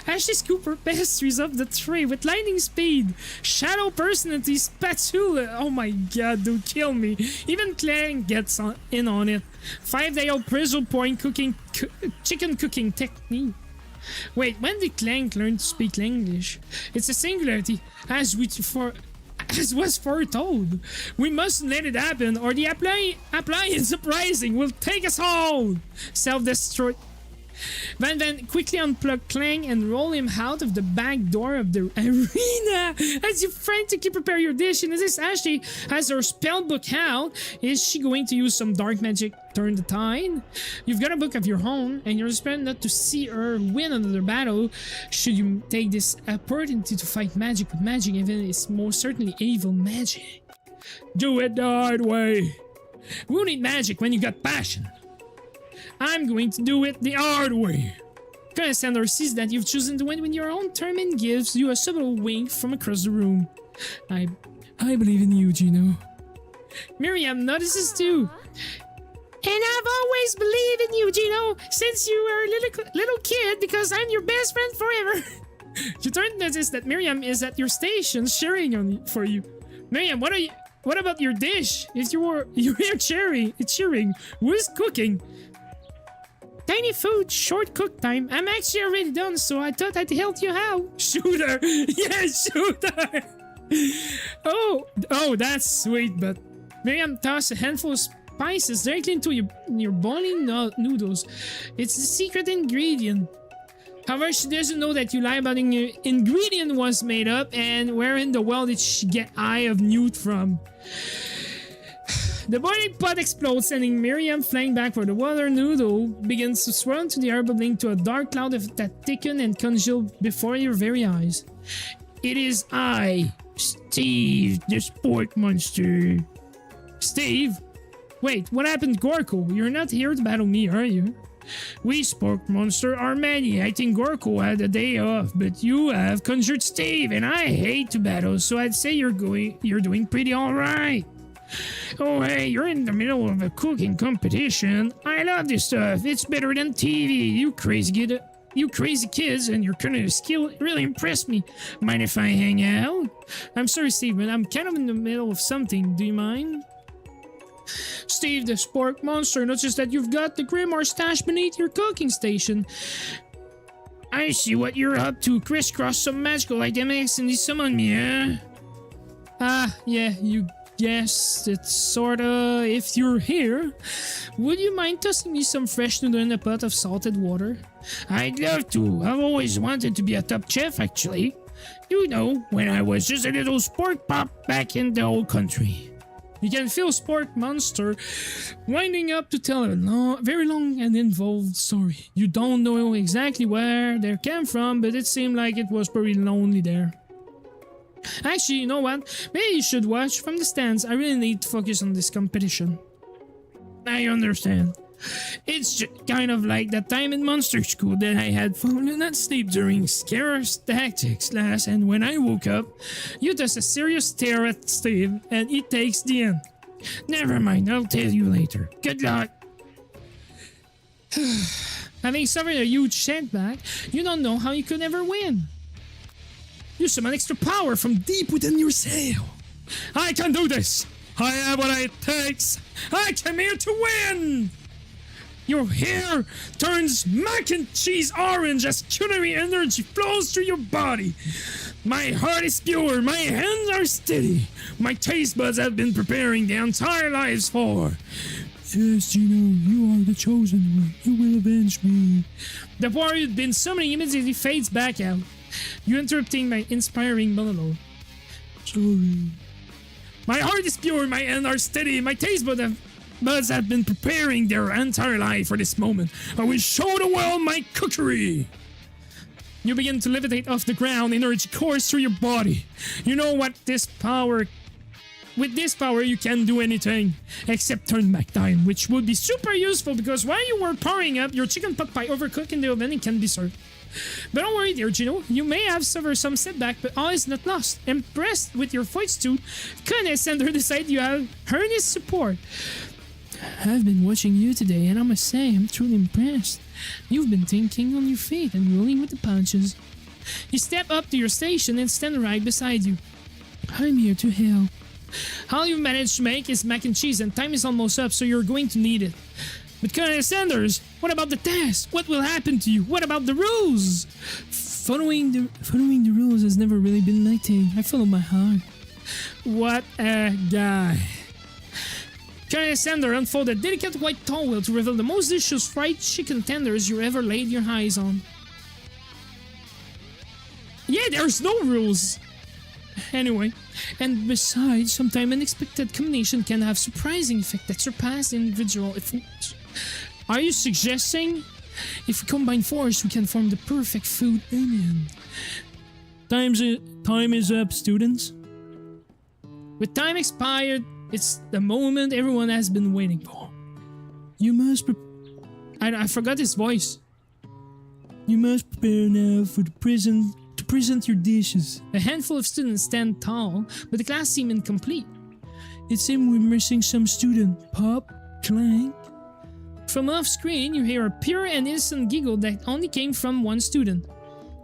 Ashley scoop her pastries off the tray with lightning speed. Shadow personality spatula. Oh my god, dude, kill me. Even Clang gets in on it. 5-day-old pressure point chicken cooking technique. Wait, when did Clank learn to speak English? It's a singularity, as as was foretold. We must let it happen, or the appliance uprising will take us all. Self-destruct. Van quickly unplugged Clang and roll him out of the back door of the arena as you frantically prepare your dish. And as Ashley has her spell book out, is she going to use some dark magic turn the tide? You've got a book of your own, and you're expected not to see her win another battle. Should you take this opportunity to fight magic with magic, even if it's most certainly evil magic? Do it the hard way. Who need magic when you got passion? I'm going to do it the hard way. Alexander sees that you've chosen to win with your own term and gives you a subtle wink from across the room. I believe in you, Gino. Miriam notices too. And I've always believed in you, Gino, since you were a little kid, because I'm your best friend forever. You turn to notice that Miriam is at your station cheering for you. Miriam, what about your dish? If you're cheering, who's cooking? Tiny food, short cook time. I'm actually already done, so I thought I'd help you out. Shooter! Yes, shooter! Oh, that's sweet, but Miriam tossed a handful of spices directly into your boiling noodles. It's the secret ingredient. However, she doesn't know that you lie about the ingredient was made up, and where in the world did she get Eye of Newt from? The boiling pot explodes, sending Miriam flying back where the water noodle begins to swirl into the air, bubbling to a dark cloud that thicken and congeal before your very eyes. It is I, Steve, the sport monster. Steve? Wait, what happened to Gorko? You're not here to battle me, are you? We sport monster are many. I think Gorko had a day off, but you have conjured Steve, and I hate to battle, so I'd say you're doing pretty alright. Oh hey, you're in the middle of a cooking competition. I love this stuff. It's better than TV. You crazy kids and your culinary skill really impressed me. Mind if I hang out? I'm sorry, Steve, but I'm kind of in the middle of something. Do you mind? Steve, the sport monster, noticed that you've got the Grimoire stashed beneath your cooking station. I see what you're up to. Crisscross some magical items and summon me, huh? Yeah, you guess it's sorta. If you're here, would you mind tossing me some fresh noodle in a pot of salted water? I'd love to. I've always wanted to be a top chef, actually. You know, when I was just a little sport pop back in the old country. You can feel Sport Monster winding up to tell a very long and involved story. You don't know exactly where they came from, but it seemed like it was pretty lonely there. Actually, you know what? Maybe you should watch from the stands. I really need to focus on this competition. I understand. It's just kind of like that time in Monster School that I had fallen asleep during Scarce Tactics class, and when I woke up, you does a serious stare at Steve, and he takes the end. Never mind, I'll tell you later. Good luck. Having suffered a huge setback, you don't know how you could ever win. You summon extra power from deep within yourself. I can do this. I have what it takes. I came here to win. Your hair turns mac and cheese orange as culinary energy flows through your body. My heart is pure, my hands are steady. My taste buds have been preparing their entire lives for. Yes, Gino, you are the chosen one. You will avenge me. The power you've been summoning immediately fades back out. You interrupting my inspiring monologue. Sorry. My heart is pure, my hands are steady, my taste buds have been preparing their entire life for this moment. I will show the world my cookery. You begin to levitate off the ground, energy course through your body. You know what this power... With this power, you can do anything except turn back time, which would be super useful because while you were powering up, your chicken pot pie overcooked in the oven and can be served. But don't worry, dear Gino. You may have suffered some setback, but all is not lost. Impressed with your fortitude, Condescender decided you have earned his support. I've been watching you today, and I must say I'm truly impressed. You've been thinking on your feet and rolling with the punches. You step up to your station and stand right beside you. I'm here to help. All you've managed to make is mac and cheese, and time is almost up, so you're going to need it. But Colonel Sanders, what about the test? What will happen to you? What about the rules? Following the rules has never really been my thing. I follow my heart. What a guy. Colonel Sander unfolded a delicate white towel to reveal the most delicious fried chicken tenders you ever laid your eyes on. Yeah, there's no rules. Anyway, and besides, sometimes unexpected combination can have surprising effect that surpass individual efforts. Are you suggesting if we combine force, we can form the perfect food union? Time is up, students. With time expired, it's the moment everyone has been waiting for. You must I forgot his voice. You must prepare now for the to present your dishes. A handful of students stand tall, but the class seems incomplete. It seems we're missing some student. Pop, clank. From off screen, you hear a pure and innocent giggle that only came from one student.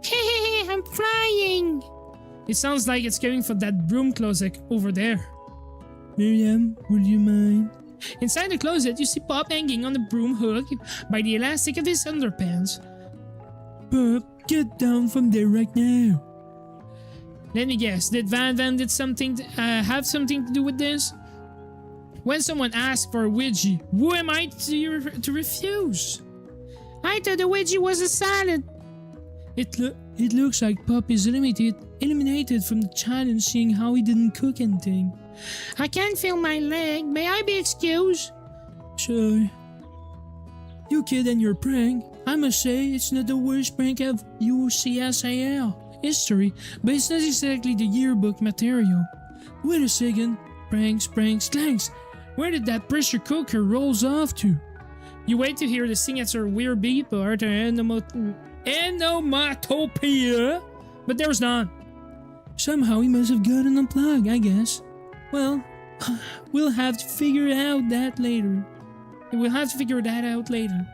Hehehe, I'm flying! It sounds like it's going for that broom closet over there. Miriam, would you mind? Inside the closet, you see Pop hanging on the broom hook by the elastic of his underpants. Pop, get down from there right now. Let me guess, did Van did something have something to do with this? When someone asks for a wedgie, who am I to refuse? I thought the wedgie was a salad. It looks like Pop is eliminated from the challenge, seeing how he didn't cook anything. I can't feel my leg. May I be excused? Sure. You kid and your prank. I must say, it's not the worst prank of UCSAL history, but it's not exactly the yearbook material. Wait a second. Pranks, clanks. Where did that pressure cooker rolls off to? You wait to hear the signature weird beep or the onomatopoeia, but there was none. Somehow he must have gotten unplugged, I guess. Well, we'll have to figure that out later.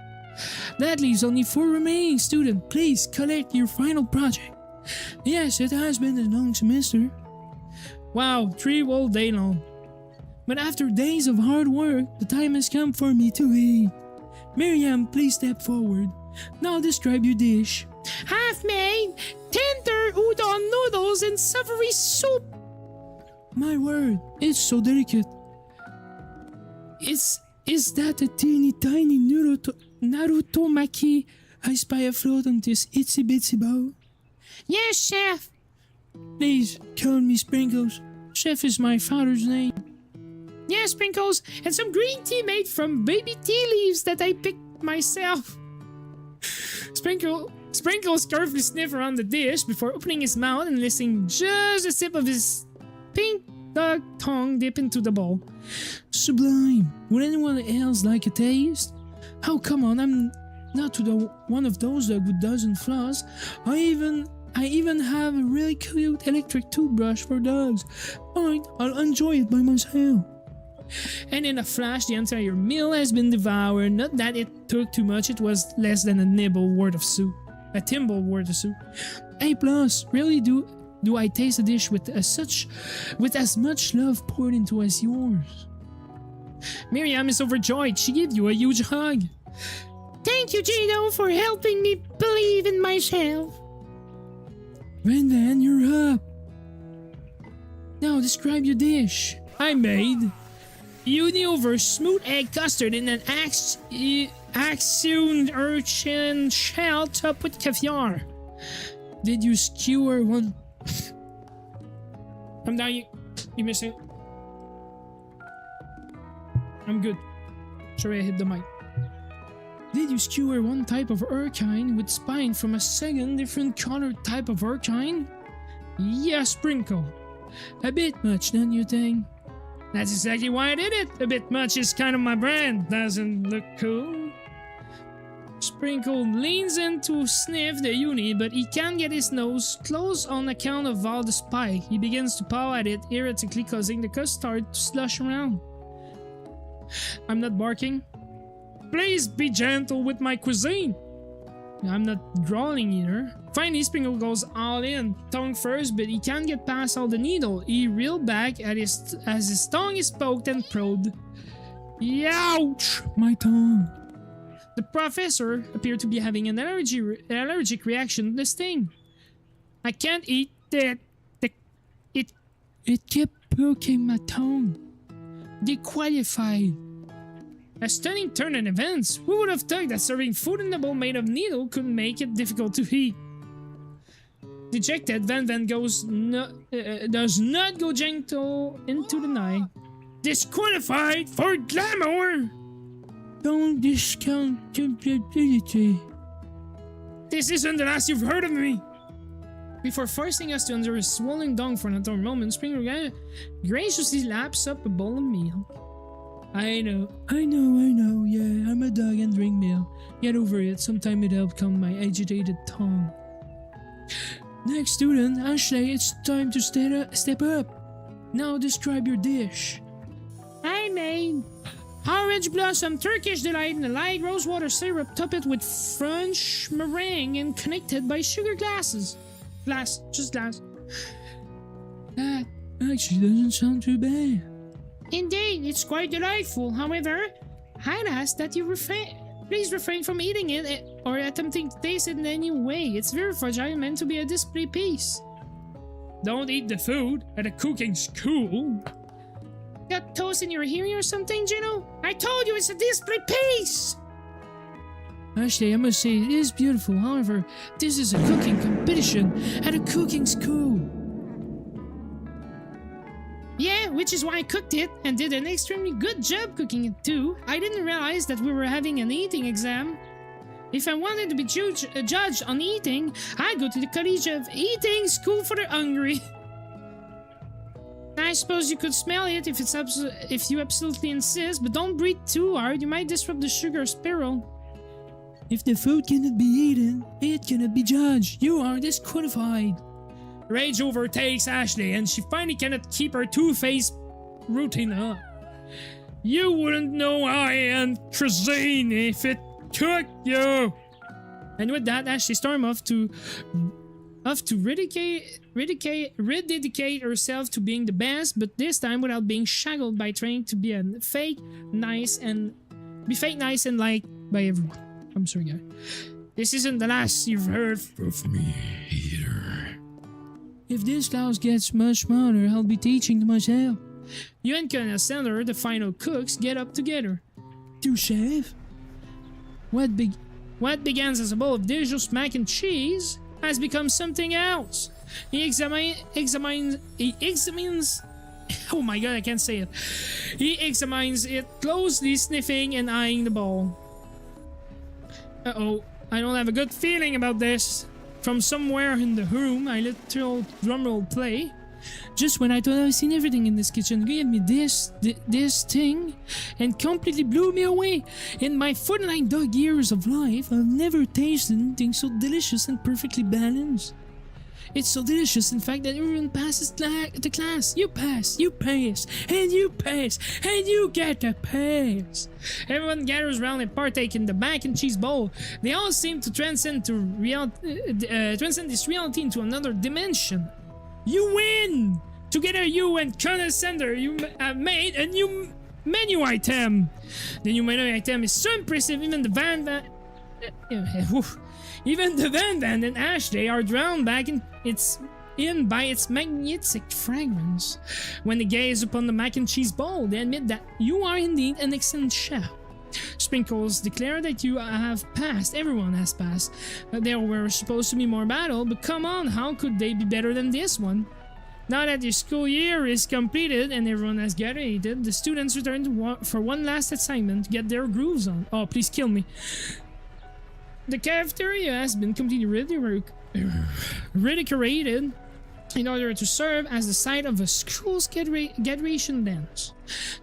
That leaves only 4 remaining students. Please collect your final project. Yes, it has been a long semester. Wow, 3 whole day long. But after days of hard work, the time has come for me to eat. Miriam, please step forward. Now describe your dish. Half-made, tender udon noodles and savory soup. My word, it's so delicate. Is that a teeny tiny Naruto maki I spy afloat on this itsy bitsy bowl? Yes, chef. Please, call me Sprinkles. Chef is my father's name. Yes, Sprinkles, and some green tea made from baby tea leaves that I picked myself. Sprinkles carefully sniffed around the dish before opening his mouth and letting just a sip of his pink dog tongue dip into the bowl. Sublime. Would anyone else like a taste? Oh, come on, I'm not one of those dogs with dozen flaws. I even have a really cute electric toothbrush for dogs. Fine, I'll enjoy it by myself. And in a flash, the entire meal has been devoured. Not that it took too much, it was less than a thimble worth of soup. A+, really do I taste a dish with as much love poured into as yours. Miriam is overjoyed. She gives you a huge hug. Thank you, Gino, for helping me believe in myself. Van, you're up. Now describe your dish. I made Unilever smooth egg custard in an axioned urchin shell topped with caviar. Did you skewer one? I'm dying. You missing? I'm good. Sorry, I hit the mic. Did you skewer one type of urchine with spine from a second different colored type of urchine? Yes, Sprinkle. A bit much, don't you think? That's exactly why I did it. A bit much is kind of my brand. Doesn't look cool. Sprinkle leans in to sniff the uni, but he can't get his nose closed on account of all the spike. He begins to paw at it, erratically causing the custard to slush around. I'm not barking. Please be gentle with my cuisine. I'm not drawling either. Finally, Sprinkle goes all in, tongue first, but he can't get past all the needle. He reels back as his tongue is poked and probed. Ouch! My tongue. The professor appeared to be having an allergic reaction to this thing. I can't eat that. It kept poking my tongue. Disqualified. A stunning turn in events. Who would have thought that serving food in a bowl made of needle could make it difficult to eat? Dejected, Van does not go gentle into the night. Disqualified for glamour! Don't discount capability. This isn't the last you've heard of me! Before forcing us to endure a swollen dong for another moment, Springer graciously laps up a bowl of meal. I know, yeah, I'm a dog and drink meal. Get over it, sometime it helped calm my agitated tongue. Next student, Ashley, it's time to step up. Now describe your dish. I made orange blossom Turkish delight in a light rosewater syrup, top it with French meringue and connected by sugar glasses. Just glass. That actually doesn't sound too bad. Indeed, it's quite delightful. However, I'd ask that you please refrain from eating it or attempting to taste it in any way. It's very fragile, meant to be a display piece. Don't eat the food at a cooking school. Got toast in your hearing or something, Gino? I told you it's a display piece! Actually, I must say, it is beautiful. However, this is a cooking competition at a cooking school. Yeah, which is why I cooked it and did an extremely good job cooking it too. I didn't realize that we were having an eating exam. If I wanted to be judged on eating, I'd go to the College of Eating School for the Hungry. I suppose you could smell it if you absolutely insist, but don't breathe too hard. You might disrupt the sugar spiral. If the food cannot be eaten, it cannot be judged. You are disqualified. Rage overtakes Ashley, and she finally cannot keep her two-faced routine up. You wouldn't know I am cuisine if it took you. And with that, Ashley stormed off to rededicate herself to being the best, but this time without being shackled by trying to be fake nice and liked by everyone. I'm sorry, guys. This isn't the last you've heard of me either. If this class gets much smaller, I'll be teaching to myself. You and Colonel Sandler, the final cooks, get up together. To chef? What begins as a bowl of delicious mac and cheese has become something else. He examines. Oh my god, I can't say it. He examines it closely, sniffing and eyeing the bowl. Uh-oh, I don't have a good feeling about this. From somewhere in the room, I let the drumroll play. Just when I thought I'd seen everything in this kitchen, gave me this thing, and completely blew me away. In my 49 dog years of life, I've never tasted anything so delicious and perfectly balanced. It's so delicious, in fact, that everyone passes the class. You pass, you pass, and you pass, and you get a pass. Everyone gathers around and partake in the mac and cheese bowl. They all seem to transcend this reality into another dimension. You win! Together, you and Colonel Sender, you have made a new menu item. The new menu item is so impressive, even the Van and Ashley are drowned back in by its magnetic fragrance. When they gaze upon the mac and cheese bowl, they admit that you are indeed an excellent chef. Sprinkles declare that you have passed. Everyone has passed. There were supposed to be more battle, but come on, how could they be better than this one? Now that your school year is completed and everyone has graduated, the students return for one last assignment to get their grooves on. Oh, please kill me. The cafeteria has been completely redecorated in order to serve as the site of a school's graduation dance.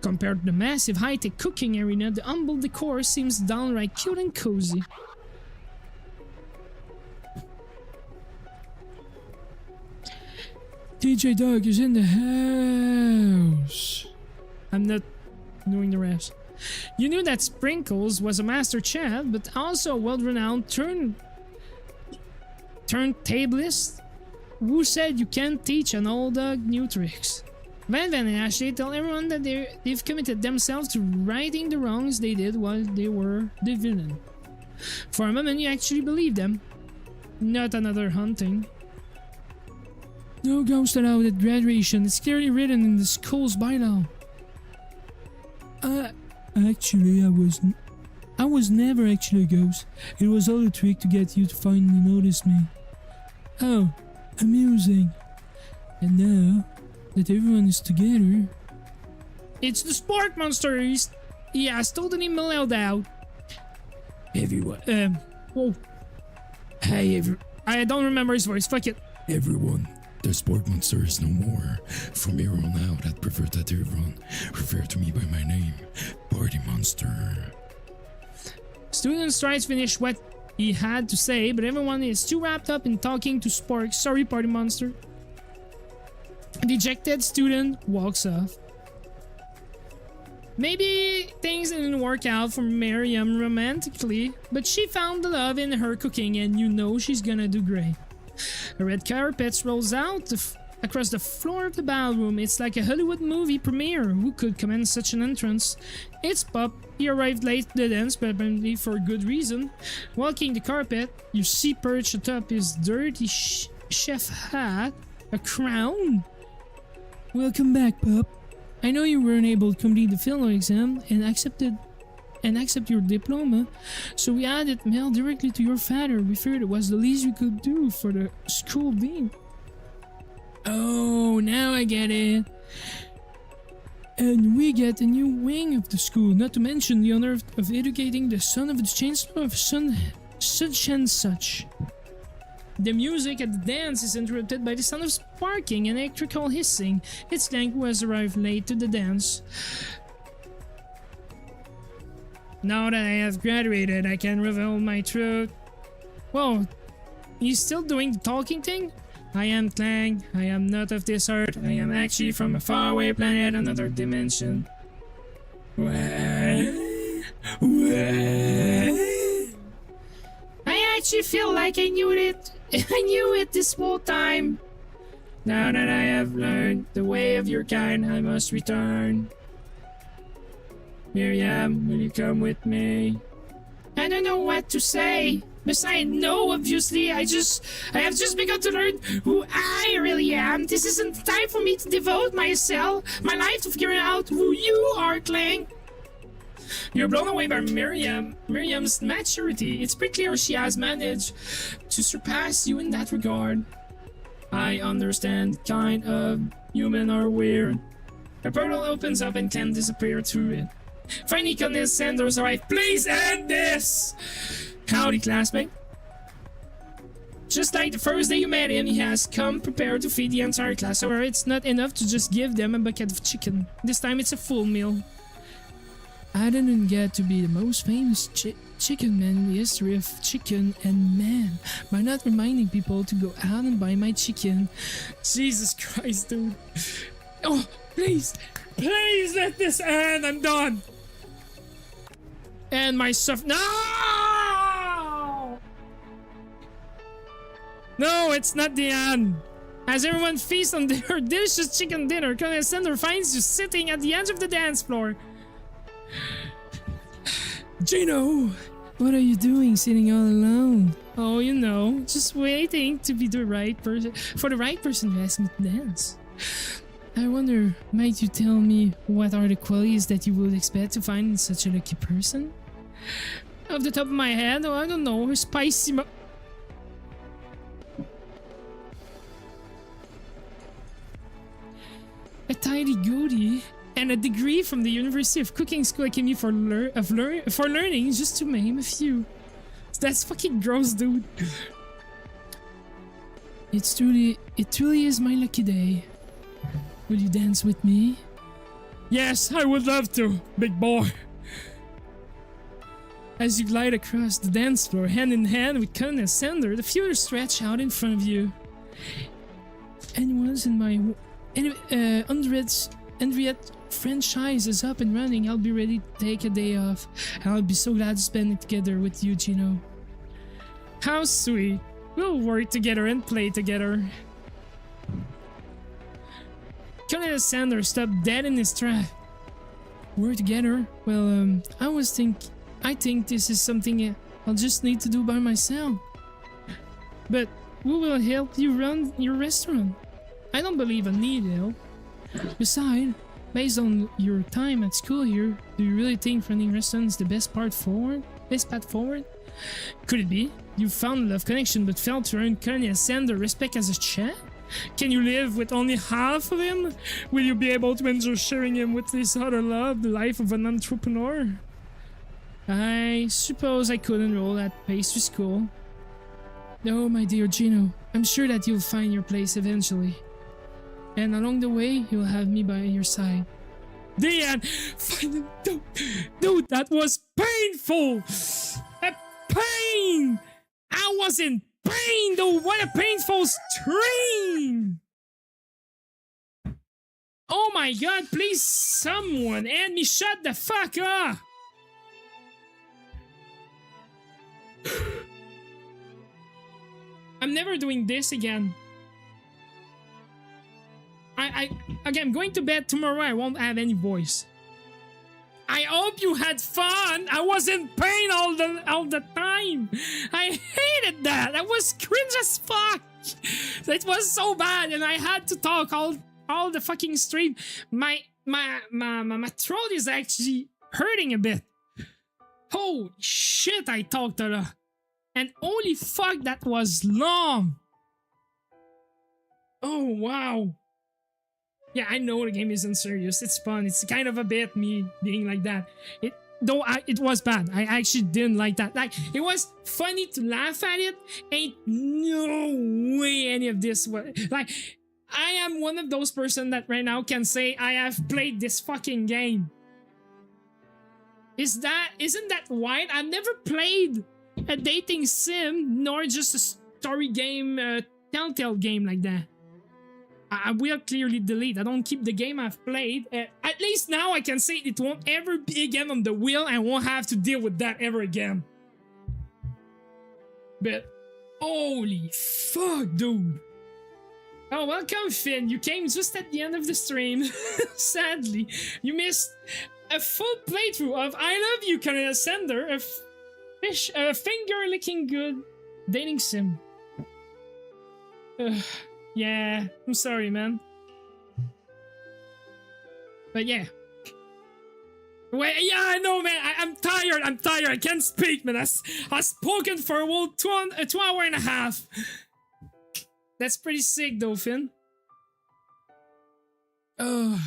Compared to the massive high-tech cooking arena, the humble decor seems downright cute and cozy. DJ Dog is in the house. I'm not doing the rest. You knew that Sprinkles was a master chef, but also a world-renowned turntablist who said you can't teach an old dog new tricks. Van and Ashley tell everyone that they've committed themselves to righting the wrongs they did while they were the villain. For a moment, you actually believe them. Not another hunting. No ghost allowed at graduation. It's clearly written in the school's bylaw. Actually, I was never actually a ghost. It was all a trick to get you to finally notice me. Oh, amusing. And now that everyone is together... It's the Spark Monster! He has totally mellowed out. Everyone. Whoa. Hey, I don't remember his voice, fuck it. everyone. The sport monster is no more. From here on out, I'd prefer that everyone refer to me by my name, Party Monster. Students try to finish what he had to say, but everyone is too wrapped up in talking to Spark. Sorry, Party Monster. A dejected student walks off. Maybe things didn't work out for Miriam romantically, but she found the love in her cooking, and you know she's gonna do great. A red carpet rolls out across the floor of the ballroom. It's like a Hollywood movie premiere. Who could command such an entrance? It's Pop. He arrived late to the dance, but apparently for a good reason. Walking the carpet, you see perched atop his dirty chef hat a crown. Welcome back, Pop. I know you weren't able to complete the final exam and accept your diploma, so we had it mailed directly to your father. We feared it was the least we could do for the school dean. Oh, now I get it. And we get a new wing of the school, not to mention the honor of educating the son of the chancellor of such and such. The music at the dance is interrupted by the sound of sparking and electrical hissing. It's Clank who has arrived late to the dance. Now that I have graduated, I can reveal my truth. Whoa, he's still doing the talking thing? I am Clank. I am not of this earth. I am actually from a faraway planet, another dimension. I actually feel like I knew it. I knew it this whole time. Now that I have learned the way of your kind, I must return. Miriam, will you come with me? I don't know what to say. Besides, no, obviously, I have just begun to learn who I really am. This isn't time for me to devote my life to figuring out who you are, Clank. You're blown away by Miriam's maturity. It's pretty clear she has managed to surpass you in that regard. I understand, kind of human are weird. A portal opens up and can disappear through it. Finally, Colonel Sanders arrived. Please end this! Howdy, classmate. Just like the first day you met him, he has come prepared to feed the entire class. However, it's not enough to just give them a bucket of chicken. This time it's a full meal. I didn't get to be the most famous chicken man in the history of chicken and man by not reminding people to go out and buy my chicken. Jesus Christ, dude. Oh, please let this end. I'm done. And my stuff. No! No, it's not the end. As everyone feasts on their delicious chicken dinner, Colonel Sanders finds you sitting at the edge of the dance floor. Gino, what are you doing sitting all alone? Oh, you know, just waiting to be the right person for the right person to ask me to dance. I wonder, might you tell me what are the qualities that you would expect to find in such a lucky person? Off the top of my head, oh, I don't know, spicy a tidy goatee and a degree from the University of Cooking School Academy for learning, just to name a few. That's fucking gross, dude. It truly is my lucky day. Will you dance with me? Yes, I would love to, big boy. As you glide across the dance floor, hand in hand with Colonel Sanders, the few stretch out in front of you. Anyone's in my Henriette franchise is up and running. I'll be ready to take a day off. I'll be so glad to spend it together with you, Gino. How sweet. We'll work together and play together. Colonel Sanders stopped dead in his tracks. We're together? Well, I think this is something I'll just need to do by myself. But who will help you run your restaurant? I don't believe I need help. Besides, based on your time at school here, do you really think running restaurants is the best path forward? Could it be? You found love connection but failed to earn Connie as Sender respect as a chat? Can you live with only half of him? Will you be able to enjoy sharing him with this other love, the life of an entrepreneur? I suppose I could enroll at pastry school. No, my dear Gino, I'm sure that you'll find your place eventually. And along the way, you'll have me by your side. The end! Finally, dude, that was painful! A pain! I was in pain, though! What a painful stream! Oh my god, please someone end me, shut the fuck up! I'm never doing this again. Okay, I'm going to bed tomorrow. I won't have any voice. I hope you had fun. I was in pain all the time. I hated that. That was cringe as fuck. That was so bad, and I had to talk all the fucking stream. My throat is actually hurting a bit. Holy shit, I talked a lot. And holy fuck, that was long. Oh, wow. Yeah, I know the game isn't serious. It's fun. It's kind of a bit me being like that. It was bad. I actually didn't like that. Like, it was funny to laugh at it. Ain't no way any of this was... Like, I am one of those person that right now can say I have played this fucking game. Isn't that wide? I've never played a dating sim, nor just a story game, telltale game like that. I will clearly delete. I don't keep the game I've played. At least now I can say it won't ever be again on the wheel. I won't have to deal with that ever again. But holy fuck, dude. Oh, welcome, Finn. You came just at the end of the stream. Sadly, you missed a full playthrough of I Love You, Canada Sender, a finger-licking good dating sim. Yeah, I'm sorry, man. But yeah. Wait, yeah, I know, man. I'm tired. I can't speak, man. I've spoken for a whole 2 hour and a half. That's pretty sick, though, Finn. Oh.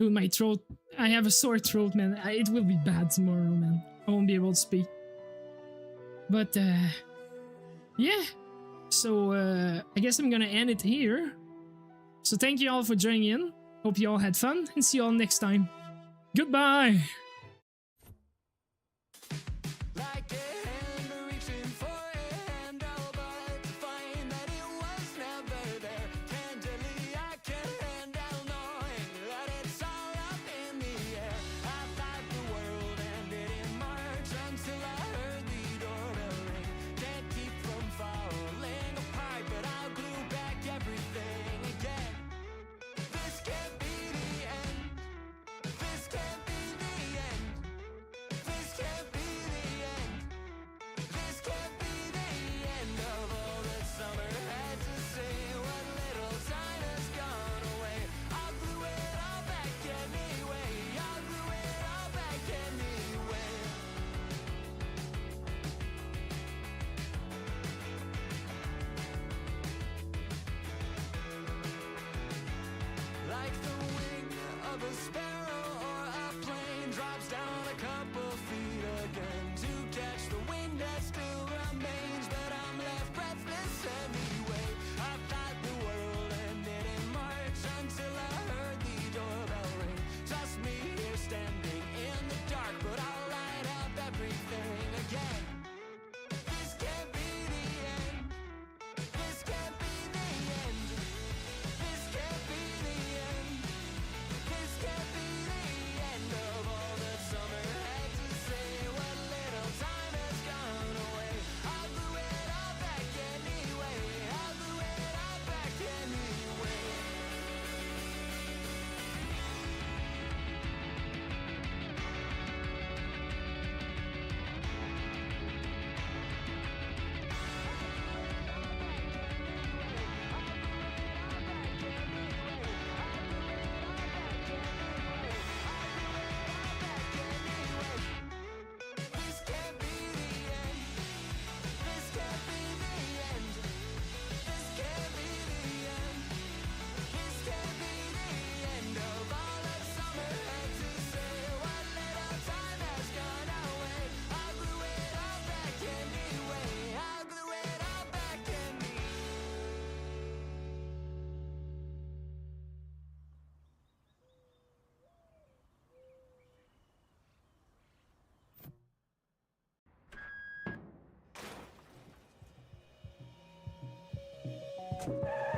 Dude, my throat. I have a sore throat, man. It will be bad tomorrow, man. I won't be able to speak. But, yeah. So, I guess I'm gonna end it here. So thank you all for joining in. Hope you all had fun, and see you all next time. Goodbye! Bye.